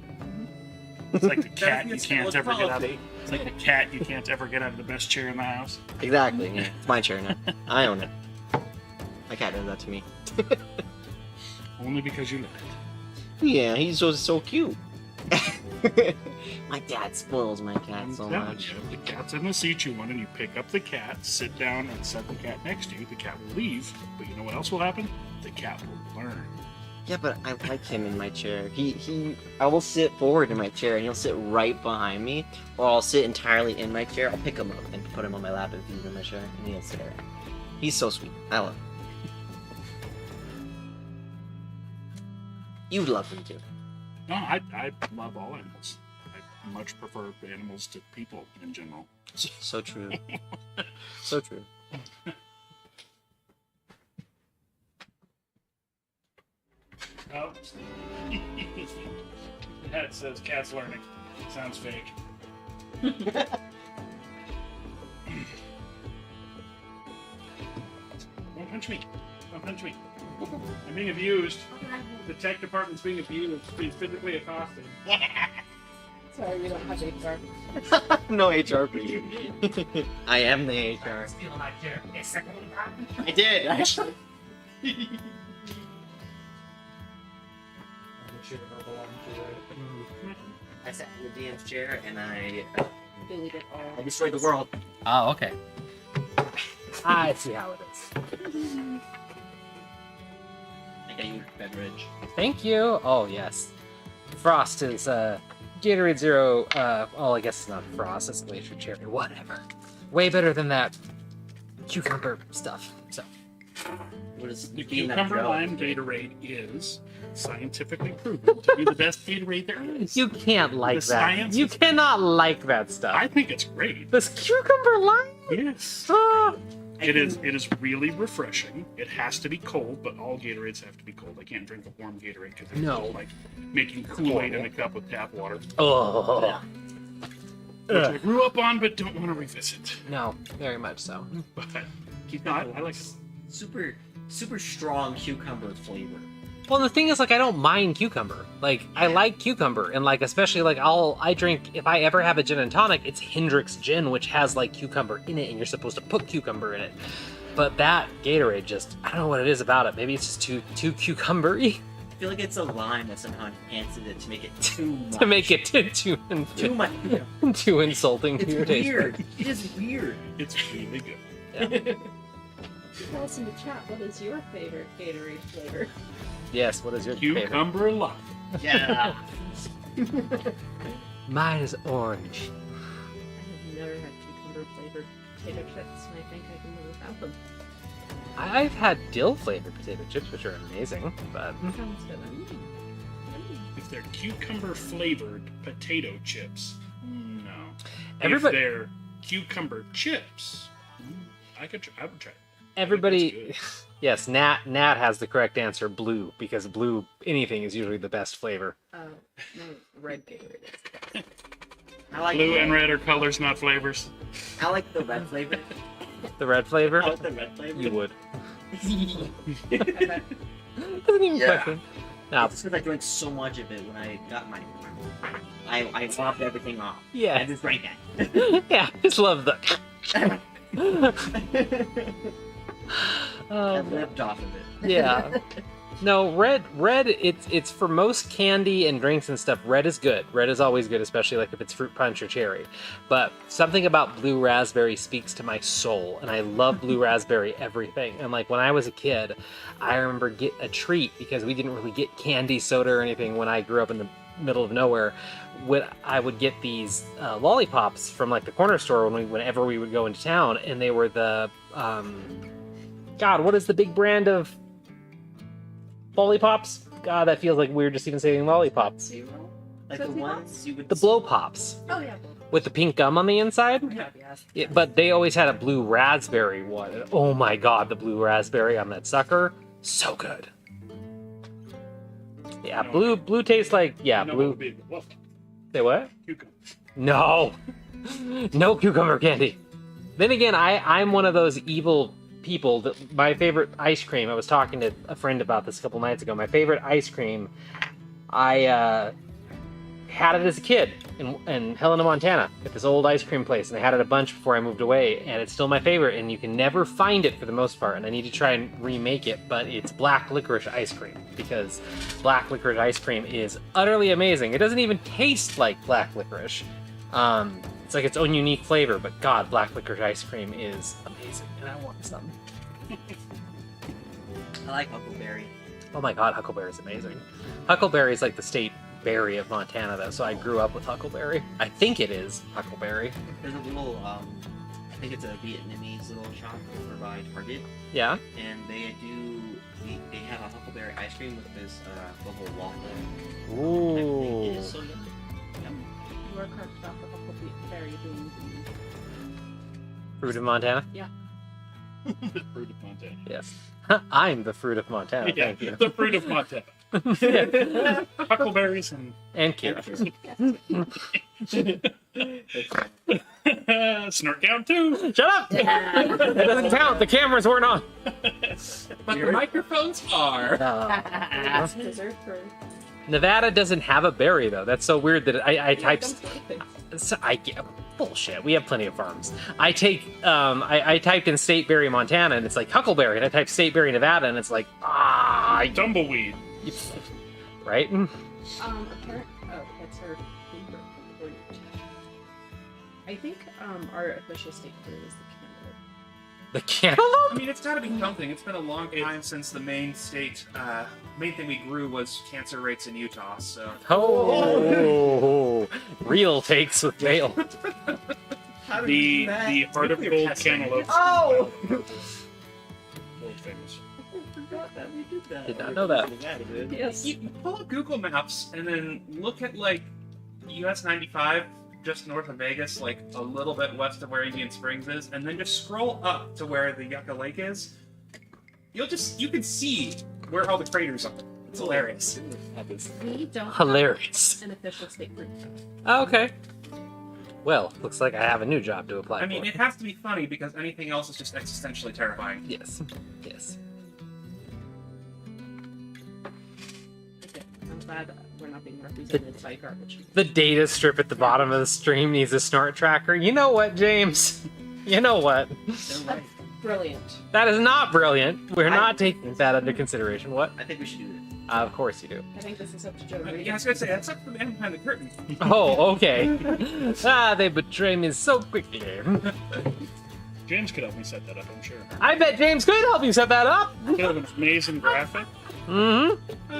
it's like the cat That's you the can't ever get out of. policy. It's like the cat you can't ever get out of the best chair in the house. Exactly. Yeah. It's my chair now. I own it. My cat does that to me. Only because you let it. Yeah, he's so cute. My dad spoils my cat I'm so telling much. you, if the cat's in the seat you want and you pick up the cat, sit down and set the cat next to you, the cat will leave. But you know what else will happen? The cat will learn. Yeah, but I like him in my chair. I will sit forward in my chair and he'll sit right behind me, or I'll sit entirely in my chair. I'll pick him up and put him on my lap and feed him in my chair, and he'll sit there. He's so sweet. I love him. You love him too. No, I love all animals. I much prefer animals to people in general. So true. So true. Oh. That says cat's learning. Sounds fake. Don't punch me. Don't punch me. I'm being abused. The tech department's being abused. Being physically accosted. Sorry, we don't have HR. No HR for you. I am the HR. Stealing my chair. I did, actually. I sat in the DM's chair and I Deleted all. destroyed the world. Oh, okay. I see how it is. I got you a beverage. Thank you. Oh, yes. Frost is, Gatorade Zero, well, I guess it's not Frost, it's Glacier Cherry, whatever. Way better than that cucumber stuff, so. What is The being that cucumber gel? lime Gatorade is scientifically proven to be the best Gatorade there is. You can't like The that. science You is- cannot like that stuff. I think it's great. This cucumber lime? Yes. Ah. It is really refreshing. It has to be cold, but all Gatorades have to be cold. I can't drink a warm Gatorade because it's No. like making Kool-Aid in a cup with tap water. Oh. Which I grew up on but don't want to revisit. No, very much so. But no, I like it. Super strong cucumber flavor. Well, the thing is, like, I don't mind cucumber. Like, I like cucumber, and like, especially like, I drink, if I ever have a gin and tonic, it's Hendrick's gin, which has like cucumber in it, and you're supposed to put cucumber in it. But that Gatorade just, I don't know what it is about it. Maybe it's just too cucumbery I feel like it's a lime that somehow enhances it to make it too much. to make it too too much. too insulting to your It's taste. weird. It is weird. It's really good. Yeah. Tell us in the chat, what is your favorite Gatorade flavor? Yes. What is your favorite? Cucumber lime. Yeah. Mine is orange. I have never had cucumber flavored potato chips, and I think I can live without them. I've had dill flavored potato chips, which are amazing, but Sounds good. If they're cucumber flavored potato chips, no. Everybody- If they're cucumber chips, I would try it. everybody. Yes, Nat has the correct answer, blue, because blue anything is usually the best flavor. No, red Gatorade. I like Blue the and red are colors, not flavors. I like the red flavor. The red flavor? I like the red flavor. You would. Okay. Doesn't even Yeah. question. No, It's because I drank so much of it when I got my. I lopped everything off. I yeah, just drank that. yeah. Just love the. I Oh, lived off of it. yeah. No, red. It's for most candy and drinks and stuff. Red is good. Red is always good, especially like if it's fruit punch or cherry. But something about blue raspberry speaks to my soul, and I love blue raspberry everything. And like when I was a kid, I remember get a treat because we didn't really get candy, soda, or anything when I grew up in the middle of nowhere. When I would get these lollipops from like the corner store whenever we would go into town, and they were the God, what is the big brand of lollipops? God, that feels like weird just even saying lollipops. Zero? Like Tootsie the Pops? ones you would. The blow pops Oh, yeah. with the pink gum on the inside. Yeah. But they always had a blue raspberry one. And oh my God, the blue raspberry on that sucker, so good. Yeah, No. blue tastes like You know what blue. would be well, Say what? cucumber. No, no cucumber candy. Then again, I'm one of those evil people that my favorite ice cream. I was talking to a friend about this a couple nights ago. My favorite ice cream, I had it as a kid in Helena, Montana, at this old ice cream place, and I had it a bunch before I moved away, and it's still my favorite, and you can never find it for the most part, and I need to try and remake it, but it's black licorice ice cream, because black licorice ice cream is utterly amazing. It doesn't even taste like black licorice. It's like its own unique flavor, but God, black licorice ice cream is amazing, and I want some. I like huckleberry. Oh my God, huckleberry is amazing. Huckleberry is like the state berry of Montana, though, so I grew up with huckleberry. I think it is huckleberry. There's a little, I think it's a Vietnamese little shop over by Target, Yeah? and they have a huckleberry ice cream with this bubble waffle. Ooh. It is so yummy. Yum. You are correct about the huckleberry being the Fruit of Montana? The fruit of Montana. Yes. I'm the fruit of Montana, Yeah, thank you. the fruit of Montana. Huckleberries and And Kira. snort count too. Shut up! That doesn't count, the cameras weren't on. But the microphones are. That's dessert for Nevada doesn't have a berry, though. That's so weird that I typed... So bullshit. We have plenty of farms. I typed in State Berry, Montana, and it's like Huckleberry, and I typed State Berry, Nevada, and it's like Tumbleweed. right? apparent. Oh, that's her favorite word. I think our official state fruit is the cantaloupe. The cantaloupe. I mean, it's got to be something. It's been a long time since the main thing we grew was cancer rates in Utah. So Oh, real takes with Vale. How did The you do that? the heart of Nuclear gold testing. cantaloupe. Oh! World famous. I forgot that we did that. Did not know that. Yes. you pull up Google Maps and then look at like US 95 just north of Vegas, like a little bit west of where Indian Springs is, and then just scroll up to where the Yucca Lake is. You can see where all the craters are. It's hilarious. We don't Hilarious. have an official state fruit. Okay. Well, looks like I have a new job to apply I mean, for. it has to be funny because anything else is just existentially terrifying. Yes. Yes. Okay, I'm glad we're not being represented by garbage. The data strip at the bottom of the stream needs a snort tracker. You know what, James? You know what? They're right. Brilliant. That is not brilliant. We're not taking that under consideration. What? I think we should do this. Of course you do. I think this is up to Joe. Yeah, I was gonna say that's up to the man behind the curtain. Oh, okay. They betray me so quickly. James could help me set that up, I'm sure. I bet James could help you set that up. Could have an amazing graphic. Mm-hmm.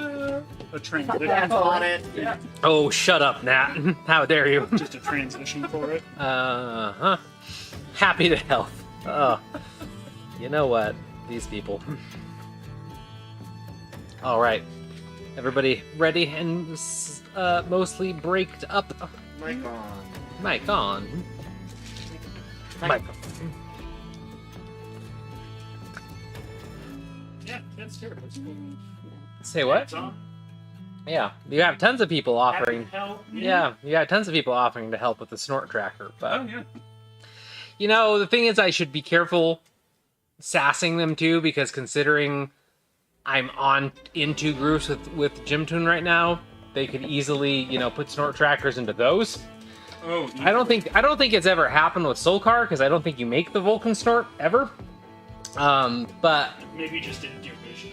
A transition. That's on it. Yeah. Oh, shut up, Nat. How dare you? Just a transition for it. Uh-huh. Happy to help. Oh. You know what? These people. All right. Everybody ready and mostly braked up? Mic on. Mic on. Mic. Yeah, that's terrible. Say what? It's on. Yeah, you have tons of people offering. Happy hell, Yeah, you got tons of people offering to help with the snort tracker, but Oh yeah. you know the thing is, I should be careful sassing them too, because considering I'm on in two groups with Jimtoon right now, they could easily put snort trackers into those. Oh. I don't think it's ever happened with Soulcar, because I don't think you make the Vulcan snort ever. But Maybe just in derision.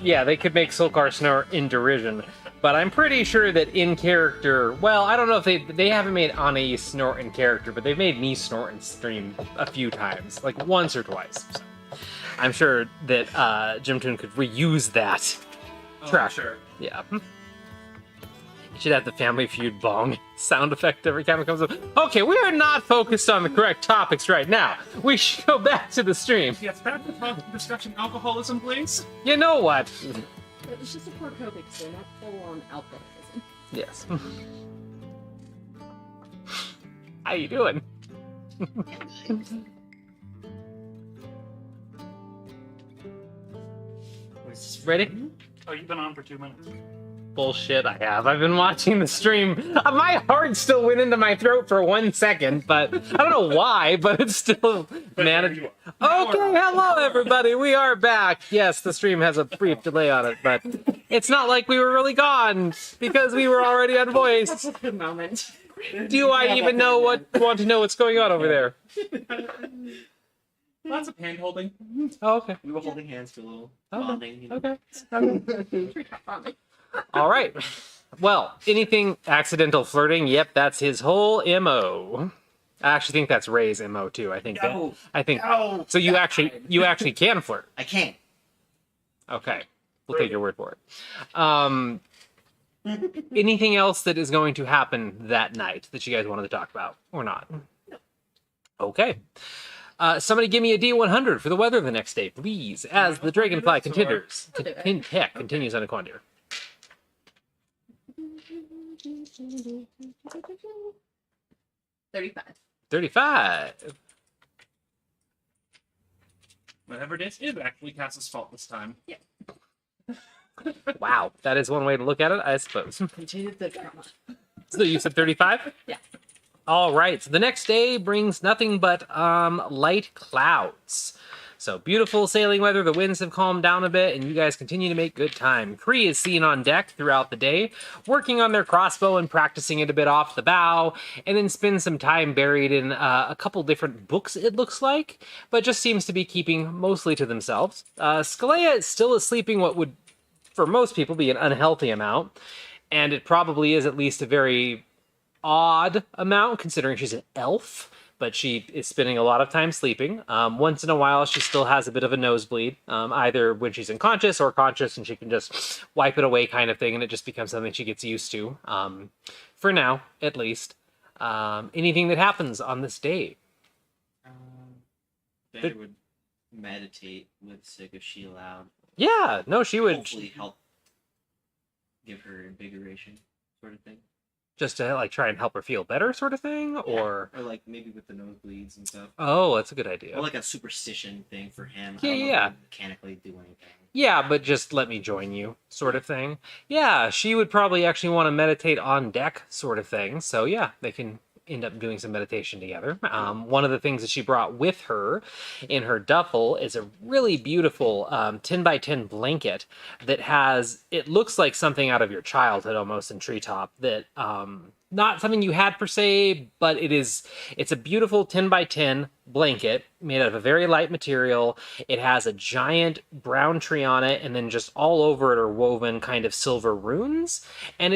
yeah, they could make Soulcar snort in derision. But I'm pretty sure that in character, well, I don't know if they haven't made Anais snort in character, but they've made me snort in stream a few times, like once or twice. So I'm sure that Jimtoon could reuse that. Tracker. Sure. Yeah. You should have the Family Feud bong sound effect every time it comes up. Okay, we are not focused on the correct topics right now. We should go back to the stream. Yes, back to the discussion alcoholism, please. You know what? It's just a poor COVID, so not full on alcoholism. Yes. How you doing? Ready? Oh, you've been on for 2 minutes. Bullshit, I have. I've been watching the stream. My heart still went into my throat for 1 second, but I don't know why, but it's still But managed. there you are. Okay, hello everybody. We are back. Yes, the stream has a brief delay on it, but It's not like we were really gone because we were already unvoiced. That's a good moment. Do I even want to know what's going on over there? Lots of hand holding. Oh, okay. We were holding hands for a little Okay. bonding. You know? Okay. All right. Well, anything accidental flirting? Yep, that's his whole MO. I actually think that's Ray's MO too. I think No. that. So you actually can flirt. I can't. Okay, we'll take your word for it. Anything else that is going to happen that night that you guys wanted to talk about or not? No. Okay. Somebody give me a D100 for the weather the next day, please, as the Dragonfly continues on a Quandir. 35. Whatever it is actually Cass's fault this time. Yeah. Wow, that is one way to look at it, I suppose. Continue the drama. So you said 35? Yeah. All right. So the next day brings nothing but light clouds. So beautiful sailing weather. The winds have calmed down a bit, and you guys continue to make good time. Kree is seen on deck throughout the day, working on their crossbow and practicing it a bit off the bow, and then spends some time buried in a couple different books, it looks like, but just seems to be keeping mostly to themselves. Skalea still is sleeping what would, for most people, be an unhealthy amount, and it probably is at least a very odd amount considering she's an elf, but she is spending a lot of time sleeping. Once in a while she still has a bit of a nosebleed, either when she's unconscious or conscious, and she can just wipe it away kind of thing, and it just becomes something she gets used to, for now at least. Anything that happens on this day? Vander would meditate with Sig if she allowed. Yeah, no, she would Hopefully help give her invigoration, sort of thing. just to like try and help her feel better sort of thing, or like maybe with the nosebleeds and stuff. Oh, that's a good idea. Or like a superstition thing for him. Yeah, I don't know if yeah. it would mechanically do anything. Yeah, but just let me join you sort of thing. Yeah, she would probably actually want to meditate on deck sort of thing. So yeah, they can end up doing some meditation together. One of the things that she brought with her in her duffel is a really beautiful 10 by 10 blanket that has, it looks like something out of your childhood almost in Treetop, that not something you had per se, but it's a beautiful 10 by 10 blanket made out of a very light material. It has a giant brown tree on it, and then just all over it are woven kind of silver runes, and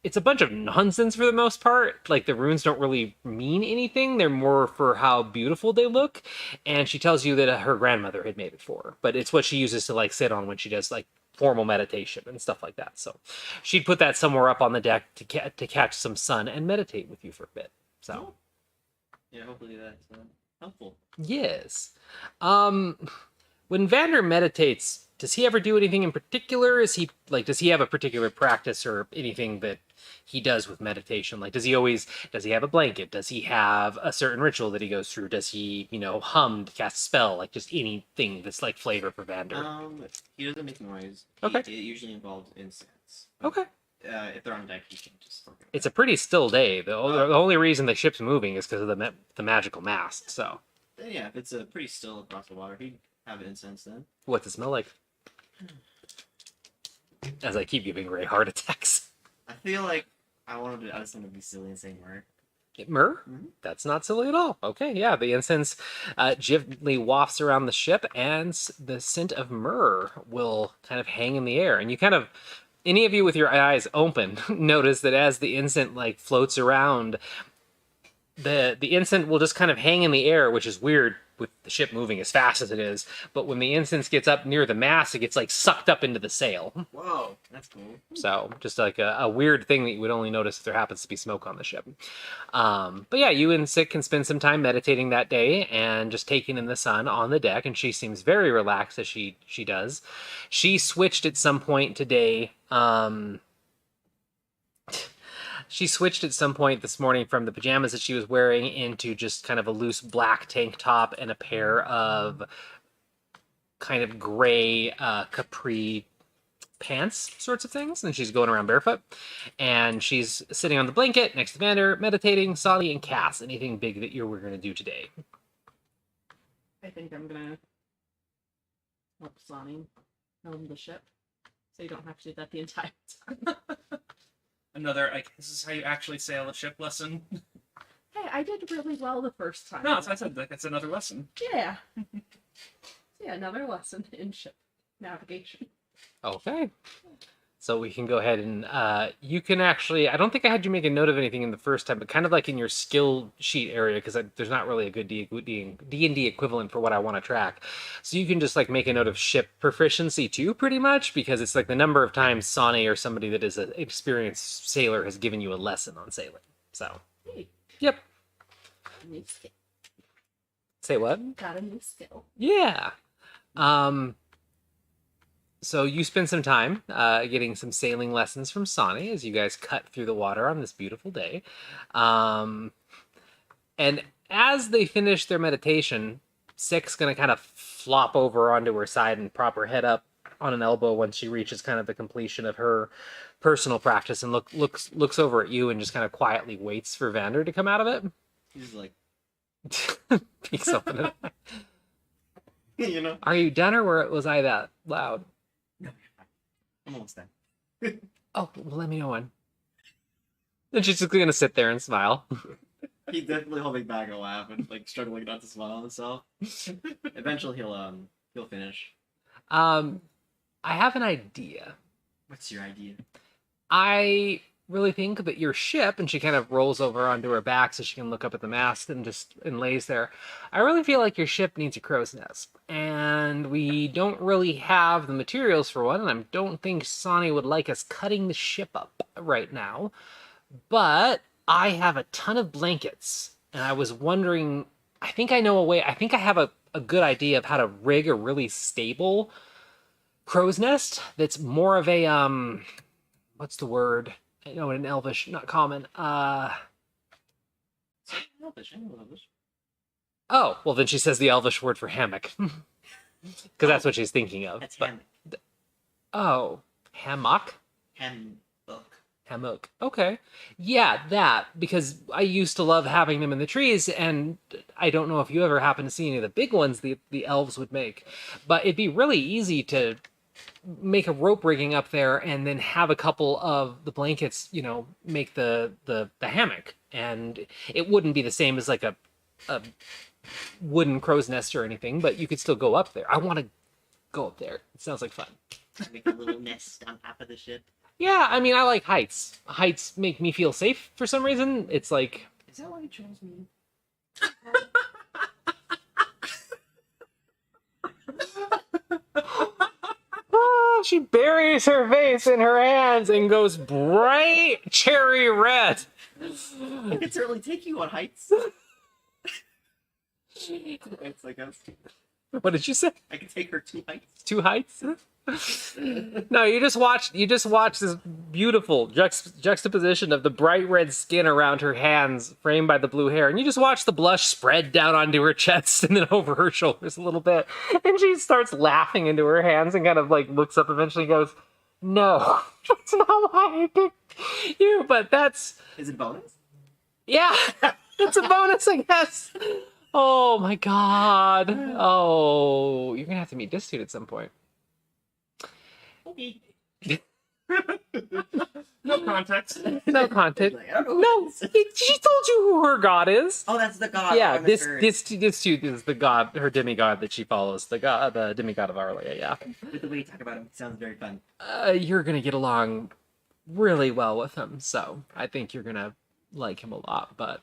it's a bunch of nonsense for the most part. Like, the runes don't really mean anything. They're more for how beautiful they look. And she tells you that her grandmother had made it for her. But it's what she uses to, like, sit on when she does, like, formal meditation and stuff like that. So she'd put that somewhere up on the deck to catch some sun and meditate with you for a bit. So. Yeah, hopefully that's helpful. Yes. When Vander meditates, does he ever do anything in particular? Does he have a particular practice or anything that he does with meditation? Like, does he have a blanket? Does he have a certain ritual that he goes through? Does he, hum to cast a spell? Like, just anything that's like flavor for Vander. He doesn't make noise. Okay. It usually involves incense. Okay. If they're on deck, he can just. It's a pretty still day. The only reason the ship's moving is because of the magical mast. So. Yeah, if it's pretty still across the water, he'd have incense then. What's it smell like? As I keep giving Ray heart attacks. I feel like I just want to be silly and say myrrh. Myrrh? Mm-hmm. That's not silly at all. Okay, yeah, the incense gently wafts around the ship, and the scent of myrrh will kind of hang in the air. And you kind of, any of you with your eyes open, notice that as the incense like floats around, the incense will just kind of hang in the air, which is weird with the ship moving as fast as it is. But when the incense gets up near the mast, it gets like sucked up into the sail. Whoa, that's cool. So just like a weird thing that you would only notice if there happens to be smoke on the ship. But yeah, you and Sik can spend some time meditating that day and just taking in the sun on the deck. And she seems very relaxed as she does. She switched at some point today. She switched at some point this morning from the pajamas that she was wearing into just kind of a loose black tank top and a pair of kind of gray capri pants sorts of things. And she's going around barefoot. And she's sitting on the blanket next to Vander, meditating. Sadi and Cass, anything big that we're going to do today? I think I'm gonna help Sonny helm the ship. so you don't have to do that the entire time. Another, like, this is how you actually sail a ship lesson. Hey, I did really well the first time. No, as I said, like, that's another lesson. Yeah. Yeah, another lesson in ship navigation. Okay. So we can go ahead and you can actually, I don't think I had you make a note of anything in the first time, but kind of like in your skill sheet area, because there's not really a good D&D equivalent for what I want to track. So you can just like make a note of ship proficiency too, pretty much, because it's like the number of times Sonny or somebody that is an experienced sailor has given you a lesson on sailing. So, Hey, yep. new skill. Say what? Got a new skill. Yeah. So you spend some time getting some sailing lessons from Sonny as you guys cut through the water on this beautiful day. And as they finish their meditation, Six going to kind of flop over onto her side and prop her head up on an elbow when she reaches kind of the completion of her personal practice and looks over at you and just kind of quietly waits for Vander to come out of it. He's like, Peeks open it. you know, Are you done or was I that loud? I'm almost done. Oh, well, let me know when. And she's just gonna sit there and smile. He's definitely holding back a laugh and like struggling not to smile himself. Eventually, he'll finish. I have an idea. What's your idea? I really think that your ship, and she kind of rolls over onto her back so she can look up at the mast and lays there. I really feel like your ship needs a crow's nest, and we don't really have the materials for one, and I don't think Sonny would like us cutting the ship up right now. But I have a ton of blankets, and I was wondering, I think I know a way, I think I have a good idea of how to rig a really stable crow's nest that's more of a, what's the word? I know in Elvish, not common. Elvish, I know Elvish. Oh, well then she says the Elvish word for hammock. Because that's what she's thinking of. That's but- hammock. Oh, hammock? Hammock. Okay. Yeah, that. Because I used to love having them in the trees, and I don't know if you ever happen to see any of the big ones the elves would make. But it'd be really easy to make a rope rigging up there and then have a couple of the blankets, you know, make the hammock. And it wouldn't be the same as like a wooden crow's nest or anything, but you could still go up there. I want to go up there. It sounds like fun. Make a little nest on top of the ship. Yeah, I mean, I like heights. Heights make me feel safe for some reason. It's like... Is that why you chose me? She buries her face in her hands and goes bright cherry red. I could certainly take you on heights. It's like us. What did you say? I could take her to heights. 2 heights? No, you just watch this beautiful juxtaposition of the bright red skin around her hands framed by the blue hair, and you just watch the blush spread down onto her chest and then over her shoulders a little bit, and she starts laughing into her hands and kind of like looks up eventually and goes, no, that's not why I picked you, but that's... Is it bonus? Yeah, it's a bonus, I guess. Oh my god. Oh, you're gonna have to meet this dude at some point. Okay. No context. No context. Like, I don't know No, who this is. she told you who her god is. Oh, that's the god. Yeah, on this her- dude is the god, her demigod that she follows, the demigod of Arlia. Yeah, With the way you talk about him, it sounds very fun. you're gonna get along really well with him, so I think you're gonna like him a lot. But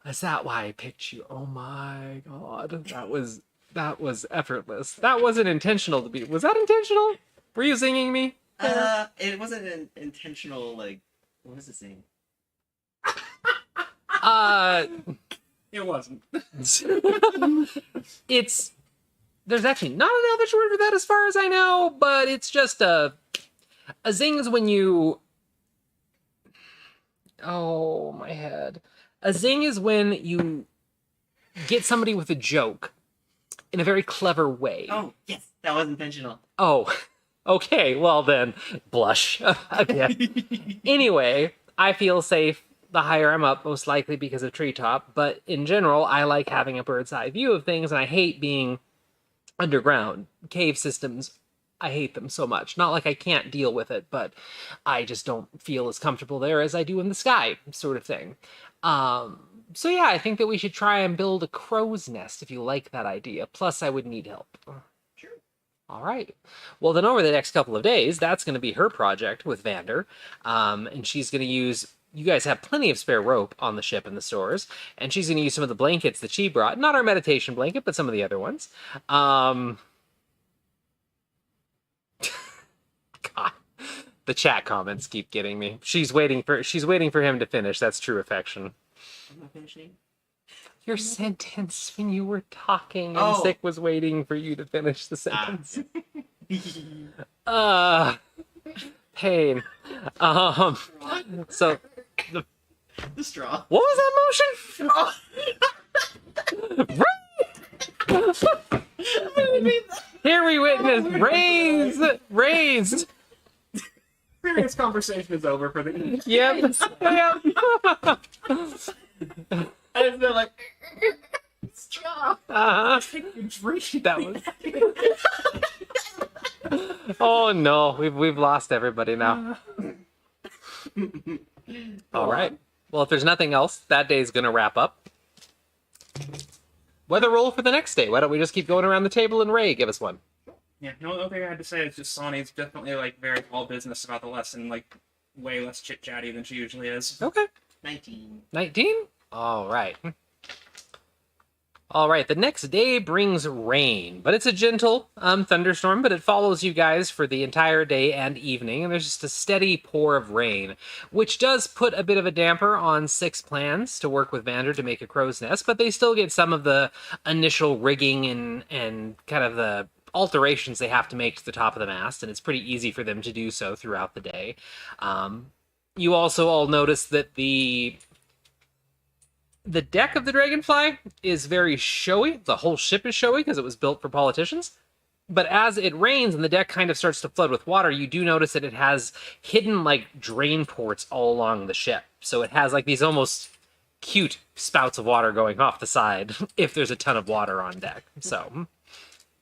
is that why I picked you? Oh my god, that was effortless. That wasn't intentional to be. Was that intentional? Were you singing me? It wasn't an intentional, like, what was it saying? It wasn't. It's there's actually not an Elvish word for that as far as I know, but it's just a zing is when you... Oh, my head. A zing is when you get somebody with a joke in a very clever way. Oh, yes, that was intentional. Oh, okay, well then, blush again. Anyway, I feel safe the higher I'm up, most likely because of treetop, but in general, I like having a bird's eye view of things, and I hate being underground. Cave systems I hate them so much. Not like I can't deal with it, but I just don't feel as comfortable there as I do in the sky, sort of thing. So yeah, I think that we should try and build a crow's nest if you like that idea. Plus, I would need help. Sure. All right. Well, then over the next couple of days, that's going to be her project with Vander. And she's going to use... You guys have plenty of spare rope on the ship in the stores, and she's going to use some of the blankets that she brought. Not our meditation blanket, but some of the other ones. God. The chat comments keep getting me. She's waiting for him to finish. That's true affection. I'm not finishing. Your sentence when you were talking and Oh. Sick was waiting for you to finish the sentence. Yeah. Pain. So The straw. what was that motion? Here we witness raised. Serious conversation is over for the evening. Yep. Yep. I just feel like straw. Take a drink. That was. Oh no, we've lost everybody now. All right. Well, if there's nothing else, that day's gonna wrap up. Weather roll for the next day. Why don't we just keep going around the table and Ray give us one? Yeah, the only thing I had to say is just Sonny's definitely like very all business about the lesson, like way less chit chatty than she usually is. Okay. 19. 19? All right. All right, the next day brings rain, but it's a gentle thunderstorm, but it follows you guys for the entire day and evening, and there's just a steady pour of rain, which does put a bit of a damper on Six plans to work with Vander to make a crow's nest, but they still get some of the initial rigging and kind of the alterations they have to make to the top of the mast, and it's pretty easy for them to do so throughout the day. You also all notice that the deck of the Dragonfly is very showy. The whole ship is showy because it was built for politicians. But as it rains and the deck kind of starts to flood with water, you do notice that it has hidden like drain ports all along the ship. So it has like these almost cute spouts of water going off the side if there's a ton of water on deck. So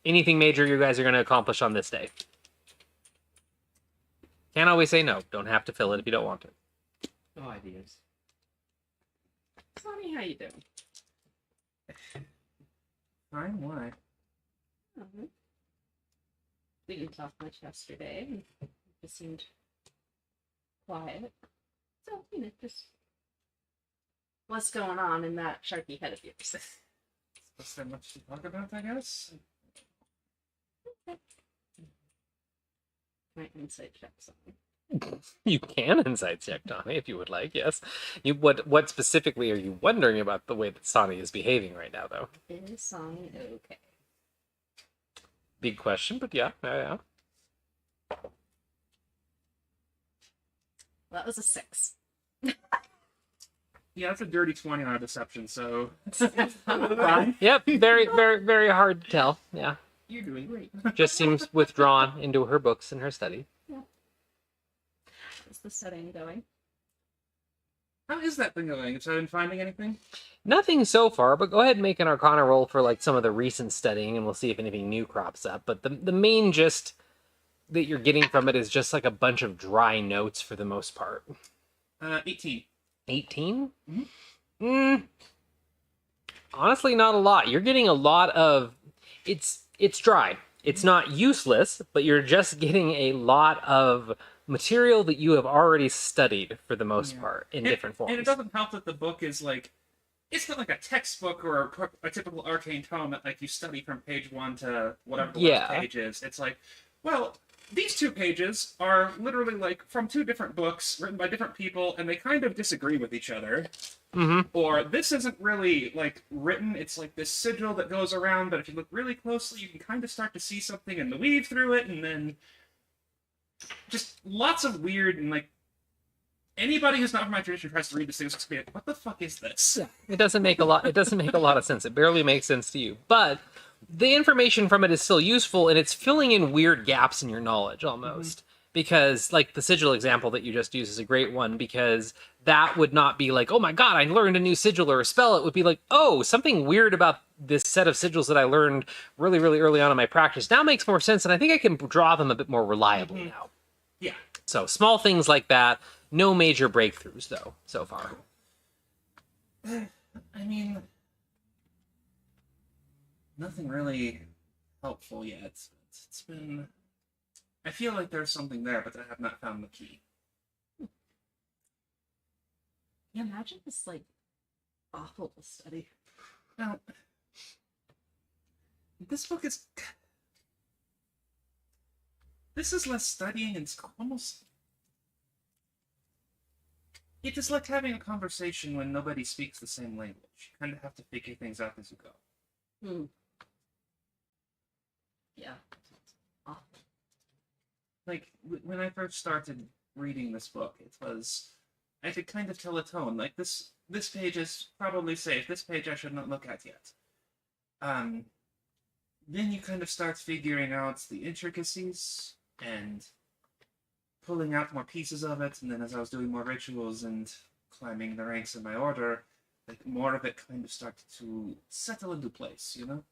anything major you guys are going to accomplish on this day? Can't always say no. Don't have to fill it if you don't want to. No ideas. Sonny, how you doing? Fine, why? We didn't talk much yesterday. It just seemed quiet. So, just what's going on in that sharky head of yours? Was there much to talk about, I guess? My insight check something. You can insight check Donnie if you would like, yes. What specifically are you wondering about the way that Sonny is behaving right now, though? Is Sonny okay? Big question, but yeah. Well, that was a 6. Yeah, that's a dirty 20 on our deception, so... Yep, very, very, very hard to tell. Yeah, You're doing great. just seems withdrawn into her books and her study. How's the setting going? How is that thing going? Have I been finding anything? Nothing so far, but go ahead and make an Arcana roll for like some of the recent studying, and we'll see if anything new crops up. But the main gist that you're getting from it is just like a bunch of dry notes for the most part. 18. 18? Mhm. Honestly, not a lot. You're getting a lot of... It's dry. It's not useless, but you're just getting a lot of material that you have already studied for the most part in different forms. And it doesn't help that the book is like... It's not like a textbook or a typical arcane tome that like you study from page 1 to whatever the last page is. It's like, well... These 2 pages are literally like from 2 different books written by different people, and they kind of disagree with each other. Mm-hmm. Or this isn't really like written; it's like this sigil that goes around. But if you look really closely, you can kind of start to see something and weave through it, and then just lots of weird and like anybody who's not from my tradition tries to read this thing is just gonna be like, "What the fuck is this?" Yeah, it doesn't make a lot. It doesn't make a lot of sense. It barely makes sense to you. But the information from it is still useful, and it's filling in weird gaps in your knowledge almost. Because, like, the sigil example that you just used is a great one, because that would not be like, oh my god, I learned a new sigil or a spell. It would be like, oh, something weird about this set of sigils that I learned really, really early on in my practice now makes more sense, and I think I can draw them a bit more reliably now. Yeah. So, small things like that. No major breakthroughs, though, so far. I mean, nothing really helpful yet. It's been... I feel like there's something there, but I have not found the key. Yeah, imagine this, like, awful to study. Now, this book is... This is less studying, and it's almost... It is like having a conversation when nobody speaks the same language. You kind of have to figure things out as you go. Yeah. Awful. Like, when I first started reading this book, it was... I could kind of tell a tone. Like, this page is probably safe. This page I should not look at yet. Then you kind of start figuring out the intricacies and pulling out more pieces of it, and then as I was doing more rituals and climbing the ranks in my order, like, more of it kind of started to settle into place, you know?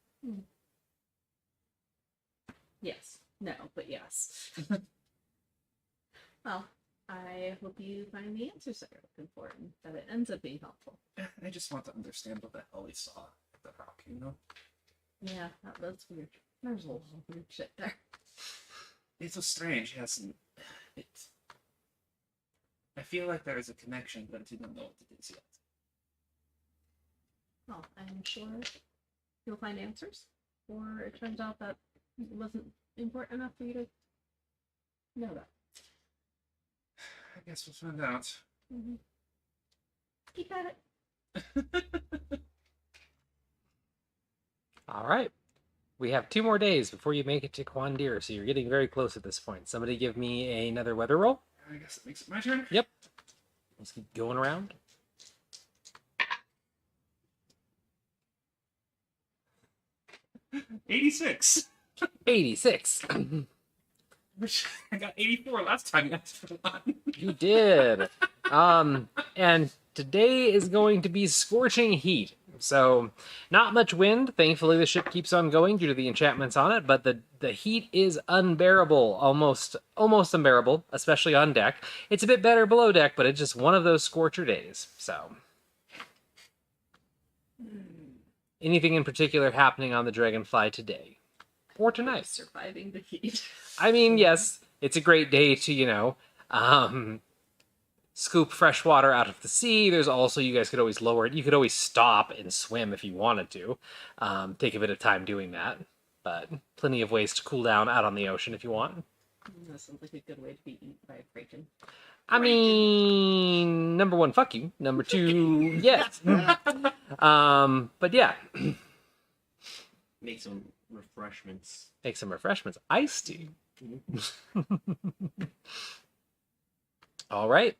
Yes. No, but yes. Well, I hope you find the answers that you're looking for and that it ends up being helpful. I just want to understand what the hell he saw at the rock, you know? Yeah, that's weird. There's a lot of weird shit there. It was strange, yes, and I feel like there is a connection, but I do not know what it is yet. Well, I'm sure you'll find answers. Or it turns out that it wasn't important enough for you to know that. I guess we'll find out. Keep at it. All right. We have 2 more days before you make it to Quandir, so you're getting very close at this point. Somebody give me another weather roll. I guess it makes it my turn? Yep. Let's keep going around. 86. 86. Which I got 84 last time. That's for a lot. You did. And today is going to be scorching heat. So, not much wind. Thankfully, the ship keeps on going due to the enchantments on it, but the heat is unbearable. Almost unbearable, especially on deck. It's a bit better below deck, but it's just one of those scorcher days. So, anything in particular happening on the Dragonfly today? Or tonight? Surviving the heat. I mean, yes, it's a great day to, scoop fresh water out of the sea. There's also, you guys could always lower it. You could always stop and swim if you wanted to. Take a bit of time doing that. But plenty of ways to cool down out on the ocean if you want. That sounds like a good way to be eaten by a kraken. I mean, number 1, fuck you. Number 2, yes. But yeah. Make some refreshments. Make some refreshments. Iced tea. All right.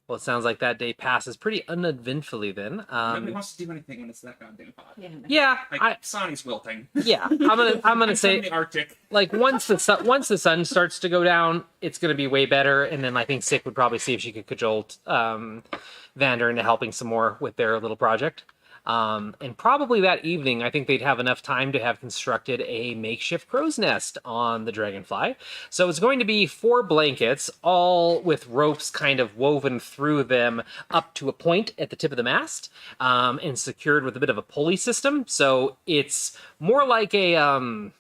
Well, it sounds like that day passes pretty uneventfully then. Nobody wants to do anything when it's that goddamn hot. Yeah, Like, Sonny's wilting. yeah. I'm gonna say, in the Arctic. like, once the sun starts to go down, it's gonna be way better. And then I think Sick would probably see if she could cajole Vander into helping some more with their little project. And probably that evening, I think they'd have enough time to have constructed a makeshift crow's nest on the Dragonfly. So it's going to be 4 blankets, all with ropes kind of woven through them up to a point at the tip of the mast, and secured with a bit of a pulley system. So it's more like a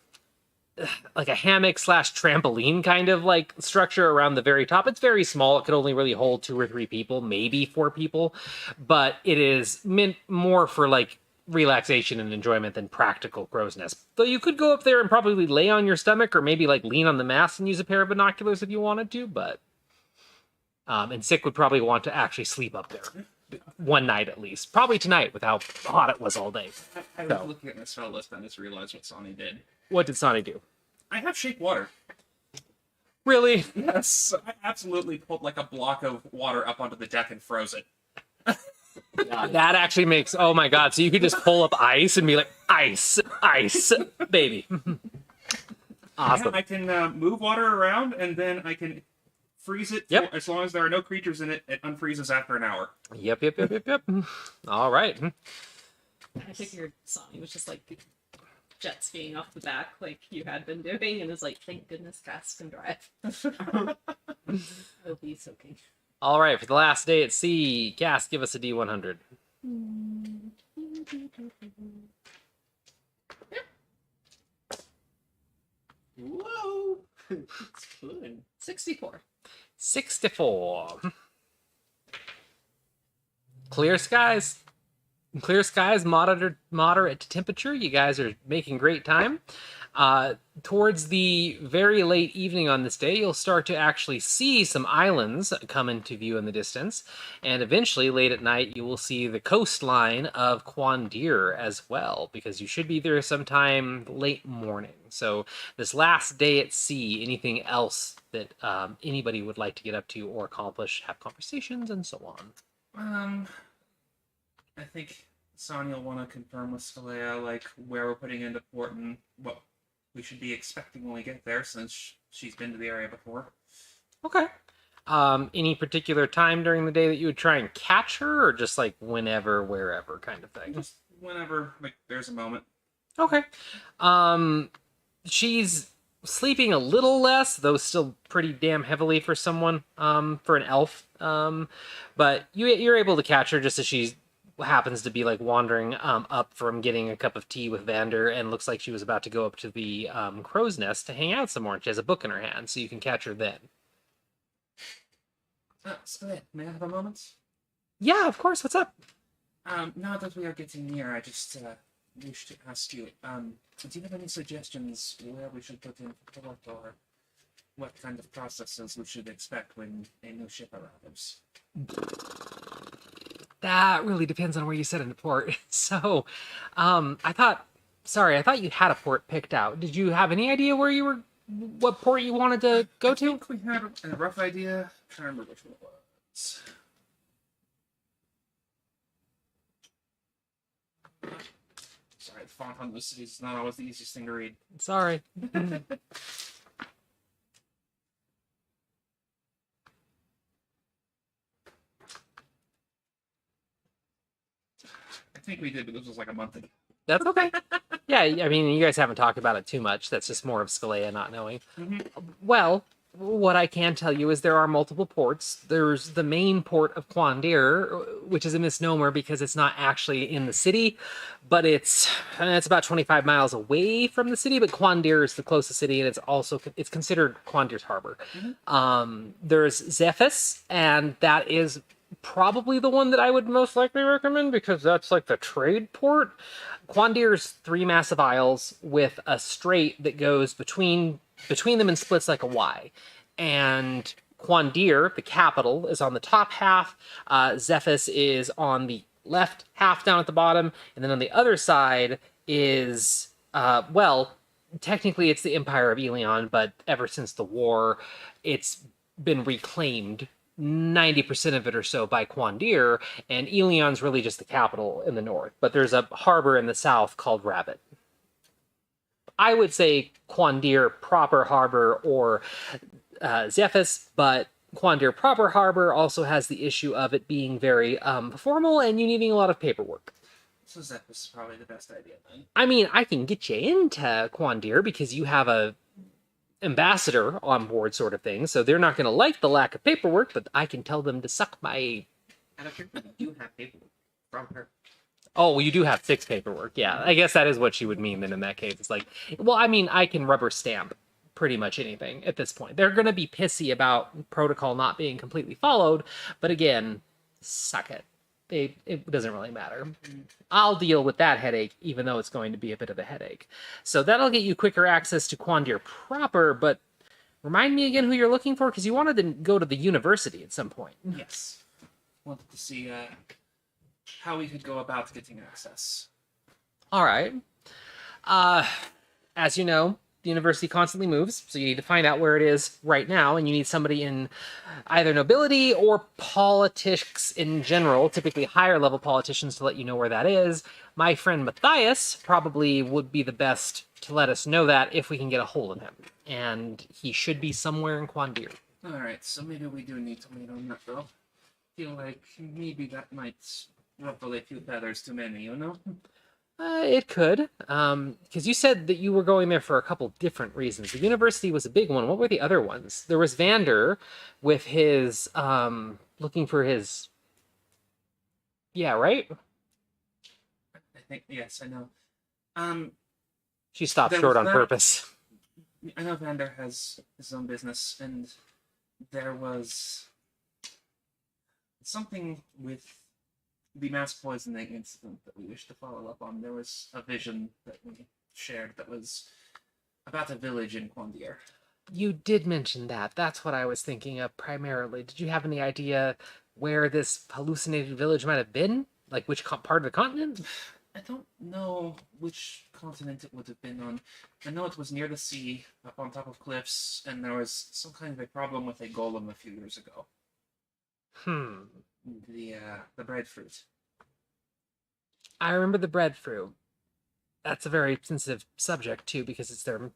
hammock / trampoline kind of like structure around the very top. It's very small. It could only really hold 2 or 3 people, maybe 4 people, but it is meant more for like relaxation and enjoyment than practical crow's nest. Though you could go up there and probably lay on your stomach or maybe like lean on the mast and use a pair of binoculars if you wanted to, but and Sick would probably want to actually sleep up there. One night at least. Probably tonight with how hot it was all day. I was looking at my spell list and I just realized what Sonny did. What did Sonny do? I have shape water. Really? Yes, I absolutely pulled like a block of water up onto the deck and froze it. That actually makes, oh my god, so you could just pull up ice and be like, ice, ice, baby. Awesome. Yeah, I can move water around, and then I can freeze it. Yep. As long as there are no creatures in it, it unfreezes after an hour. Yep. All right. I figured Sonny was just like jet skiing off the back like you had been doing, and is like, thank goodness Cass can drive. I'll be soaking. All right, for the last day at sea, Cass, give us a D100. Whoa! It's good. 64. 64. Clear skies. Clear skies, moderate temperature. You guys are making great time. Towards the very late evening on this day, you'll start to actually see some islands come into view in the distance. And eventually, late at night, you will see the coastline of Quandir as well, because you should be there sometime late morning. So this last day at sea, anything else that anybody would like to get up to or accomplish, have conversations, and so on. I think Sonya will want to confirm with Skalea, like, where we're putting into port and what we should be expecting when we get there, since she's been to the area before. Okay. Any particular time during the day that you would try and catch her, or just like whenever, wherever kind of thing? Just whenever, like, there's a moment. Okay. She's sleeping a little less, though still pretty damn heavily for someone, for an elf. But you're able to catch her just as she happens to be like wandering up from getting a cup of tea with Vander, and looks like she was about to go up to the crow's nest to hang out some more. And she has a book in her hand, so you can catch her then. Skalea, may I have a moment? Yeah, of course. What's up? Now that we are getting near, I just wish to ask you, do you have any suggestions where we should put in port, or what kind of processes we should expect when a new ship arrives? That really depends on where you set in the port. So, I thought you had a port picked out. Did you have any idea what port you wanted to go I to? think we had a rough idea. I'm trying to remember which one it was. Sorry, the font on the cities is not always the easiest thing to read. Sorry. I think we did, but this was like a month ago. That's okay. Yeah, I mean, you guys haven't talked about it too much. That's just more of Skalea not knowing. Mhm. Well, what I can tell you is there are multiple ports. There's the main port of Quandir, which is a misnomer because it's not actually in the city, but it's about 25 miles away from the city. But Quandir is the closest city, and it's considered Quandir's harbor. There's Zephys, and that is probably the one that I would most likely recommend because that's like the trade port. Quandir's 3 massive isles with a strait that goes between them and splits like a Y. And Quandir, the capital, is on the top half. Zephys is on the left half down at the bottom. And then on the other side is, technically it's the Empire of Elion, but ever since the war, it's been reclaimed 90% of it or so by Quandir, and Elion's really just the capital in the north. But there's a harbor in the south called Rabbit. I would say Quandir proper harbor or Zephys, but Quandir proper harbor also has the issue of it being very formal and you needing a lot of paperwork. So Zephys is probably the best idea then. I mean, I can get you into Quandir because you have a ambassador on board sort of thing, so they're not going to like the lack of paperwork, but I can tell them to suck my... Out of curiosity, you have paperwork from her. Oh, well, you do have 6 paperwork. Yeah, I guess that is what she would mean then in that case. It's like, well, I mean, I can rubber stamp pretty much anything at this point. They're going to be pissy about protocol not being completely followed, but again, suck it. It doesn't really matter. I'll deal with that headache, even though it's going to be a bit of a headache. So that'll get you quicker access to Quandir proper, but remind me again who you're looking for, because you wanted to go to the university at some point. Yes. Wanted to see how we could go about getting access. All right. As you know, the university constantly moves, so you need to find out where it is right now, and you need somebody in either nobility or politics in general, typically higher level politicians, to let you know where that is. My friend Matthias probably would be the best to let us know that if we can get a hold of him, and he should be somewhere in Quandir. Alright, so maybe we do need to wait on that, though. Feel like maybe that might ruffle a few feathers too many, you know? It could, because you said that you were going there for a couple different reasons. The university was a big one. What were the other ones? There was Vander with his, looking for his... Yeah, right? I think, yes, I know. She stopped There short was on that. purpose. I know Vander has his own business, and there was something with the mass poisoning incident that we wish to follow up on. There was a vision that we shared that was about a village in Quandir. You did mention that. That's what I was thinking of primarily. Did you have any idea where this hallucinated village might have been? Like which part of the continent? I don't know which continent it would have been on. I know it was near the sea, up on top of cliffs, and there was some kind of a problem with a golem a few years ago. The breadfruit. I remember the breadfruit. That's a very sensitive subject too, because it's their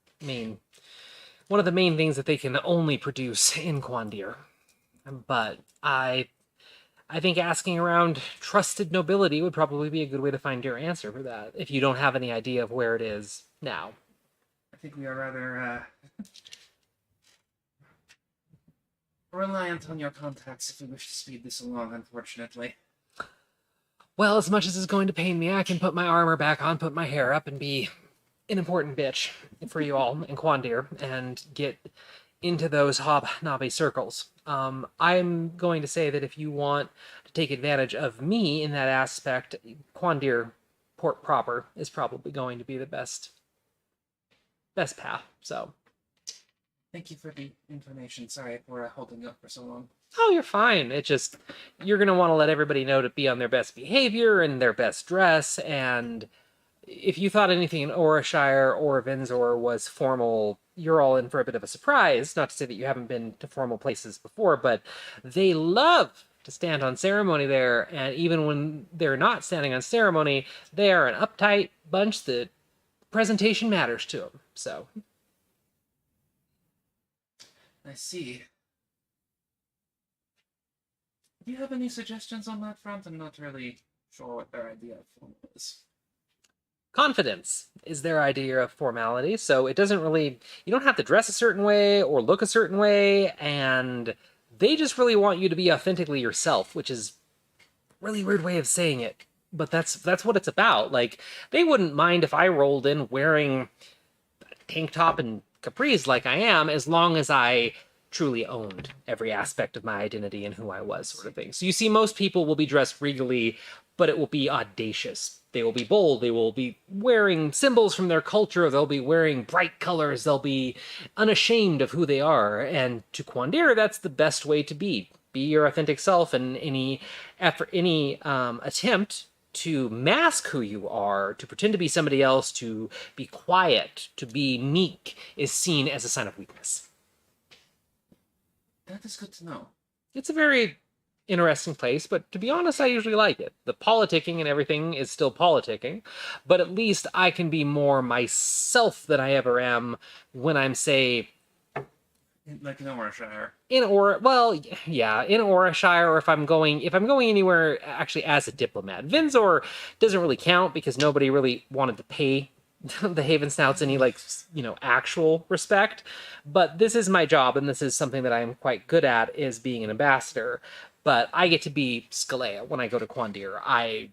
one of the main things that they can only produce in Quandir. But I think asking around trusted nobility would probably be a good way to find your answer for that, if you don't have any idea of where it is now. I think we are rather reliant on your contacts if we wish to speed this along, unfortunately. Well, as much as it's going to pain me, I can put my armor back on, put my hair up, and be an important bitch for you all in Quandir, and get into those hobnobby circles. I'm going to say that if you want to take advantage of me in that aspect, Quandir Port proper is probably going to be the best path. So, Thank you for the information. Sorry for holding up for so long. oh, you're fine. It just, you're going to want to let everybody know to be on their best behavior and their best dress, and if you thought anything in Orashire or Vinzor was formal, you're all in for a bit of a surprise. Not to say that you haven't been to formal places before, but they love to stand on ceremony there, and even when they're not standing on ceremony, they are an uptight bunch that presentation matters to them. So, I see. Do you have any suggestions on that front? I'm not really sure what their idea of formal is. confidence is their idea of formality, so it doesn't really, you don't have to dress a certain way or look a certain way, and they just really want you to be authentically yourself, which is a really weird way of saying it, but that's what it's about. Like, they wouldn't mind if I rolled in wearing a tank top and capris like I am, as long as I truly owned every aspect of my identity and who I was, sort of thing. So you see, most people will be dressed regally, but it will be audacious. They will be bold. They will be wearing symbols from their culture. They'll be wearing bright colors. They'll be unashamed of who they are. And to Quandir, that's the best way to be. Be your authentic self, and any effort, any attempt to mask who you are, to pretend to be somebody else, to be quiet, to be meek, is seen as a sign of weakness. That is good to know. It's a very interesting place, but to be honest, I usually like it. The politicking and everything is still politicking, but at least I can be more myself than I ever am when I'm, say, Like in Orashire. in Orashire, or if I'm going anywhere actually as a diplomat. Vinzor doesn't really count because nobody really wanted to pay the Haven Snouts any, actual respect. But this is my job, and this is something that I'm quite good at, is being an ambassador. But I get to be Scalea when I go to Quandir. I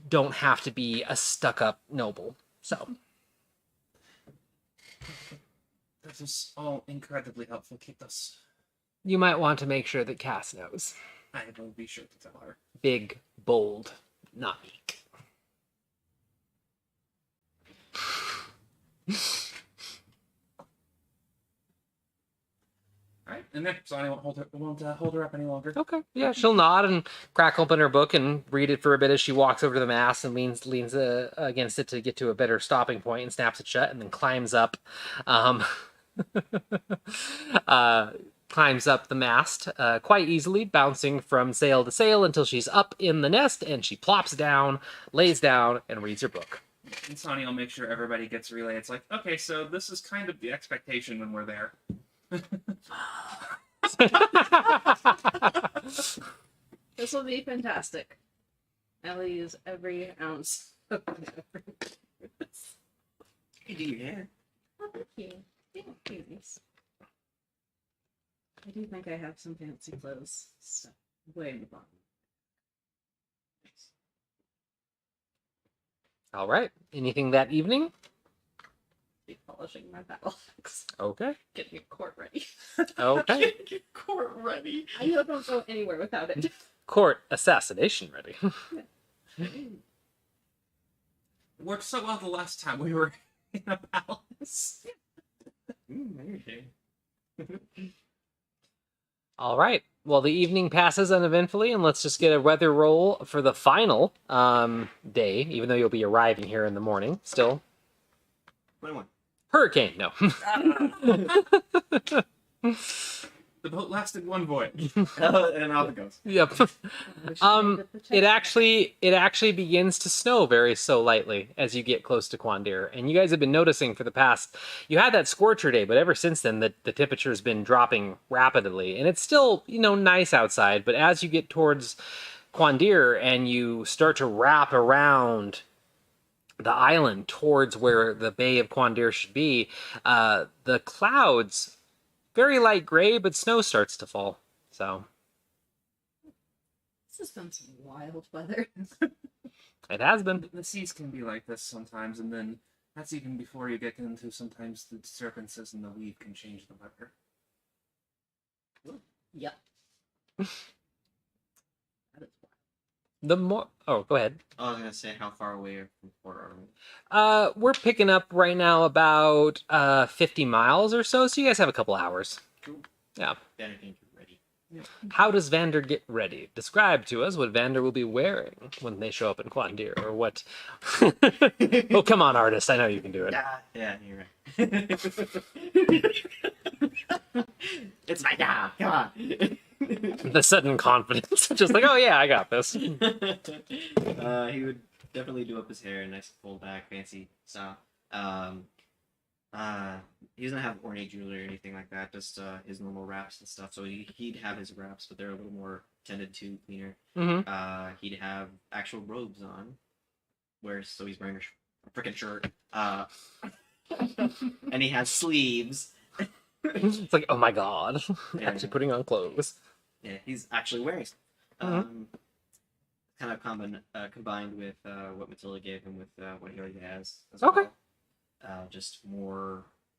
don't have to be a stuck-up noble. So, That is all incredibly helpful. Keep us. you might want to make sure that Cass knows. I will be sure to tell her. Big, bold, not meek. All right, and then Sonny won't hold her up any longer. Okay. Yeah, she'll nod and crack open her book and read it for a bit as she walks over to the mast and leans against it to get to a better stopping point and snaps it shut and then climbs up, um, climbs up the mast quite easily, bouncing from sail to sail until she's up in the nest and she plops down, lays down, and reads her book. And Sonny will make sure everybody gets relayed. It's like, okay, so this is kind of the expectation when we're there. This will be fantastic. I will use every ounce of my effort. You do your hair. Oh, thank you. Thank you. I do think I have some fancy clothes stuff way in the bottom. All right. Anything that evening? Be polishing my battle axe. Okay. Getting your court ready. Okay. Get court ready. I don't go anywhere without it. Court assassination ready. Worked so well the last time we were in a palace. All right. Well, the evening passes uneventfully, and let's just get a weather roll for the final day, even though you'll be arriving here in the morning. Still. 21. Hurricane, no. The boat lasted one voyage. And off it goes. Yep. It actually begins to snow very so lightly as you get close to Quandir, and you guys have been noticing for the past. You had that scorcher day, but ever since then, the temperature has been dropping rapidly, and it's still nice outside. But as you get towards Quandir and you start to wrap around the island towards where the Bay of Quandir should be, the clouds. Very light gray, but snow starts to fall. So This has been some wild weather. it has been. The seas can be like this sometimes, and then that's even before you get into sometimes the disturbances and the weed can change the weather. Yep. The more. Oh, go ahead. I was gonna say, how far away from Port are we? We're picking up right now about 50 miles or so. So you guys have a couple hours. Cool. Yeah. Then I think you're ready. How does Vander get ready? Describe to us what Vander will be wearing when they show up in Quandir, or what. Oh, come on, artist! I know you can do it. Yeah, you're right. It's my job. Come on. The sudden confidence, just like, oh yeah, I got this. He would definitely do up his hair, nice pulled back, fancy style. He doesn't have ornate jewelry or anything like that, just his normal wraps and stuff. So he'd have his wraps, but they're a little more tended to, cleaner. Mm-hmm. He'd have actual robes on, so he's wearing a freaking shirt. And he has sleeves. It's like, oh my god, Yeah. actually putting on clothes. Yeah, he's actually wearing stuff. Kind of combined with what Matilda gave him with what he already has as Okay. well. Just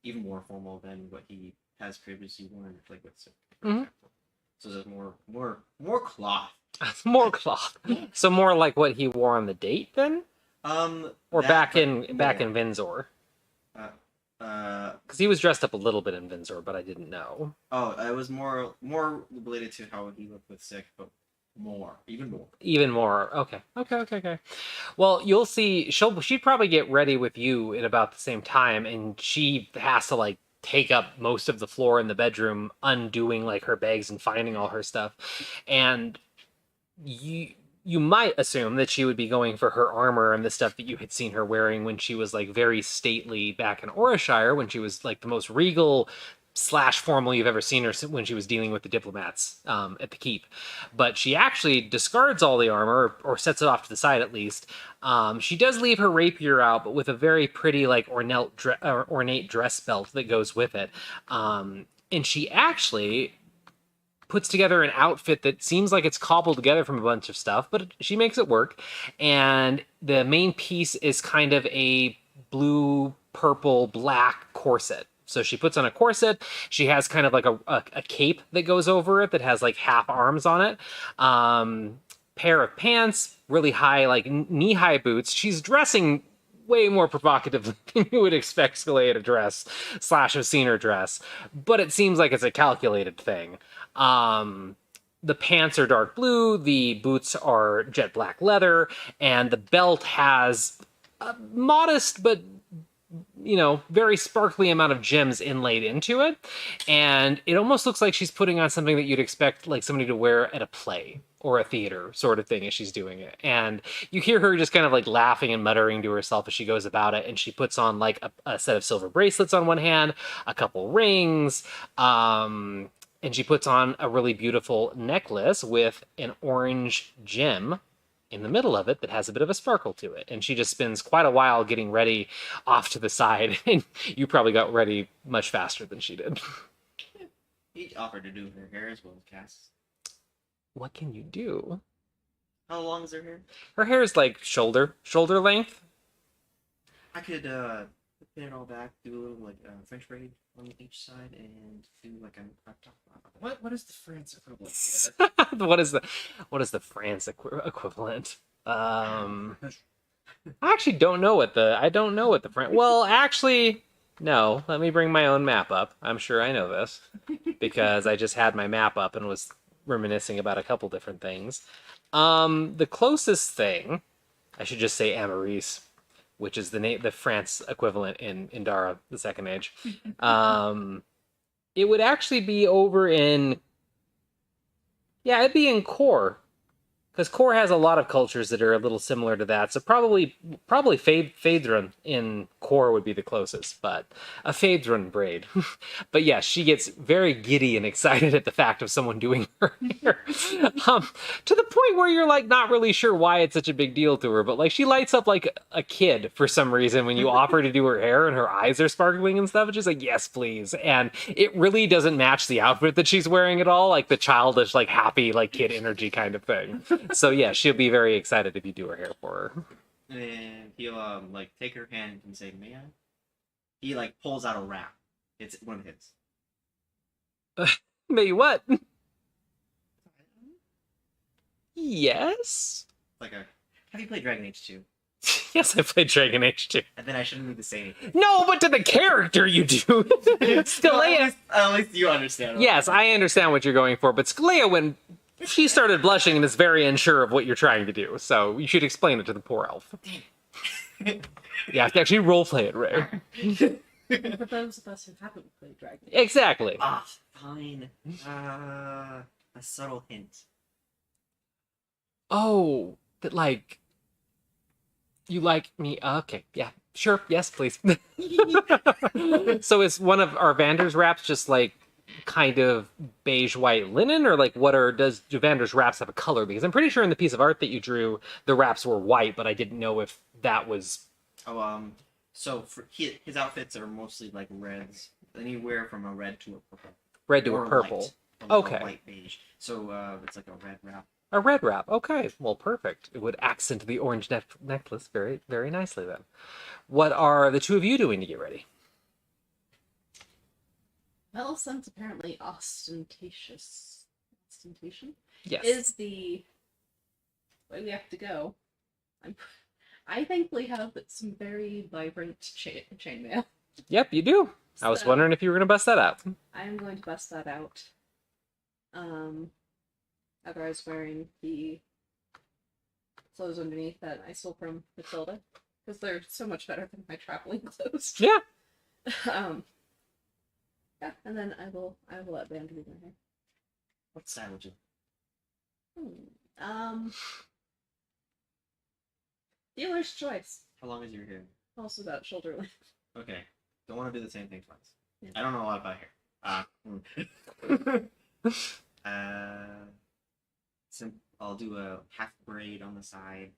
even more formal than what he has previously worn, like with Sick. Mhm. So there's more cloth. More cloth. So more like what he wore on the date then, or That, back but in more. Vinzor, Uh, because he was dressed up a little bit in Vinzor, but I didn't know. it was more related to how he looked with Sick, but even more. Even more. Okay. Well, you'll see. She'd probably get ready with you at about the same time, and she has to like take up most of the floor in the bedroom, undoing like her bags and finding all her stuff, and you might assume that she would be going for her armor and the stuff that you had seen her wearing when she was like very stately back in Orishire, when she was like the most regal / formal you've ever seen her when she was dealing with the diplomats at the keep. But she actually discards all the armor, or sets it off to the side at least. She does leave her rapier out, but with a very pretty like ornate dress belt that goes with it. And she actually puts together an outfit that seems like it's cobbled together from a bunch of stuff, but she makes it work. And the main piece is kind of a blue, purple, black corset. So she puts on a corset. She has kind of like a cape that goes over it that has like half arms on it. Pair of pants, really high, like knee-high boots. She's dressing way more provocative than you would expect Scalia to dress / have seen her dress, but it seems like it's a calculated thing. The pants are dark blue, the boots are jet black leather, and the belt has a modest but very sparkly amount of gems inlaid into it, and it almost looks like she's putting on something that you'd expect like somebody to wear at a play or a theater sort of thing as she's doing it. And you hear her just kind of like laughing and muttering to herself as she goes about it, and she puts on like a set of silver bracelets on one hand, a couple rings, and she puts on a really beautiful necklace with an orange gem in the middle of it that has a bit of a sparkle to it. And she just spends quite a while getting ready off to the side, and you probably got ready much faster than she did. He offered to do her hair as well as Cass. What can you do? How long is her hair? Her hair is like shoulder length. I could pin it all back, do a little like French braid on each side, and do like a crop top. What is the France equivalent? What is the France equivalent? I actually don't know what the France. Well, actually, no. Let me bring my own map up. I'm sure I know this because I just had my map up and was reminiscing about a couple different things. The closest thing, I should just say Amaris, which is the France equivalent in Dara, the Second Age. It would actually be over in... Yeah, it'd be in Kor. Because Kor has a lot of cultures that are a little similar to that. So probably Phaedron in Kor would be the closest, but a Phaedron braid. But yeah, she gets very giddy and excited at the fact of someone doing her hair. To the point where you're like not really sure why it's such a big deal to her, but like she lights up like a kid for some reason when you offer to do her hair and her eyes are sparkling and stuff. And she's like, yes, please. And it really doesn't match the outfit that she's wearing at all, like the childish, like happy, like kid energy kind of thing. So yeah, she'll be very excited if you do her hair for her. And he'll like take her hand and say, "May I?" He like pulls out a wrap. It's one of his. May what? Yes. Like a. Have you played Dragon Age 2? Yes, I played Dragon Age 2. And then I shouldn't need to say anything. No, but to the character you do. Scalia. At least you understand. Yes, I understand what you're going for, but Scalia, when she started blushing and is very unsure of what you're trying to do, so you should explain it to the poor elf. You have to actually roleplay it, Ray. For those of us who haven't played Dragon Age. Exactly. Ah, fine. A subtle hint. Oh, that like you like me? Okay, yeah, sure, yes, please. So is one of our Vander's wraps just like kind of beige white linen, or like does Vander's wraps have a color? Because I'm pretty sure in the piece of art that you drew, the wraps were white, but I didn't know if that was. So for his outfits are mostly like reds, anywhere from a red to a purple. Red to Or a purple. white. Or Okay. White beige. So it's like a red wrap. A red wrap. Okay, well, perfect. It would accent the orange necklace very, very nicely then. What are the two of you doing to get ready? Well, since apparently ostentation Yes. is the way we have to go, I thankfully have some very vibrant chainmail. Yep, you do. I was So- wondering if you were going to bust that out. I'm going to bust that out. After I was wearing the clothes underneath that I stole from Matilda, because they're so much better than my traveling clothes. Yeah. Yeah, and then I will let Vander do my hair. What style would you? Dealer's choice. How long is your hair? Also about shoulder length. Okay. Don't want to do the same thing twice. Yeah. I don't know a lot about hair. I'll do a half braid on the side,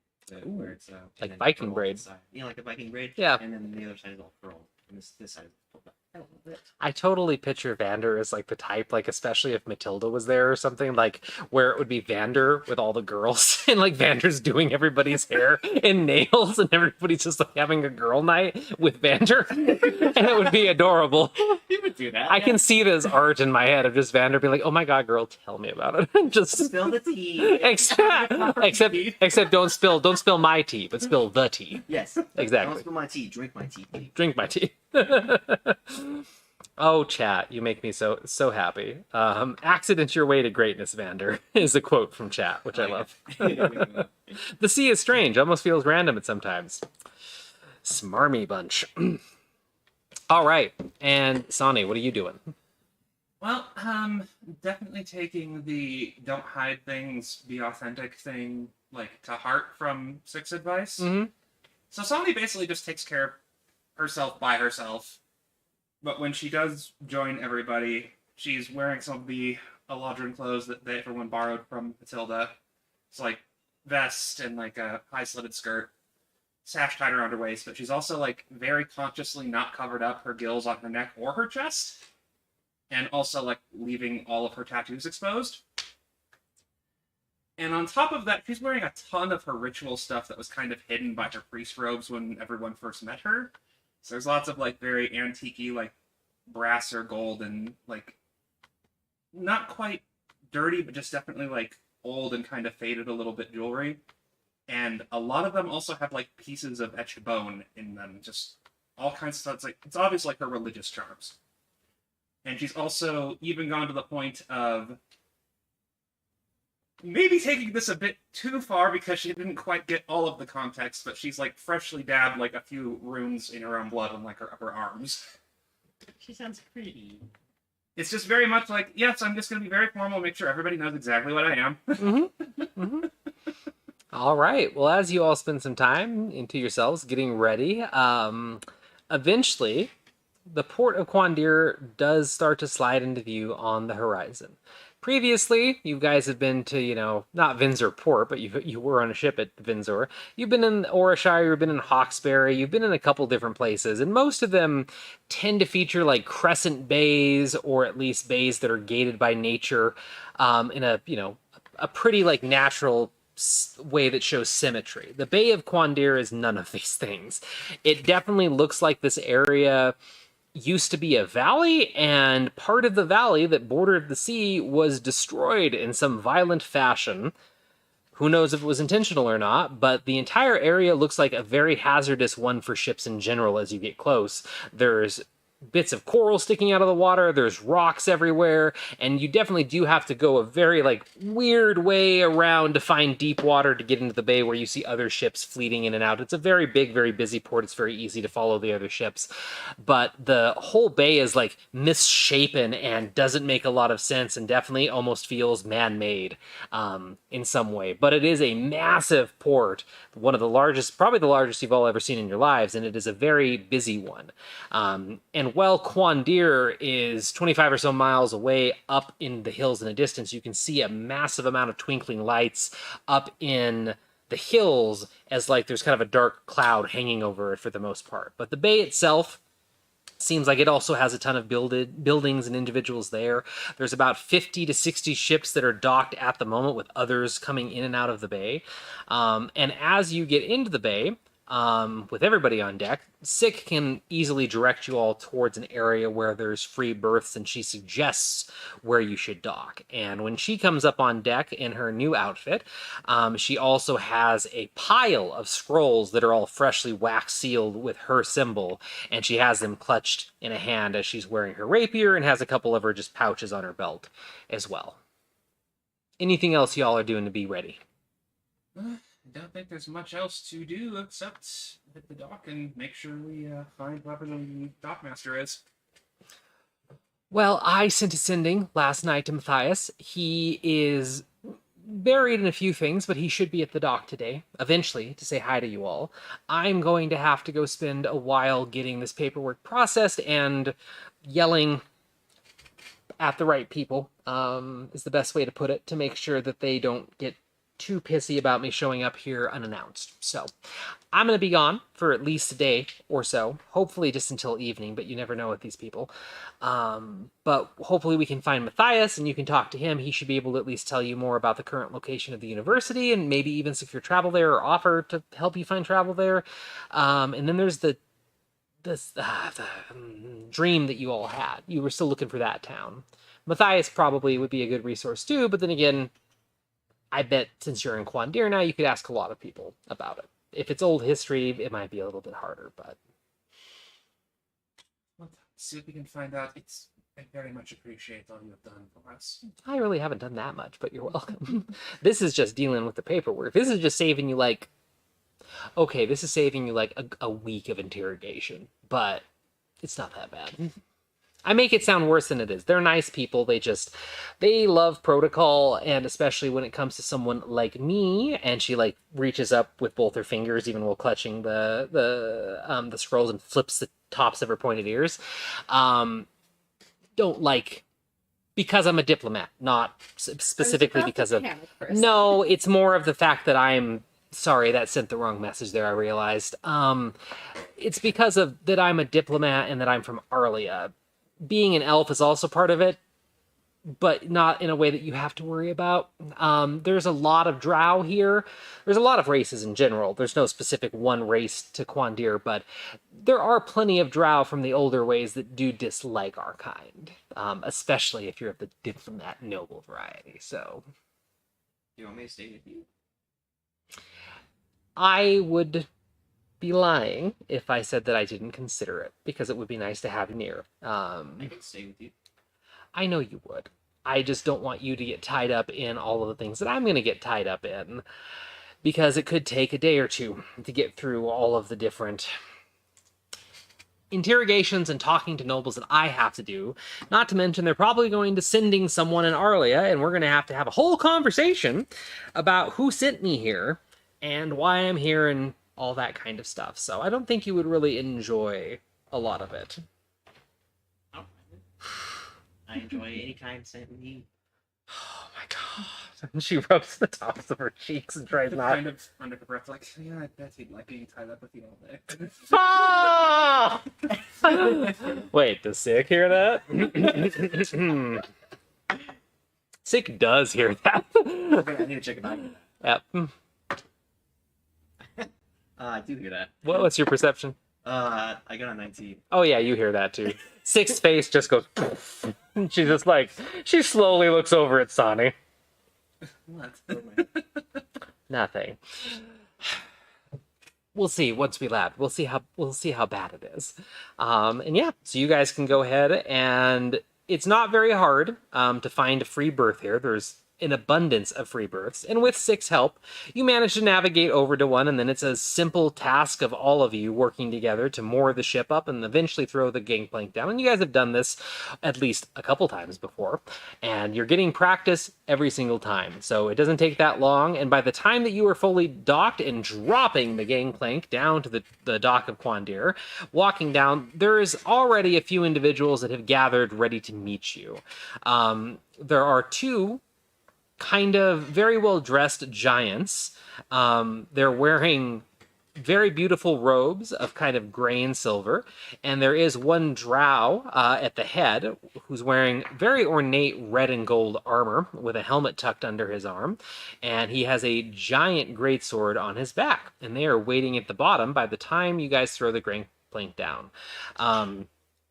where it's and Like then Viking curl braid. on the side. Yeah, like a Viking braid. Yeah. And then the other side is all curled, and this side is pulled up. I love it. I totally picture Vander as like the type, like especially if Matilda was there or something, like where it would be Vander with all the girls and like Vander's doing everybody's hair and nails and everybody's just like having a girl night with Vander. And it would be adorable. You would do that. I can see this art in my head of just Vander being like, "Oh my god, girl, tell me about it." Just Spill the tea. except don't spill my tea, but spill the tea. Yes. Exactly. Don't spill my tea. Drink my tea. Please. Drink my tea. Oh, chat, you make me so happy. Accident your way to greatness, Vander, is a quote from chat, which I love. The sea is strange, almost feels random at sometimes. Smarmy bunch. All right, and Sonny, what are you doing? Well, definitely taking the don't hide things, be authentic thing, like, to heart from Six advice. Mm-hmm. So Sonny basically just takes care of herself by herself. But when she does join everybody, she's wearing some of the Eladrin clothes that everyone borrowed from Matilda. It's like vest and like a high-slitted skirt, sash tied around her waist, but she's also like very consciously not covered up her gills on her neck or her chest, and also like leaving all of her tattoos exposed. And on top of that, she's wearing a ton of her ritual stuff that was kind of hidden by her priest robes when everyone first met her. So there's lots of like very antique-y, like brass or gold and like not quite dirty, but just definitely like old and kind of faded a little bit jewelry. And a lot of them also have like pieces of etched bone in them, just all kinds of stuff. It's like it's obvious like her religious charms. And she's also even gone to the point of maybe taking this a bit too far because she didn't quite get all of the context, but she's like freshly dabbed like a few runes in her own blood on like her upper arms. She sounds pretty. It's just very much like, yes, I'm just going to be very formal, make sure everybody knows exactly what I am. Mm-hmm. Mm-hmm. All right. Well, as you all spend some time into yourselves getting ready, eventually the port of Quandir does start to slide into view on the horizon. Previously, you guys had been to, not Vinzor Port, but you were on a ship at Vinzor. You've been in Orishire, you've been in Hawkesbury, you've been in a couple different places, and most of them tend to feature like crescent bays, or at least bays that are gated by nature, in a pretty like natural way that shows symmetry. The Bay of Quandir is none of these things. It definitely looks like this area used to be a valley, and part of the valley that bordered the sea was destroyed in some violent fashion. Who knows if it was intentional or not, but the entire area looks like a very hazardous one for ships in general as you get close. There's bits of coral sticking out of the water, there's rocks everywhere, and you definitely do have to go a very weird way around to find deep water to get into the bay where you see other ships fleeting in and out. It's a very big, very busy port. It's very easy to follow the other ships, but the whole bay is misshapen and doesn't make a lot of sense, and definitely almost feels man-made in some way. But it is a massive port, one of the largest, probably the largest you've all ever seen in your lives, and it is a very busy one. And while Quandir is 25 or so miles away up in the hills in the distance, you can see a massive amount of twinkling lights up in the hills as there's kind of a dark cloud hanging over it for the most part. But the bay itself seems like it also has a ton of buildings and individuals there. There's about 50 to 60 ships that are docked at the moment, with others coming in and out of the bay. And as you get into the bay, with everybody on deck, Sick can easily direct you all towards an area where there's free berths, and she suggests where you should dock. And when she comes up on deck in her new outfit, she also has a pile of scrolls that are all freshly wax sealed with her symbol, and she has them clutched in a hand as she's wearing her rapier, and has a couple of her just pouches on her belt as well. Anything else y'all are doing to be ready? I don't think there's much else to do except hit the dock and make sure we find whoever the dockmaster is. Well, I sent a sending last night to Matthias. He is buried in a few things, but he should be at the dock today, eventually, to say hi to you all. I'm going to have to go spend a while getting this paperwork processed and yelling at the right people, is the best way to put it, to make sure that they don't get too pissy about me showing up here unannounced. So I'm going to be gone for at least a day or so, hopefully just until evening, but you never know with these people. But hopefully we can find Matthias and you can talk to him. He should be able to at least tell you more about the current location of the university and maybe even secure travel there or offer to help you find travel there. And then there's the dream that you all had. You were still looking for that town. Matthias probably would be a good resource too, but then again, I bet since you're in Quandir now, you could ask a lot of people about it. If it's old history, it might be a little bit harder, but... Let's see what we can find out. I very much appreciate all you have done for us. I really haven't done that much, but you're welcome. This is just dealing with the paperwork. This is just saving you, like... Okay, this is saving you, like, a week of interrogation, but it's not that bad. I make it sound worse than it is. They're nice people. They love protocol, and especially when it comes to someone like me. And she like reaches up with both her fingers, even while clutching the scrolls, and flips the tops of her pointed ears. Don't like because I'm a diplomat, not specifically because of. No, it's more of the fact that I'm. Sorry, that sent the wrong message there, I realized. It's because of that I'm a diplomat and that I'm from Arlia. Being an elf is also part of it, but not in a way that you have to worry about. There's a lot of drow here. There's a lot of races in general. There's no specific one race to Quandir, but there are plenty of drow from the older ways that do dislike our kind, especially if you're of the diplomat noble variety. So, You want me to stay with you? I would be lying if I said that I didn't consider it, because it would be nice to have you near. I can stay with you. I know you would. I just don't want you to get tied up in all of the things that I'm going to get tied up in, because it could take a day or two to get through all of the different interrogations and talking to nobles that I have to do. Not to mention they're probably going to sending someone in Arlia, and we're going to have a whole conversation about who sent me here and why I'm here and all that kind of stuff. So I don't think you would really enjoy a lot of it. Oh, I enjoy any kind sent with you. Oh my god. And she rubs the tops of her cheeks and tries not... Kind of under her breath, like, yeah, I bet he'd like being tied up with you all day. Ah! Wait, does Sick hear that? Sick does hear that. I need to check it out. Yep. I do hear that. What's your perception? I got a 19. Oh yeah, you hear that too. Sick's face just goes poof. She's just like, she slowly looks over at Sonny. What? Nothing. We'll see once we lab. We'll see how bad it is. And yeah, so you guys can go ahead, and it's not very hard to find a free berth here. There's an abundance of free berths, and with Sick's help, you manage to navigate over to one, and then it's a simple task of all of you working together to moor the ship up and eventually throw the gangplank down. And you guys have done this at least a couple times before, and you're getting practice every single time, so it doesn't take that long. And by the time that you are fully docked and dropping the gangplank down to the dock of Quandir, walking down, there's already a few individuals that have gathered ready to meet you. There are two kind of very well-dressed giants. They're wearing very beautiful robes of kind of gray and silver, and there is one drow at the head who's wearing very ornate red and gold armor with a helmet tucked under his arm, and he has a giant greatsword on his back, and they are waiting at the bottom by the time you guys throw the gangplank down.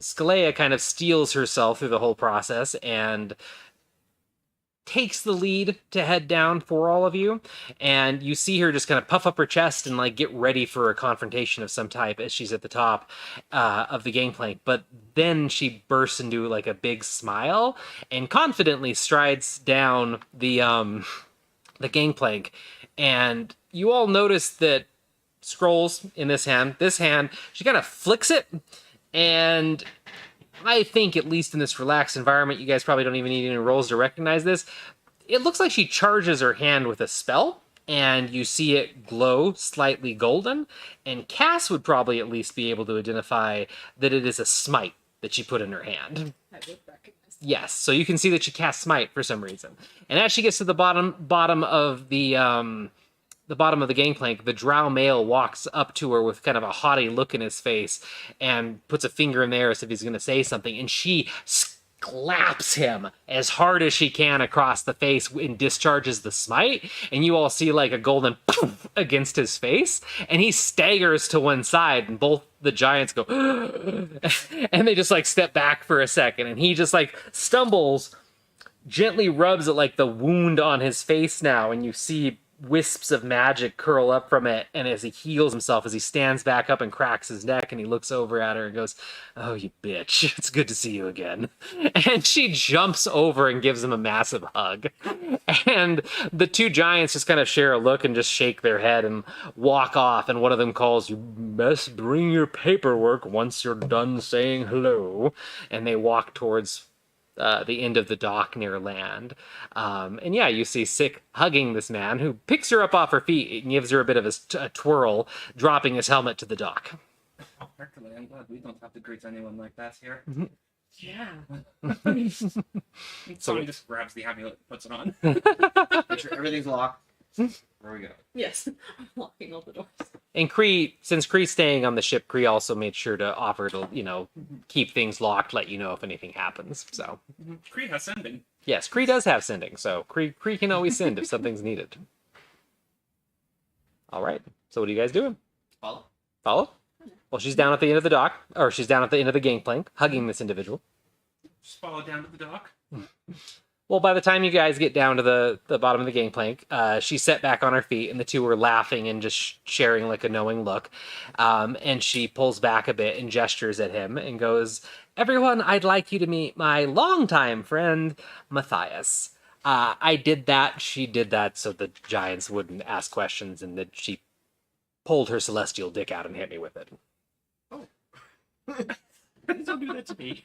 Skalea kind of steels herself through the whole process and takes the lead to head down for all of you, and you see her just kind of puff up her chest and like get ready for a confrontation of some type as she's at the top of the gangplank. But then she bursts into like a big smile and confidently strides down the gangplank, and you all notice that scrolls in this hand, she kind of flicks it, and I think, at least in this relaxed environment, you guys probably don't even need any rolls to recognize this. It looks like she charges her hand with a spell, and you see it glow slightly golden, and Cass would probably at least be able to identify that it is a smite that she put in her hand. I would recognize Yes, so you can see that she casts smite for some reason. And as she gets to the bottom of the bottom of the gangplank, the drow male walks up to her with kind of a haughty look in his face and puts a finger in there as if he's going to say something, and she slaps him as hard as she can across the face and discharges the smite, and you all see like a golden poof against his face, and he staggers to one side, and both the giants go and they just like step back for a second, and he just like stumbles, gently rubs at like the wound on his face now, and you see wisps of magic curl up from it, and as he heals himself, as he stands back up and cracks his neck, and he looks over at her and goes, "Oh, you bitch, it's good to see you again." And she jumps over and gives him a massive hug, and the two giants just kind of share a look and just shake their head and walk off, and one of them calls, "You best bring your paperwork once you're done saying hello," and they walk towards the end of the dock near land. And yeah, you see Sick hugging this man, who picks her up off her feet and gives her a bit of a twirl, dropping his helmet to the dock. Oh, Hercules, I'm glad we don't have to greet anyone like that here. Yeah. Somebody just grabs the amulet and puts it on. Make sure everything's locked. Where we go? Yes. I'm locking all the doors. And Kree, since Kree's staying on the ship, Kree also made sure to offer to, keep things locked, let you know if anything happens. So, Kree has sending. yes, Kree does have sending, so Kree can always send if something's needed. All right, so what are you guys doing? Follow. Follow? Well, she's down at the end of the dock, or she's down at the end of the gangplank, hugging this individual. Just follow down to the dock. Well, by the time you guys get down to the bottom of the gangplank, she's set back on her feet, and the two are laughing and just sharing like a knowing look. And she pulls back a bit and gestures at him and goes, "Everyone, I'd like you to meet my longtime friend, Matthias." I did that, she did that, so the giants wouldn't ask questions, and then she pulled her celestial dick out and hit me with it. Don't do that to me.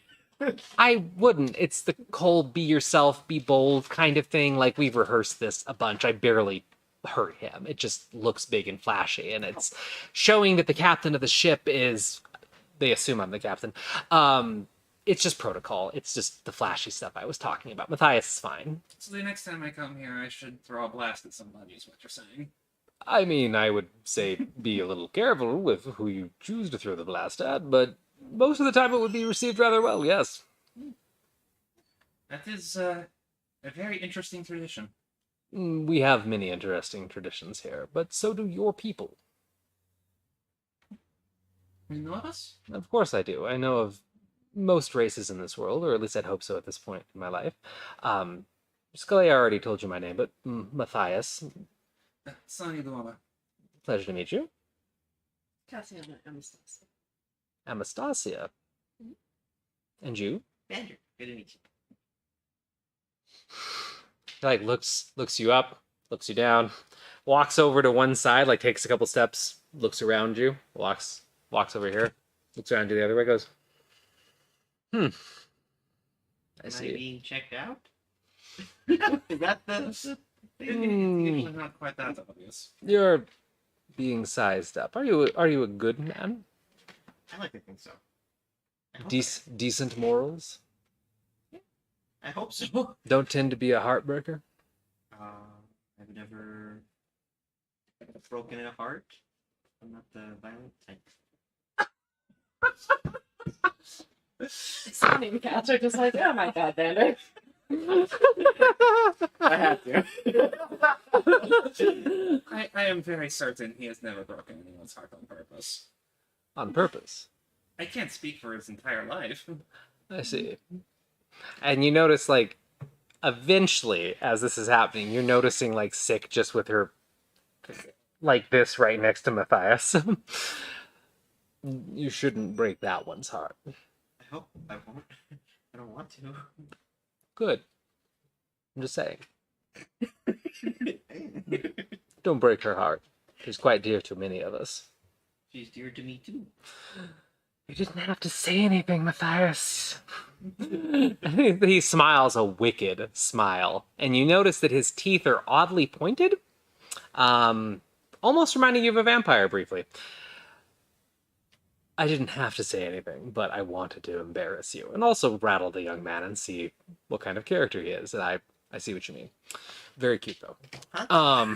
I wouldn't. It's the whole be yourself, be bold kind of thing. Like, we've rehearsed this a bunch. I barely hurt him. It just looks big and flashy, and it's showing that the captain of the ship is... They assume I'm the captain. It's just protocol. It's just the flashy stuff I was talking about. Matthias is fine. So the next time I come here, I should throw a blast at somebody, is what you're saying. I mean, I would say be a little careful with who you choose to throw the blast at, but most of the time it would be received rather well, yes. That is a very interesting tradition. We have many interesting traditions here, but so do your people. You know of us? Of course I do. I know of most races in this world, or at least I'd hope so at this point in my life. Scully, I already told you my name, but Matthias. Sonny Luama. Pleasure to meet you. Cassiana Anastasia. Anastasia. And you? Andrew, good to meet you. He, like, looks you up, looks you down, walks over to one side, like takes a couple steps, looks around you, walks over here, looks around you the other way, goes, I Am I see. being checked out? Is that the It's usually not quite that obvious. You're being sized up. Are you a good man? I like to think so. I hope Decent morals? I hope so. Don't tend to be a heartbreaker? I've never broken a heart. I'm not the violent type. Sonny and Cass are just like, oh my god, Vander. I have to. I am very certain he has never broken anyone's heart on purpose. On purpose. I can't speak for his entire life. I see. And you notice, like, eventually, as this is happening, you're noticing, like, Sick just with her, like this, right next to Matthias. You shouldn't break that one's heart. I hope I won't. I don't want to. Good. I'm just saying. Don't break her heart. She's quite dear to many of us. She's dear to me too. You didn't have to say anything, Matthias. He smiles a wicked smile, and you notice that his teeth are oddly pointed, almost reminding you of a vampire briefly. I didn't have to say anything, but I wanted to embarrass you and also rattle the young man and see what kind of character he is. And I see what you mean. Very cute, though. Huh?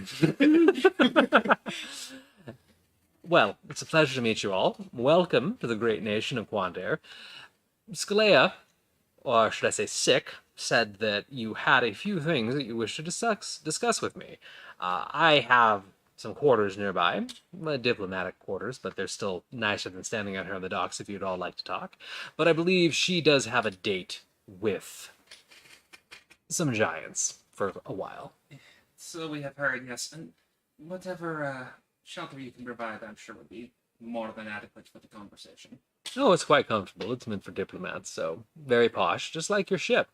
Well, it's a pleasure to meet you all. Welcome to the great nation of Quandare. Skalea, or should I say Sick, said that you had a few things that you wish to discuss with me. I have some quarters nearby, diplomatic quarters, but they're still nicer than standing out here on the docks if you'd all like to talk. But I believe she does have a date with some giants for a while. So we have heard, yes, and whatever shelter you can provide, I'm sure would be more than adequate for the conversation. Oh, it's quite comfortable. It's meant for diplomats, so very posh, just like your ship.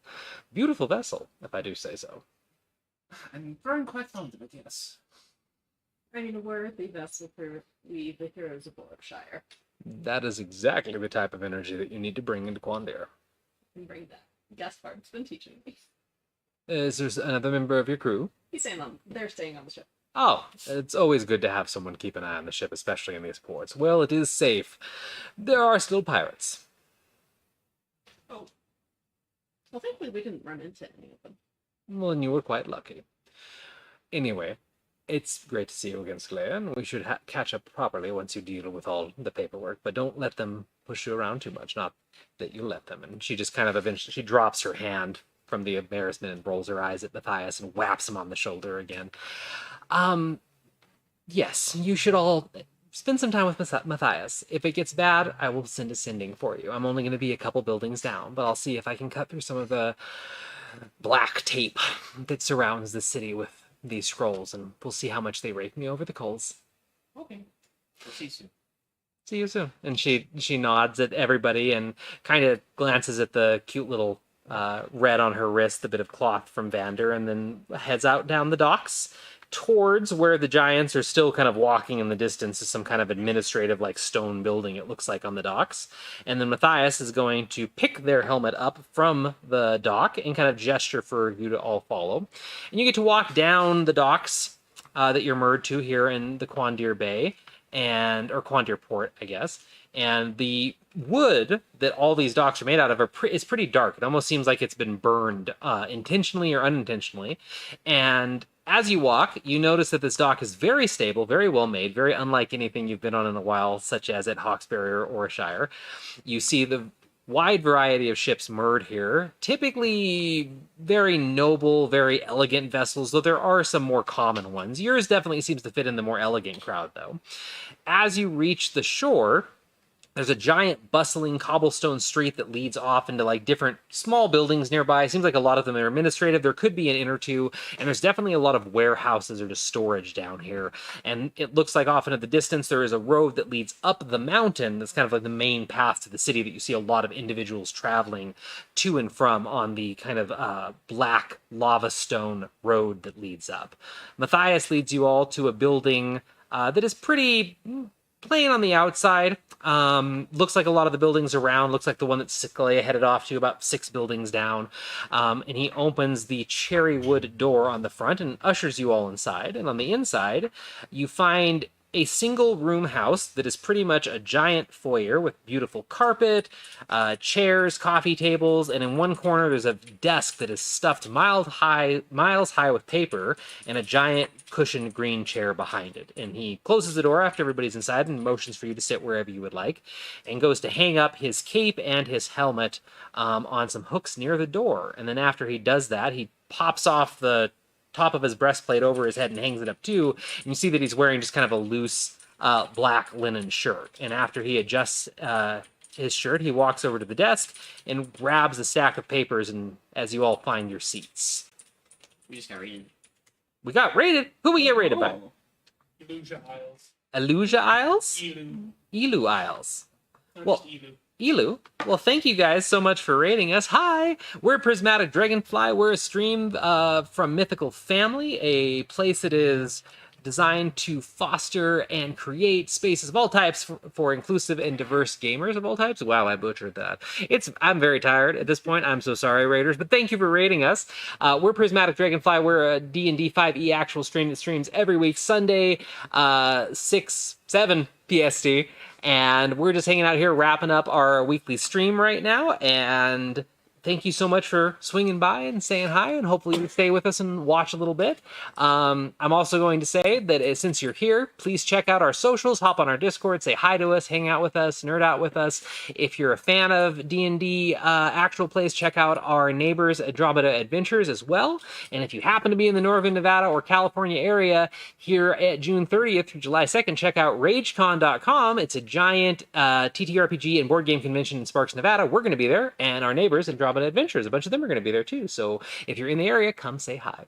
Beautiful vessel, if I do say so. I'm growing quite fond of it, yes. I mean, a worthy vessel for we, the heroes of Warwickshire, That is exactly the type of energy that you need to bring into Quandare. can bring that. Gaspard's been teaching me. Is there another member of your crew? They're staying on the ship. Oh, it's always good to have someone keep an eye on the ship, especially in these ports. Well, it is safe. There are still pirates. Oh. Well, thankfully we didn't run into any of them. Well, and you were quite lucky. Anyway, it's great to see you again, Skalea, and we should catch up properly once you deal with all the paperwork, but don't let them push you around too much. Not that you let them. And she just kind of eventually, she drops her hand from the embarrassment and rolls her eyes at Matthias and whaps him on the shoulder again. Yes, you should all spend some time with Matthias. If it gets bad, I will send a sending for you. I'm only going to be a couple buildings down, but I'll see if I can cut through some of the black tape that surrounds the city with these scrolls, and we'll see how much they rake me over the coals. Okay. We'll see you soon. See you soon. And she nods at everybody and kind of glances at the cute little red on her wrist, the bit of cloth from Vander, and then heads out down the docks towards where the giants are still kind of walking in the distance to some kind of administrative like stone building, it looks like, on the docks. And then Matthias is going to pick their helmet up from the dock and kind of gesture for you to all follow. And you get to walk down the docks that you're moored to here in the Quandare Bay, or Quandare Port, I guess. And the wood that all these docks are made out of is pretty dark. It almost seems like it's been burned intentionally or unintentionally. And as you walk, you notice that this dock is very stable, very well made, very unlike anything you've been on in a while, such as at Hawkesbury or Orshire. You see the wide variety of ships moored here, typically very noble, very elegant vessels, though there are some more common ones. Yours definitely seems to fit in the more elegant crowd, though. As you reach the shore, there's a giant bustling cobblestone street that leads off into like different small buildings nearby. It seems like a lot of them are administrative. There could be an inn or two, and there's definitely a lot of warehouses or just storage down here. And it looks like off into the distance there is a road that leads up the mountain. That's kind of like the main path to the city that you see a lot of individuals traveling to and from on the kind of black lava stone road that leads up. Matthias leads you all to a building that is pretty plain on the outside. Looks like a lot of the buildings around. Looks like the one that Skalea headed off to, about 6 buildings down. And he opens the cherry wood door on the front and ushers you all inside. And on the inside, you find a single room house that is pretty much a giant foyer with beautiful carpet, chairs, coffee tables, and in one corner there's a desk that is stuffed miles high with paper, and a giant cushioned green chair behind it. And he closes the door after everybody's inside and motions for you to sit wherever you would like, and goes to hang up his cape and his helmet on some hooks near the door. And then after he does that, he pops off the top of his breastplate over his head and hangs it up too, and you see that he's wearing just kind of a loose black linen shirt. And after he adjusts his shirt, he walks over to the desk and grabs a stack of papers, and as you all find your seats. We just got raided. We got raided? Who we get raided by? Illusia Isles. Illusia Isles? Elu. Elu Isles. Not Well- just Elu. Elu. Well, thank you guys so much for rating us. Hi, we're Prismatic Dragonfly. We're a stream from Mythical Family, a place that is designed to foster and create spaces of all types for inclusive and diverse gamers of all types. Wow, I butchered that. I'm very tired at this point. I'm so sorry, Raiders, but thank you for rating us. We're Prismatic Dragonfly. We're a D&D 5e actual stream that streams every week, Sunday, 6-7 PST. And we're just hanging out here wrapping up our weekly stream right now. And thank you so much for swinging by and saying hi, and hopefully you stay with us and watch a little bit. I'm also going to say that since you're here, please check out our socials, hop on our Discord, say hi to us, hang out with us, nerd out with us. If you're a fan of D&D actual plays, check out our neighbors Andromeda Adventures as well. And if you happen to be in the Northern Nevada or California area here at June 30th through July 2nd, check out RageCon.com. It's a giant TTRPG and board game convention in Sparks, Nevada. We're going to be there, and our neighbors Andromeda Adventures, a bunch of them are going to be there too. So if you're in the area, come say hi.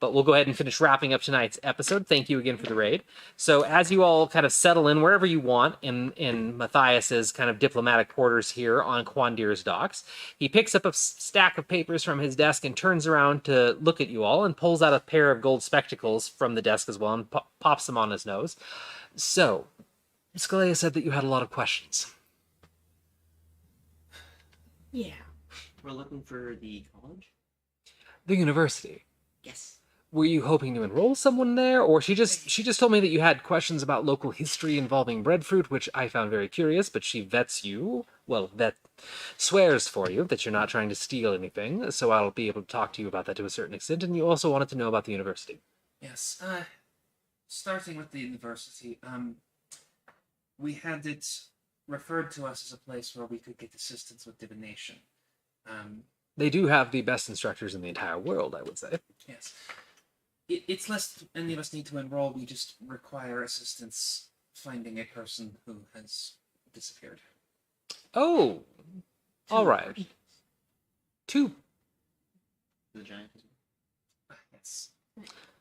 But we'll go ahead and finish wrapping up tonight's episode. Thank you again for the raid. So as you all kind of settle in wherever you want in Matthias's kind of diplomatic quarters here on Quandir's docks, he picks up a stack of papers from his desk and turns around to look at you all and pulls out a pair of gold spectacles from the desk as well and pops them on his nose. So, Scalia said that you had a lot of questions. Yeah. We're looking for the college? The university. Yes. Were you hoping to enroll someone there, or she just told me that you had questions about local history involving breadfruit, which I found very curious, but she vets you, swears for you that you're not trying to steal anything, so I'll be able to talk to you about that to a certain extent, and you also wanted to know about the university. Yes. Starting with the university, we had it referred to us as a place where we could get assistance with divination. They do have the best instructors in the entire world, I would say. Yes. It's less any of us need to enroll, we just require assistance finding a person who has disappeared. Oh, all right. Two. The giant. Yes.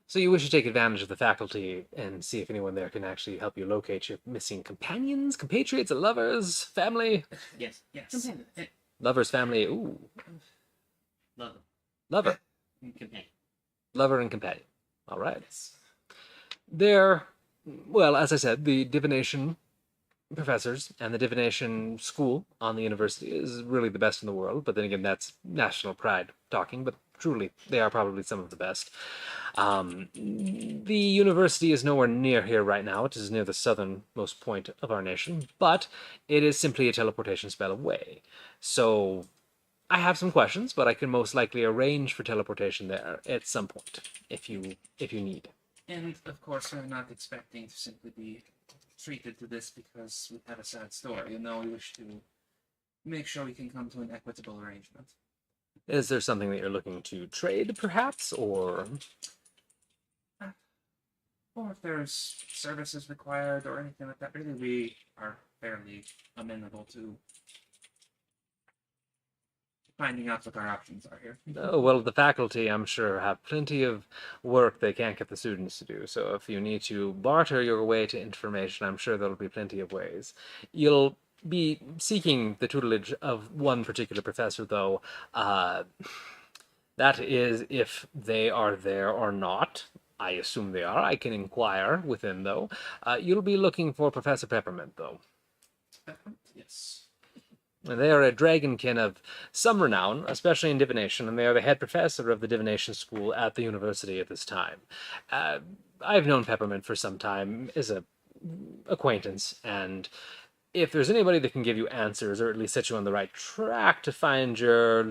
So you wish to take advantage of the faculty and see if anyone there can actually help you locate your missing companions, compatriots, lovers, family? Yes. Yes. Companions. Lovers, family, ooh. Love Lover. them. Companion. Lover and companion. All right. Yes. They're, well, as I said, the divination professors and the divination school on the university is really the best in the world, but then again, that's national pride talking, but truly, they are probably some of the best. The university is nowhere near here right now. It is near the southernmost point of our nation, but it is simply a teleportation spell away. So I have some questions, but I can most likely arrange for teleportation there at some point if you need. And of course, we're not expecting to simply be treated to this because we've had a sad story. You know, we wish to make sure we can come to an equitable arrangement. Is there something that you're looking to trade, perhaps, or? Or if there's services required or anything like that, really we are fairly amenable to finding out what our options are here. Oh, well, the faculty, I'm sure, have plenty of work they can't get the students to do. So if you need to barter your way to information, I'm sure there'll be plenty of ways. You'll be seeking the tutelage of one particular professor, though. That is if they are there or not. I assume they are. I can inquire within, though. You'll be looking for Professor Peppermint, though. Yes. They are a dragonkin of some renown, especially in divination, and they are the head professor of the divination school at the university at this time. I've known Peppermint for some time as a acquaintance, and if there's anybody that can give you answers, or at least set you on the right track to find your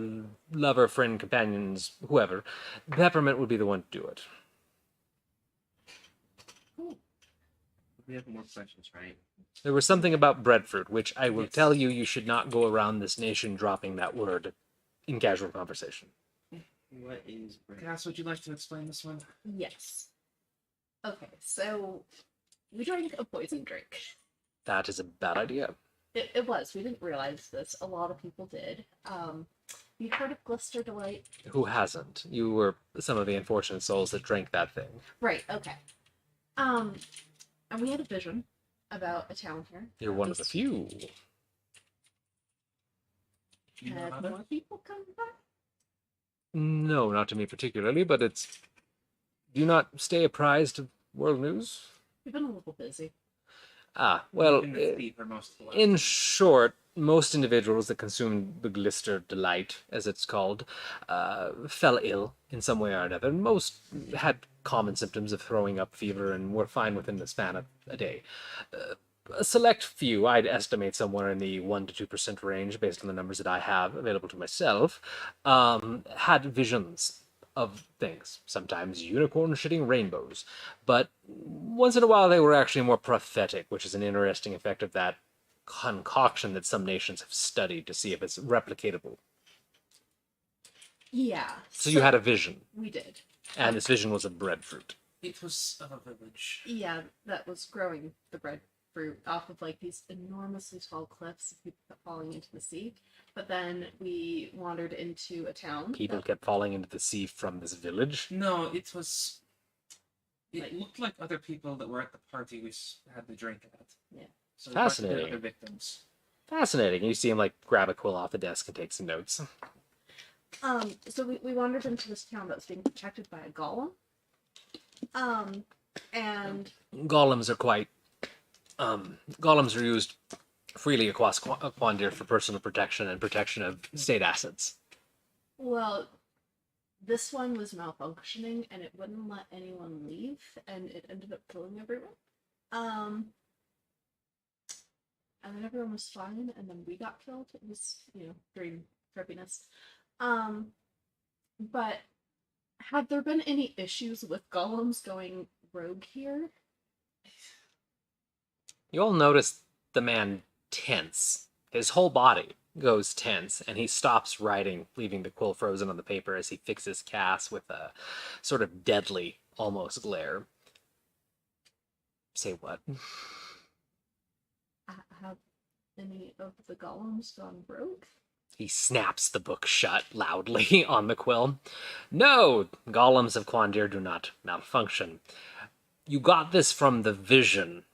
lover, friend, companions, whoever, Peppermint would be the one to do it. We have more questions, right? There was something about breadfruit, which I will Yes. tell you, you should not go around this nation dropping that word in casual conversation. What is bread? Cass, would you like to explain this one? Yes. Okay, so we drank a poison drink. That is a bad idea. It was. We didn't realize this. A lot of people did. You heard of Glister Delight? Who hasn't? You were some of the unfortunate souls that drank that thing. Right, okay. And we had a vision about a town here. You're one of the few. Do you know Had about it? more people come back? No, not to me particularly, but it's... Do you not stay apprised of world news? We've been a little busy. Ah, well, Been with Steve for most of the last in week. short, most individuals that consumed the Glister Delight, as it's called, fell ill in some way or another. Most had common symptoms of throwing up, fever, and were fine within the span of a day. a select few, I'd estimate somewhere in the 1 to 2% range, based on the numbers that I have available to myself, had visions of things. Sometimes unicorns shitting rainbows, but once in a while they were actually more prophetic, which is an interesting effect of that concoction that some nations have studied to see if it's replicatable. Yeah. So you had a vision, We did. and this vision was of breadfruit. It was of a village. Yeah, that was growing the breadfruit off of like these enormously tall cliffs of people kept falling into the sea. But then we wandered into a town. People that- kept falling into the sea from this village. No, it was. It Like- looked like other people that were at the party we had the drink at. Yeah. So it might have been Fascinating. other victims. Fascinating. You see him like grab a quill off the desk and take some notes. So we wandered into this town that was being protected by a golem. And Golems are quite. Golems are used freely across Quandir for personal protection and protection of state assets. well, this one was malfunctioning and it wouldn't let anyone leave, and it ended up killing everyone. And then everyone was fine, and then we got killed. It was, dream trippiness. But have there been any issues with golems going rogue here? You all notice the man tense. His whole body goes tense, and he stops writing, leaving the quill frozen on the paper as he fixes Cass with a sort of deadly, almost glare. Say what? Have any of the golems gone rogue? He snaps the book shut loudly on the quill. No, golems of Quandir do not malfunction. You got this from the vision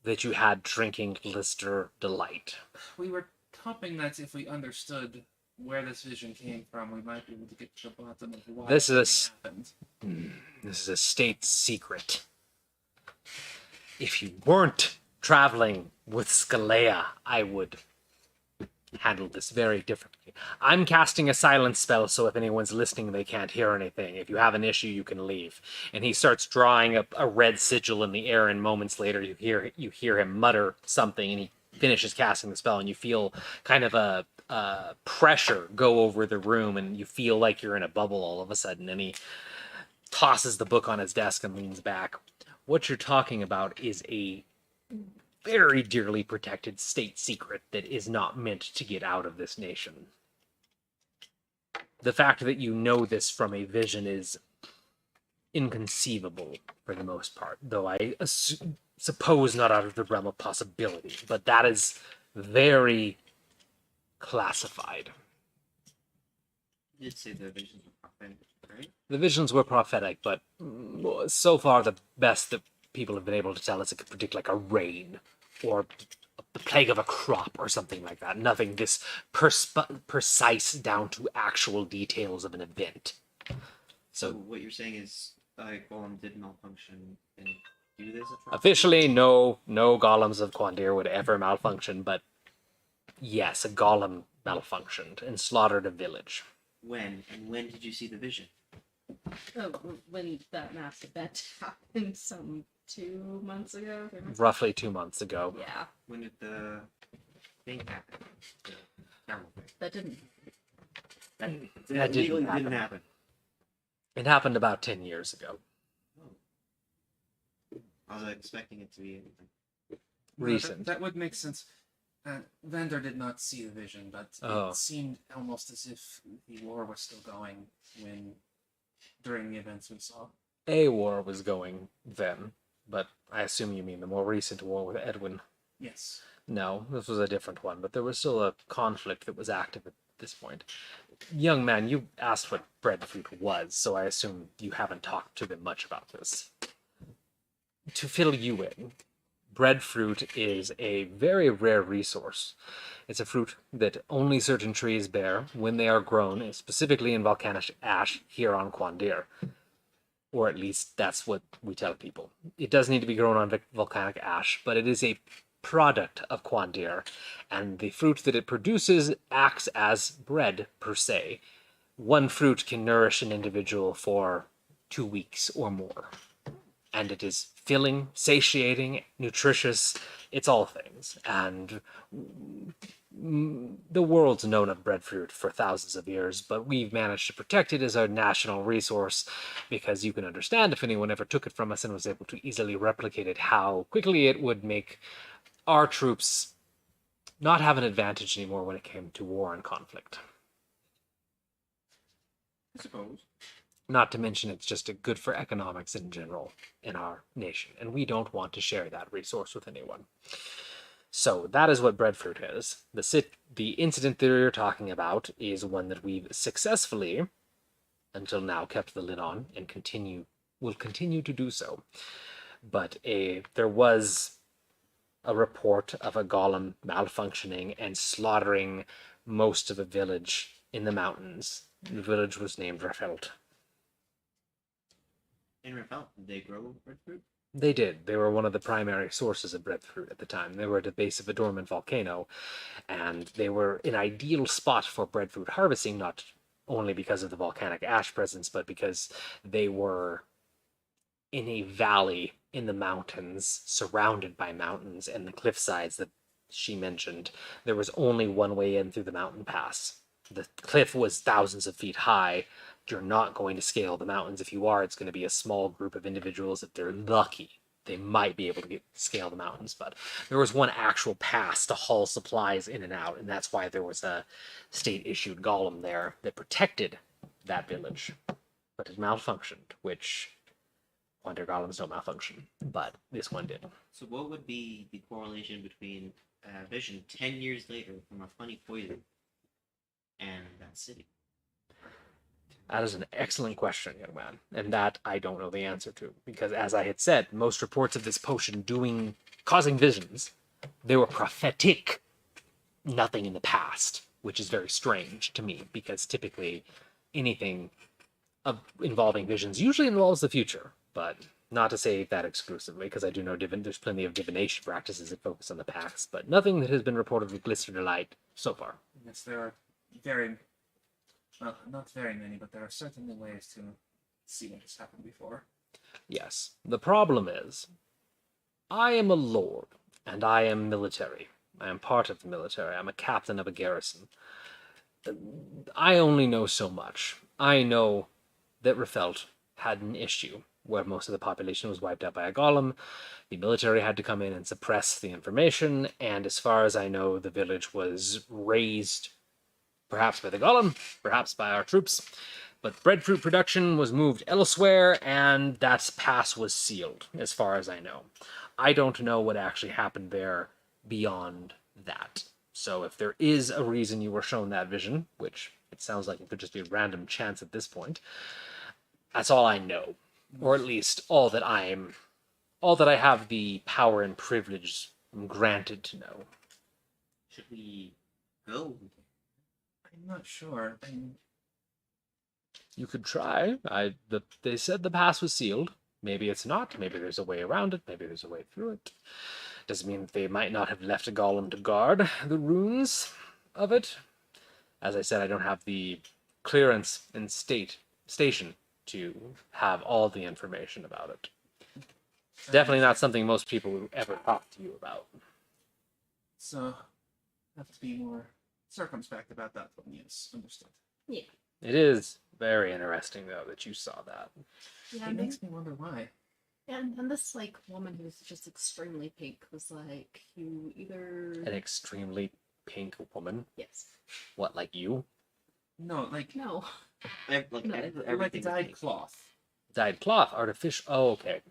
that you had drinking Lister Delight. We were hoping that if we understood where this vision came from, we might be able to get to the bottom of why This is this happened. This is a state secret. If you weren't traveling with Scalea, I would handle this very differently. I'm casting a silence spell, so if anyone's listening, they can't hear anything. If you have an issue, you can leave. And he starts drawing up a red sigil in the air, and moments later you hear him mutter something, and he finishes casting the spell, and you feel kind of a pressure go over the room, and you feel like you're in a bubble all of a sudden, and he tosses the book on his desk and leans back. What you're talking about is a very dearly protected state secret that is not meant to get out of this nation. The fact that you know this from a vision is inconceivable for the most part, though I suppose not out of the realm of possibility, but that is very classified. You did say the visions were prophetic, right? The visions were prophetic, but so far the best that people have been able to tell us it could predict like a rain or the plague of a crop or something like that. Nothing this precise down to actual details of an event. So So what you're saying is Golem did malfunction and do this? officially, no golems of Quandir would ever malfunction, but yes, a golem malfunctioned and slaughtered a village. When? And when did you see the vision? Oh, when that mass event happened some 2 months ago. 3 months ago? Roughly 2 months ago. Yeah, When did the thing happen? The camel thing. that didn't. That That didn't legally happen. didn't happen. It happened about 10 years ago. I was expecting it to be anything. Recent. That would make sense. Vander did not see the vision, but Oh. it seemed almost as if the war was still going during the events we saw. A war was going then, but I assume you mean the more recent war with Edwin. Yes. No, this was a different one, but there was still a conflict that was active at this point. Young man, you asked what breadfruit was, so I assume you haven't talked to them much about this. To fill you in, breadfruit is a very rare resource. It's a fruit that only certain trees bear when they are grown, specifically in volcanic ash here on Quandir. Or at least that's what we tell people. It does need to be grown on volcanic ash, but it is a product of Quandir, and the fruit that it produces acts as bread per se. One fruit can nourish an individual for 2 weeks or more. and it is filling, satiating, nutritious. It's all things. And the world's known of breadfruit for thousands of years, but we've managed to protect it as our national resource because you can understand if anyone ever took it from us and was able to easily replicate it, how quickly it would make our troops not have an advantage anymore when it came to war and conflict. I suppose. Not to mention it's just good for economics in general in our nation, and we don't want to share that resource with anyone. So that is what breadfruit is. The incident that you're talking about is one that we've successfully, until now, kept the lid on and will continue to do so. But there was a report of a golem malfunctioning and slaughtering most of a village in the mountains. The village was named Refelt. In Refelt, did they grow breadfruit? They did. They were one of the primary sources of breadfruit at the time. They were at the base of a dormant volcano, and they were an ideal spot for breadfruit harvesting, not only because of the volcanic ash presence, but because they were in a valley in the mountains, surrounded by mountains and the cliff sides that she mentioned. There was only one way in through the mountain pass. The cliff was thousands of feet high. You're not going to scale the mountains. If you are, it's going to be a small group of individuals. If they're lucky, they might be able to scale the mountains. But there was one actual pass to haul supplies in and out, and that's why there was a state-issued golem there that protected that village. But it malfunctioned, which wonder golems don't malfunction, but this one did. So what would be the correlation between Vision 10 years later from a funny poison and that city? That is an excellent question, young man, and that I don't know the answer to, because as I had said, most reports of this potion causing visions, they were prophetic, nothing in the past, which is very strange to me, because typically anything involving visions usually involves the future, but not to say that exclusively, because I do know there's plenty of divination practices that focus on the past, but nothing that has been reported with glistener delight so far. Yes, there are very, well, not very many, but there are certainly ways to see what has happened before. Yes. The problem is, I am a lord, and I am military. I am part of the military. I'm a captain of a garrison. I only know so much. I know that Refelt had an issue where most of the population was wiped out by a golem. The military had to come in and suppress the information, and as far as I know, the village was razed, perhaps by the golem, perhaps by our troops, but breadfruit production was moved elsewhere, and that pass was sealed, as far as I know. I don't know what actually happened there beyond that. So if there is a reason you were shown that vision, which it sounds like it could just be a random chance at this point, that's all I know. Or at least all that I have the power and privilege granted to know. Should we go? I'm not sure. You could try. They said the pass was sealed. Maybe it's not. Maybe there's a way around it. Maybe there's a way through it. Doesn't mean that they might not have left a golem to guard the runes of it. As I said, I don't have the clearance and station to have all the information about it. Definitely not something most people would ever talk to you about. So, have to be more circumspect about that one, yes, understood. Yeah. It is very interesting, though, that you saw that. Yeah, It makes me wonder why. and this like woman who's just extremely pink was like, you either An extremely pink woman. yes. What, like you? No, like No. Like, No, everything dyed pink. cloth. Dyed cloth, artificial. Oh, okay.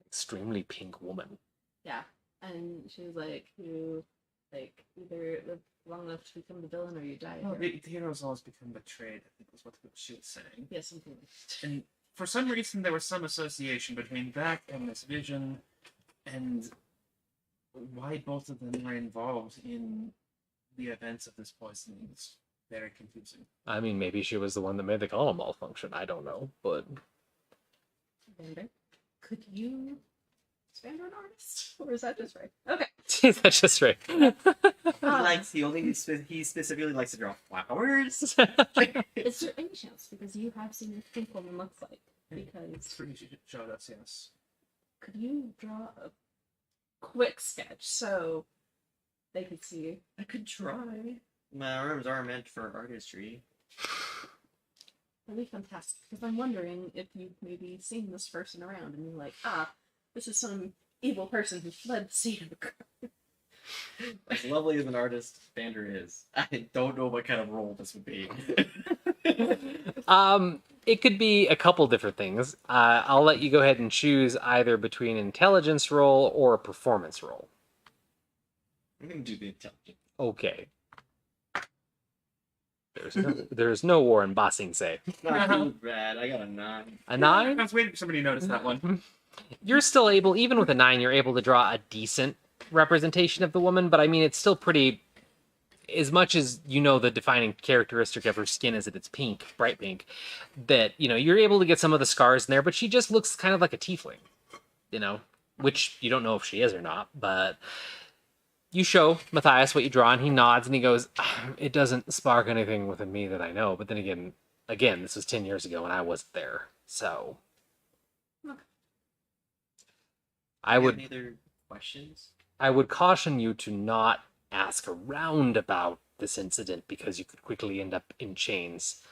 Extremely pink woman. Yeah. And she was like, you like either live long enough to become the villain or you die No, here. the heroes always become betrayed, I think was what she was saying. Yeah, something like that. And for some reason, there was some association between that and this vision, and why both of them were involved in the events of this poisoning is very confusing. I mean, maybe she was the one that made the golem malfunction. I don't know, but Vander, could you expand on artist? Or is that just right? Okay. that's just right. He specifically likes to draw flowers. Is there any chance, because you have seen what pink woman looks like, because You should show us, yes. could you draw a quick sketch so they could see? I could try. My arms are meant for artistry. That'd be fantastic. Because I'm wondering if you've maybe seen this person around and you're like, this is some evil person who fled the scene of a crime. As lovely as an artist Vander is, I don't know what kind of role this would be. It could be a couple different things. I'll let you go ahead and choose either between intelligence roll or a performance roll. I'm gonna do the intelligence. Okay. There's no war in Bossing say. Not too bad. I got a 9. A 9? I was waiting for somebody to notice that one. You're still able, even with a 9, you're able to draw a decent representation of the woman, but I mean, it's still pretty, as much as you know the defining characteristic of her skin is that it's pink, bright pink, that, you know, you're able to get some of the scars in there, but she just looks kind of like a tiefling, you know, which you don't know if she is or not, but you show Matthias what you draw, and he nods, and he goes, it doesn't spark anything within me that I know, but then again, this was 10 years ago, and I wasn't there, so... Okay. Any other questions? I would caution you to not ask around about this incident because you could quickly end up in chains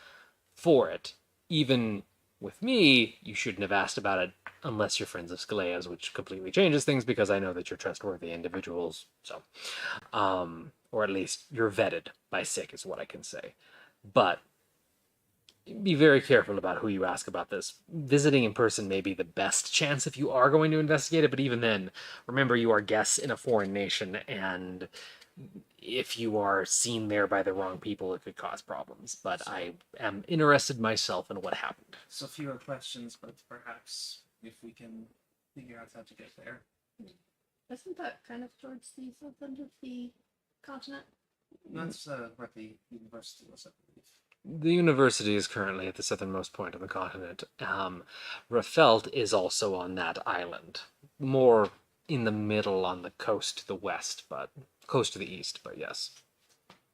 for it. Even with me, you shouldn't have asked about it unless you're friends of Scalea's, which completely changes things because I know that you're trustworthy individuals. So, or at least you're vetted by Sick is what I can say. But be very careful about who you ask about this. Visiting in person may be the best chance if you are going to investigate it, but even then, remember you are guests in a foreign nation, and if you are seen there by the wrong people, it could cause problems. But I am interested myself in what happened. So fewer questions, but perhaps if we can figure out how to get there. Isn't that kind of towards the south end of the continent? That's what the university was, I believe. The university is currently at the southernmost point of the continent. Rafelt is also on that island, more in the middle on the coast to the west, but coast to the east, but yes.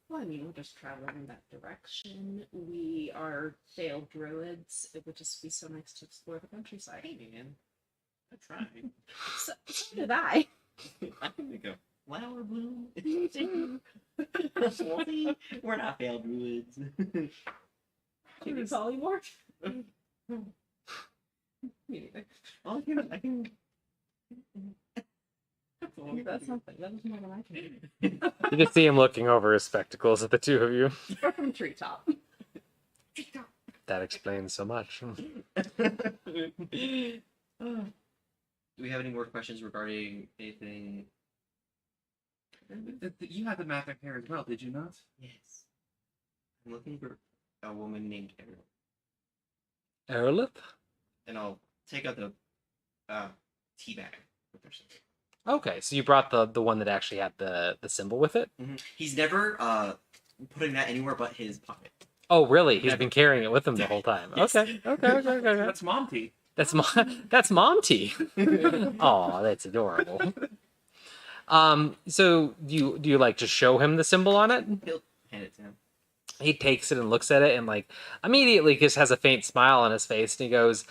Well, I mean, we're just traveling in that direction. We are failed druids. It would just be so nice to explore the countryside. Hey, man. I tried. So did I. I can make a flower bloom. See? We're not failed druids. Can you polymorph? Me neither. Well, I can. That's something. That is more than I can do. You just see him looking over his spectacles at the two of you. Or from treetop. That explains so much. Do we have any more questions regarding anything? You had the map of hair as well, did you not? Yes. I'm looking for a woman named Ariel. Aerolith? And I'll take out the tea bag with her symbol. Okay, so you brought the one that actually had the symbol with it? Mm-hmm. He's never putting that anywhere but his pocket. Oh, really? He's Never. been carrying it with him the whole time. Yes. Okay. That's mom tea. That's mom tea. Aw, that's adorable. So do you like just show him the symbol on it? He'll hand it to him. He takes it and looks at it and like immediately just has a faint smile on his face and he goes,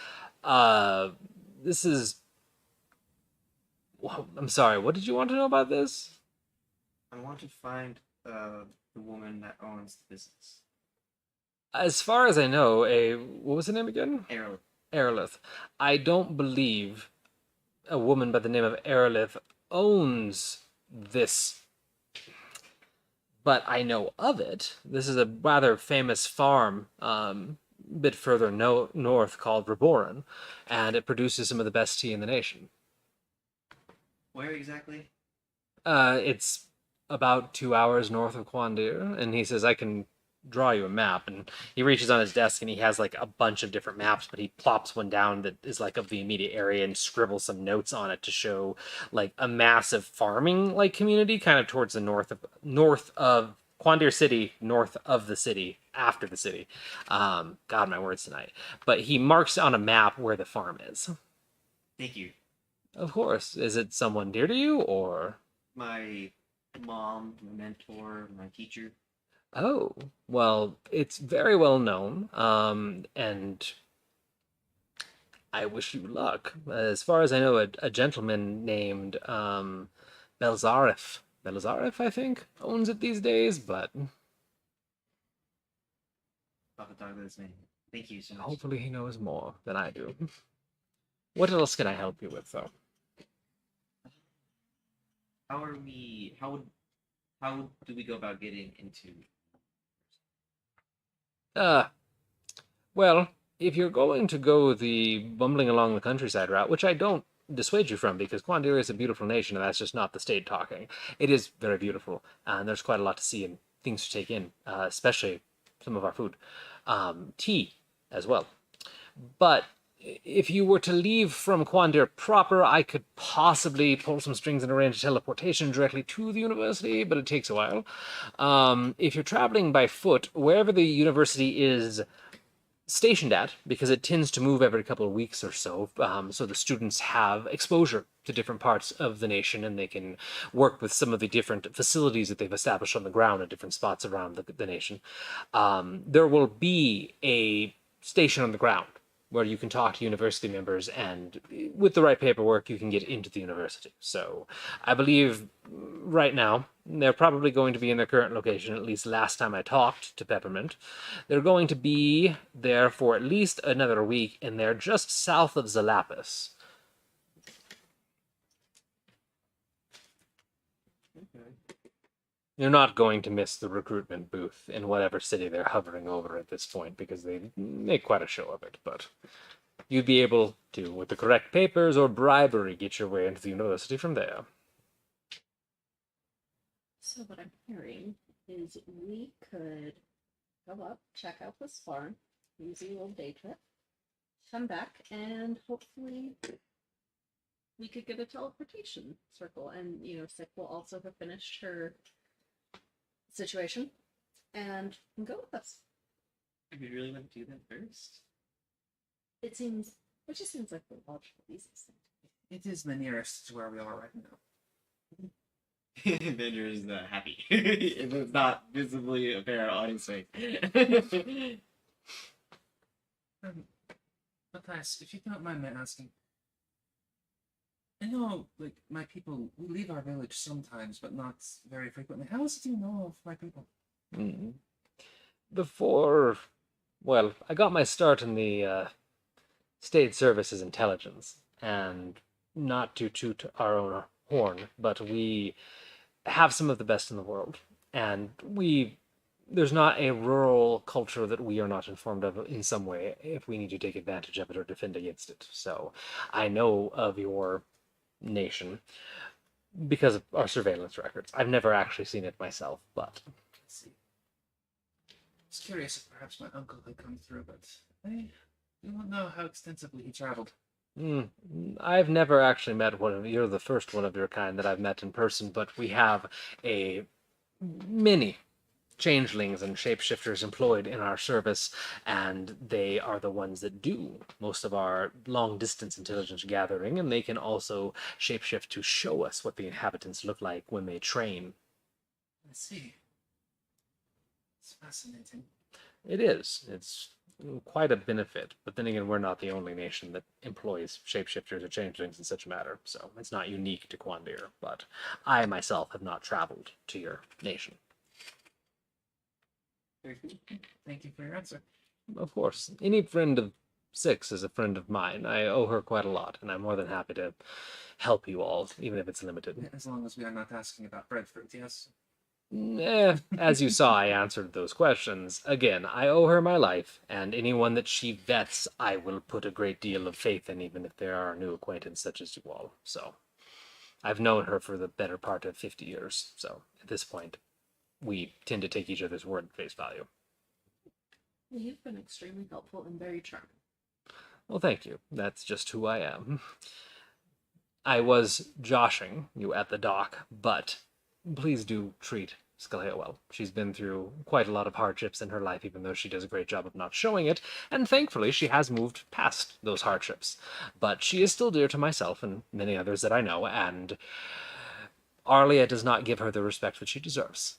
this is... I'm sorry, what did you want to know about this? I want to find the woman that owns the business. As far as I know, what was her name again? Ariel. Aerolith. I don't believe a woman by the name of Aerolith owns this, but I know of it. This is a rather famous farm a bit further north called Reboran, and it produces some of the best tea in the nation. Where exactly? It's about 2 hours north of Quandir, and he says, I can draw you a map, and he reaches on his desk and he has like a bunch of different maps, but he plops one down that is like of the immediate area and scribbles some notes on it to show like a massive farming like community kind of towards the north of Quandir City, north of the city, after the city. God, my words tonight. But he marks on a map where the farm is. Thank you. Of course. Is it someone dear to you, or? My mom, my mentor, my teacher. Oh, well, it's very well known, and I wish you luck. As far as I know, a gentleman named Belzarif, I think, owns it these days, but Papa talk to this man. Thank you so much. hopefully he knows more than I do. What else can I help you with, though? How are we? How do we go about getting into? Well, if you're going to go the bumbling along the countryside route, which I don't dissuade you from, because Quandir is a beautiful nation, and that's just not the state talking. It is very beautiful, and there's quite a lot to see and things to take in, especially some of our food. Tea as well. But if you were to leave from Quandir proper, I could possibly pull some strings and arrange a teleportation directly to the university, but it takes a while. If you're traveling by foot, wherever the university is stationed at, because it tends to move every couple of weeks or so, so the students have exposure to different parts of the nation, and they can work with some of the different facilities that they've established on the ground at different spots around the nation. There will be a station on the ground where you can talk to university members, and with the right paperwork, you can get into the university. So I believe right now they're probably going to be in their current location, at least last time I talked to Peppermint. They're going to be there for at least another week, and they're just south of Zalapis. Okay. You're not going to miss the recruitment booth in whatever city they're hovering over at this point, because they make quite a show of it, but you'd be able to, with the correct papers or bribery, get your way into the university from there. So what I'm hearing is we could go up, check out this farm, easy little day trip, come back, and hopefully we could get a teleportation circle. And Sick will also have finished her situation and can go with us. Do we really want to do that first? It just seems like the logical, easiest thing. It is the nearest to where we are right now. Bender is happy. If it's not visibly apparent on his face. Matthias, if you don't mind me asking, I know, like, my people, we leave our village sometimes, but not very frequently. How is it you know of my people? Well, I got my start in the state services intelligence, and not to toot our own horn, but we have some of the best in the world, and there's not a rural culture that we are not informed of in some way if we need to take advantage of it or defend against it. So I know of your nation because of our surveillance records. I've never actually seen it myself, but Let's see. I was curious if perhaps my uncle had come through, but I don't know how extensively he traveled. I've never actually met one of you. You're the first one of your kind that I've met in person, but we have many changelings and shapeshifters employed in our service, and they are the ones that do most of our long-distance intelligence gathering, and they can also shapeshift to show us what the inhabitants look like when they train. I see. It's fascinating. It is. It's quite a benefit, but then again, we're not the only nation that employs shapeshifters or changelings in such a matter, so it's not unique to Quandir, but I myself have not traveled to your nation. Thank you for your answer. Of course. Any friend of Six is a friend of mine. I owe her quite a lot, and I'm more than happy to help you all, even if it's limited. As long as we are not asking about breadfruit, yes? As you saw, I answered those questions. Again, I owe her my life, and anyone that she vets, I will put a great deal of faith in, even if they are a new acquaintance such as you all. So, I've known her for the better part of 50 years, so at this point, we tend to take each other's word at face value. Well, you've been extremely helpful and very charming. Well, thank you. That's just who I am. I was joshing you at the dock, but please do treat Scalia well. She's been through quite a lot of hardships in her life, even though she does a great job of not showing it, and thankfully she has moved past those hardships. But she is still dear to myself and many others that I know, and Arlia does not give her the respect that she deserves.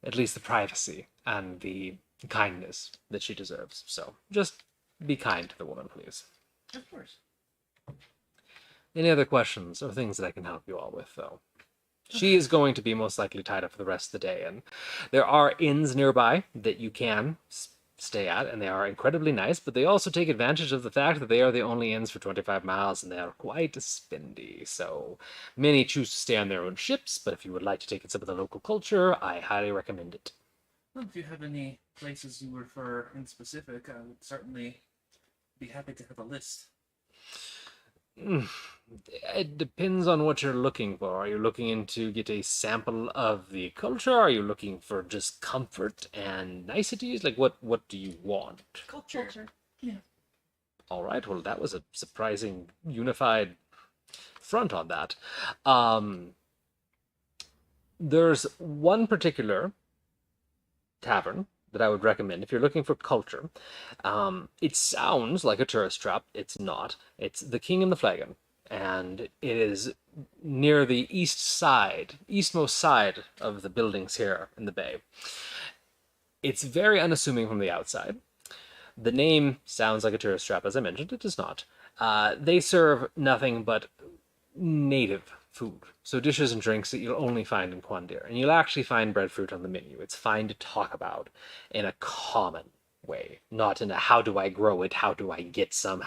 At least the privacy and the kindness that she deserves. So just be kind to the woman, please. Of course. Any other questions or things that I can help you all with, though? She is going to be most likely tied up for the rest of the day, and there are inns nearby that you can stay at, and they are incredibly nice, but they also take advantage of the fact that they are the only inns for 25 miles, and they are quite spendy, so many choose to stay on their own ships, but if you would like to take in some of the local culture, I highly recommend it. Well, if you have any places you refer in specific, I would certainly be happy to have a list. It depends on what you're looking for. Are you looking to get a sample of the culture? Are you looking for just comfort and niceties? Like, what do you want? Culture. All right, well, that was a surprising unified front on that. There's one particular tavern that I would recommend if you're looking for culture. It sounds like a tourist trap. It's not. It's the King and the Flagon, and it is near the eastmost side of the buildings here in the bay. It's very unassuming from the outside. The name sounds like a tourist trap, as I mentioned. It is not. They serve nothing but native food, so dishes and drinks that you'll only find in Quandir, and you'll actually find breadfruit on the menu. It's fine to talk about in a common way, not in a how do I grow it, how do I get some,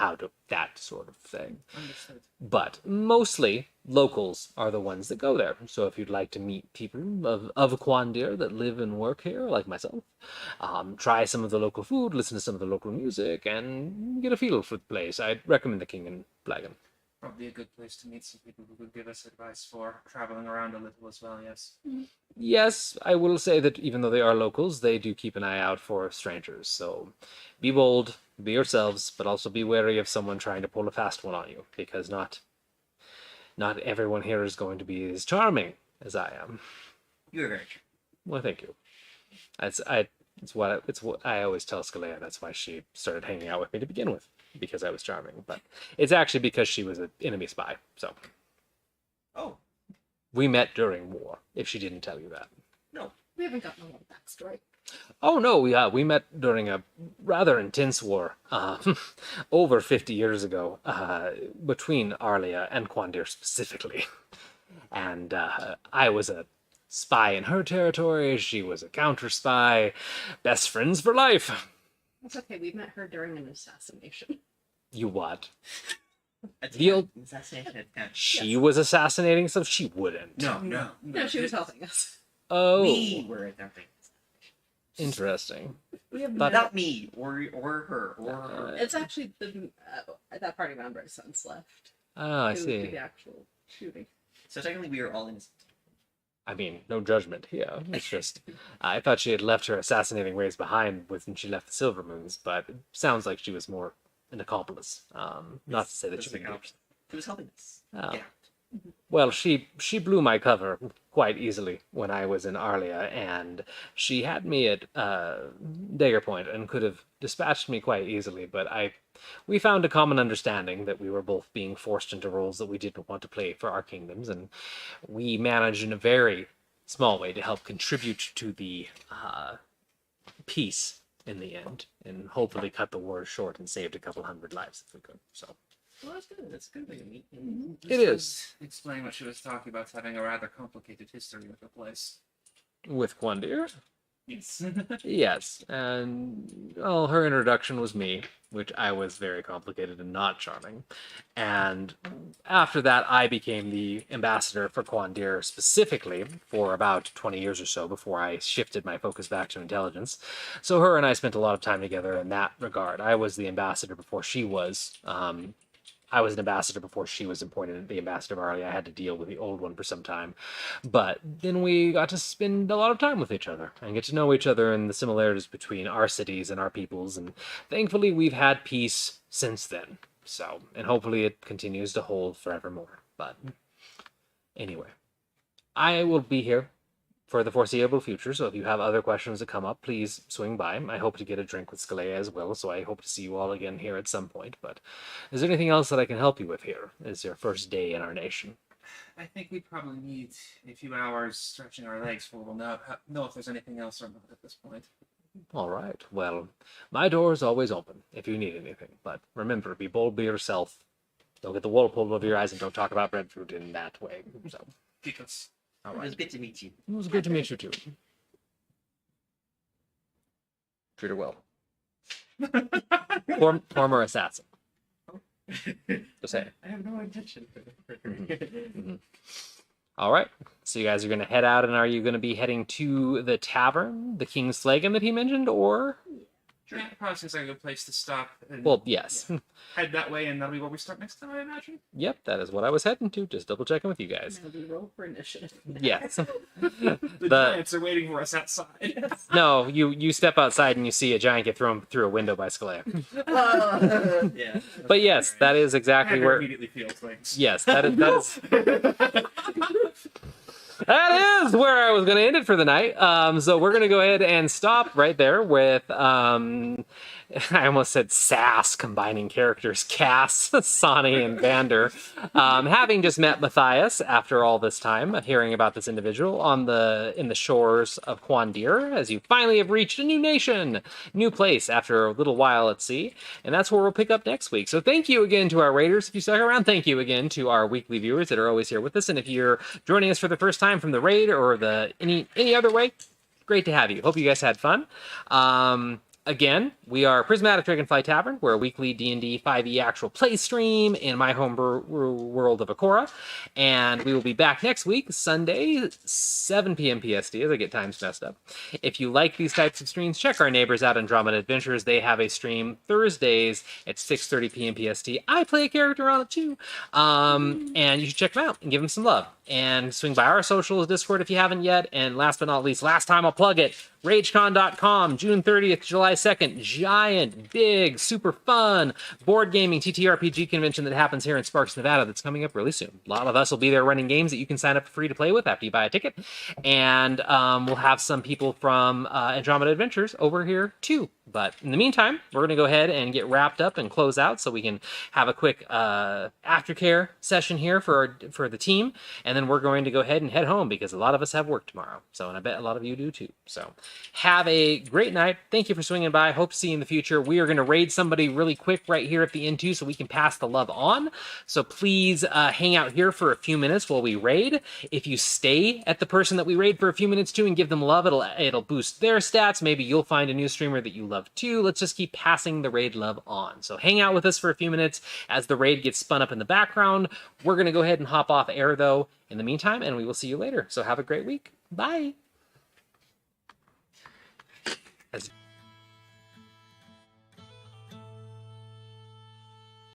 that sort of thing. Understood. But mostly locals are the ones that go there. So if you'd like to meet people of Quandir that live and work here, like myself, try some of the local food, listen to some of the local music, and get a feel for the place, I'd recommend the King and Flagon. Probably a good place to meet some people who could give us advice for traveling around a little as well, yes. Yes, I will say that even though they are locals, they do keep an eye out for strangers. So be bold, be yourselves, but also be wary of someone trying to pull a fast one on you, because not everyone here is going to be as charming as I am. You are very true. Well, thank you. It's what I always tell Skalea. That's why she started hanging out with me to begin with, because I was charming. But it's actually because she was an enemy spy. So Oh, we met during war. If she didn't tell you that. no. We haven't gotten a lot of backstory. Oh no, we met during a rather intense war over 50 years ago between Arlia and Quandir specifically, and I was a spy in her territory. She was a counter spy, best friends for life. It's okay. We met her during an assassination. You what? The old assassination attempt. She was assassinating stuff. She wouldn't. No. No, she was helping us. Oh, We were attempting. interesting. We have But- met. Not me, or her, or her. It's actually that party member since left. Oh, I Who see. did the actual shooting. So technically, we are all innocent. I mean, no judgment here. It's just, I thought she had left her assassinating ways behind when she left the Silver Moons, but it sounds like she was more an accomplice. Not to say that she Doesn't didn't. count. She was helping us. Oh. Yeah. Well, she blew my cover quite easily when I was in Arlia, and she had me at dagger point and could have dispatched me quite easily, but we found a common understanding that we were both being forced into roles that we didn't want to play for our kingdoms, and we managed in a very small way to help contribute to the peace in the end, and hopefully cut the war short and saved a couple hundred lives if we could. So. Well, that's good. That's good. Like a meet. It is. Explain what she was talking about, having a rather complicated history with the place. With Quandir? Yes. Yes, and well, her introduction was me, which I was very complicated and not charming. And after that, I became the ambassador for Quandir specifically for about 20 years or so before I shifted my focus back to intelligence. So her and I spent a lot of time together in that regard. I was the ambassador before she was. I was an ambassador before she was appointed the ambassador of Arlia. I had to deal with the old one for some time. But then we got to spend a lot of time with each other and get to know each other and the similarities between our cities and our peoples. And thankfully, we've had peace since then. So, and hopefully it continues to hold forevermore. But anyway, I will be here for the foreseeable future, so if you have other questions that come up, please swing by. I hope to get a drink with Skalea as well, so I hope to see you all again here at some point. But is there anything else that I can help you with here? It's your first day in our nation. I think we probably need a few hours stretching our legs before we'll know if there's anything else or not at this point. All right. Well, my door is always open if you need anything. But remember, be bold, be yourself. Don't get the wool pulled over your eyes, and don't talk about breadfruit in that way. So, Because all It was right. good to meet you. It was good to meet you too. Treat her well. Former assassin. Just say. I have no intention. All right. So you guys are going to head out, and are you going to be heading to the tavern, the King's Flagon that he mentioned, or? yeah, it probably seems like a good place to stop and Well, yes. head that way, and that'll be where we start next time, I imagine. Yep, that is what I was heading to. Just double checking with you guys. Now we roll for initiative. Yes. The giants are waiting for us outside. No, you step outside and you see a giant get thrown through a window by Skalea. Yeah. But yes, that is exactly Hacker where. immediately feels things. Yes, that is that is where I was going to end it for the night. So we're going to go ahead and stop right there with I almost said Sass combining characters, Cass, Sonny, and Vander. Having just met Matthias after all this time, hearing about this individual in the shores of Quandir, as you finally have reached a new nation, new place after a little while at sea, and that's where we'll pick up next week. So thank you again to our raiders if you stuck around. Thank you again to our weekly viewers that are always here with us, and if you're joining us for the first time from the raid or the any other way, great to have you. Hope you guys had fun. Again, we are Prismatic Dragonfly Tavern. We're a weekly D&D 5e actual play stream in my home world of Akora. And we will be back next week, Sunday, 7 p.m. PST, as I get times messed up. If you like these types of streams, check our neighbors out, Andromeda Adventures. They have a stream Thursdays at 6:30 p.m. PST. I play a character on it too. And you should check them out and give them some love. And swing by our socials, Discord if you haven't yet. And last but not least, last time I'll plug it, RageCon.com, June 30th, July 2nd, giant, big, super fun board gaming TTRPG convention that happens here in Sparks, Nevada that's coming up really soon. A lot of us will be there running games that you can sign up for free to play with after you buy a ticket. And we'll have some people from Andromeda Adventures over here too. But in the meantime, we're going to go ahead and get wrapped up and close out so we can have a quick aftercare session here for the team. And then we're going to go ahead and head home because a lot of us have work tomorrow. So, and I bet a lot of you do too. So have a great night. Thank you for swinging by. Hope to see you in the future. We are going to raid somebody really quick right here at the end too so we can pass the love on. So please hang out here for a few minutes while we raid. If you stay at the person that we raid for a few minutes too and give them love, it'll boost their stats. Maybe you'll find a new streamer that you love too. Let's just keep passing the raid love on. So hang out with us for a few minutes as the raid gets spun up in the background. We're going to go ahead and hop off air though in the meantime, and we will see you later. So have a great week. Bye.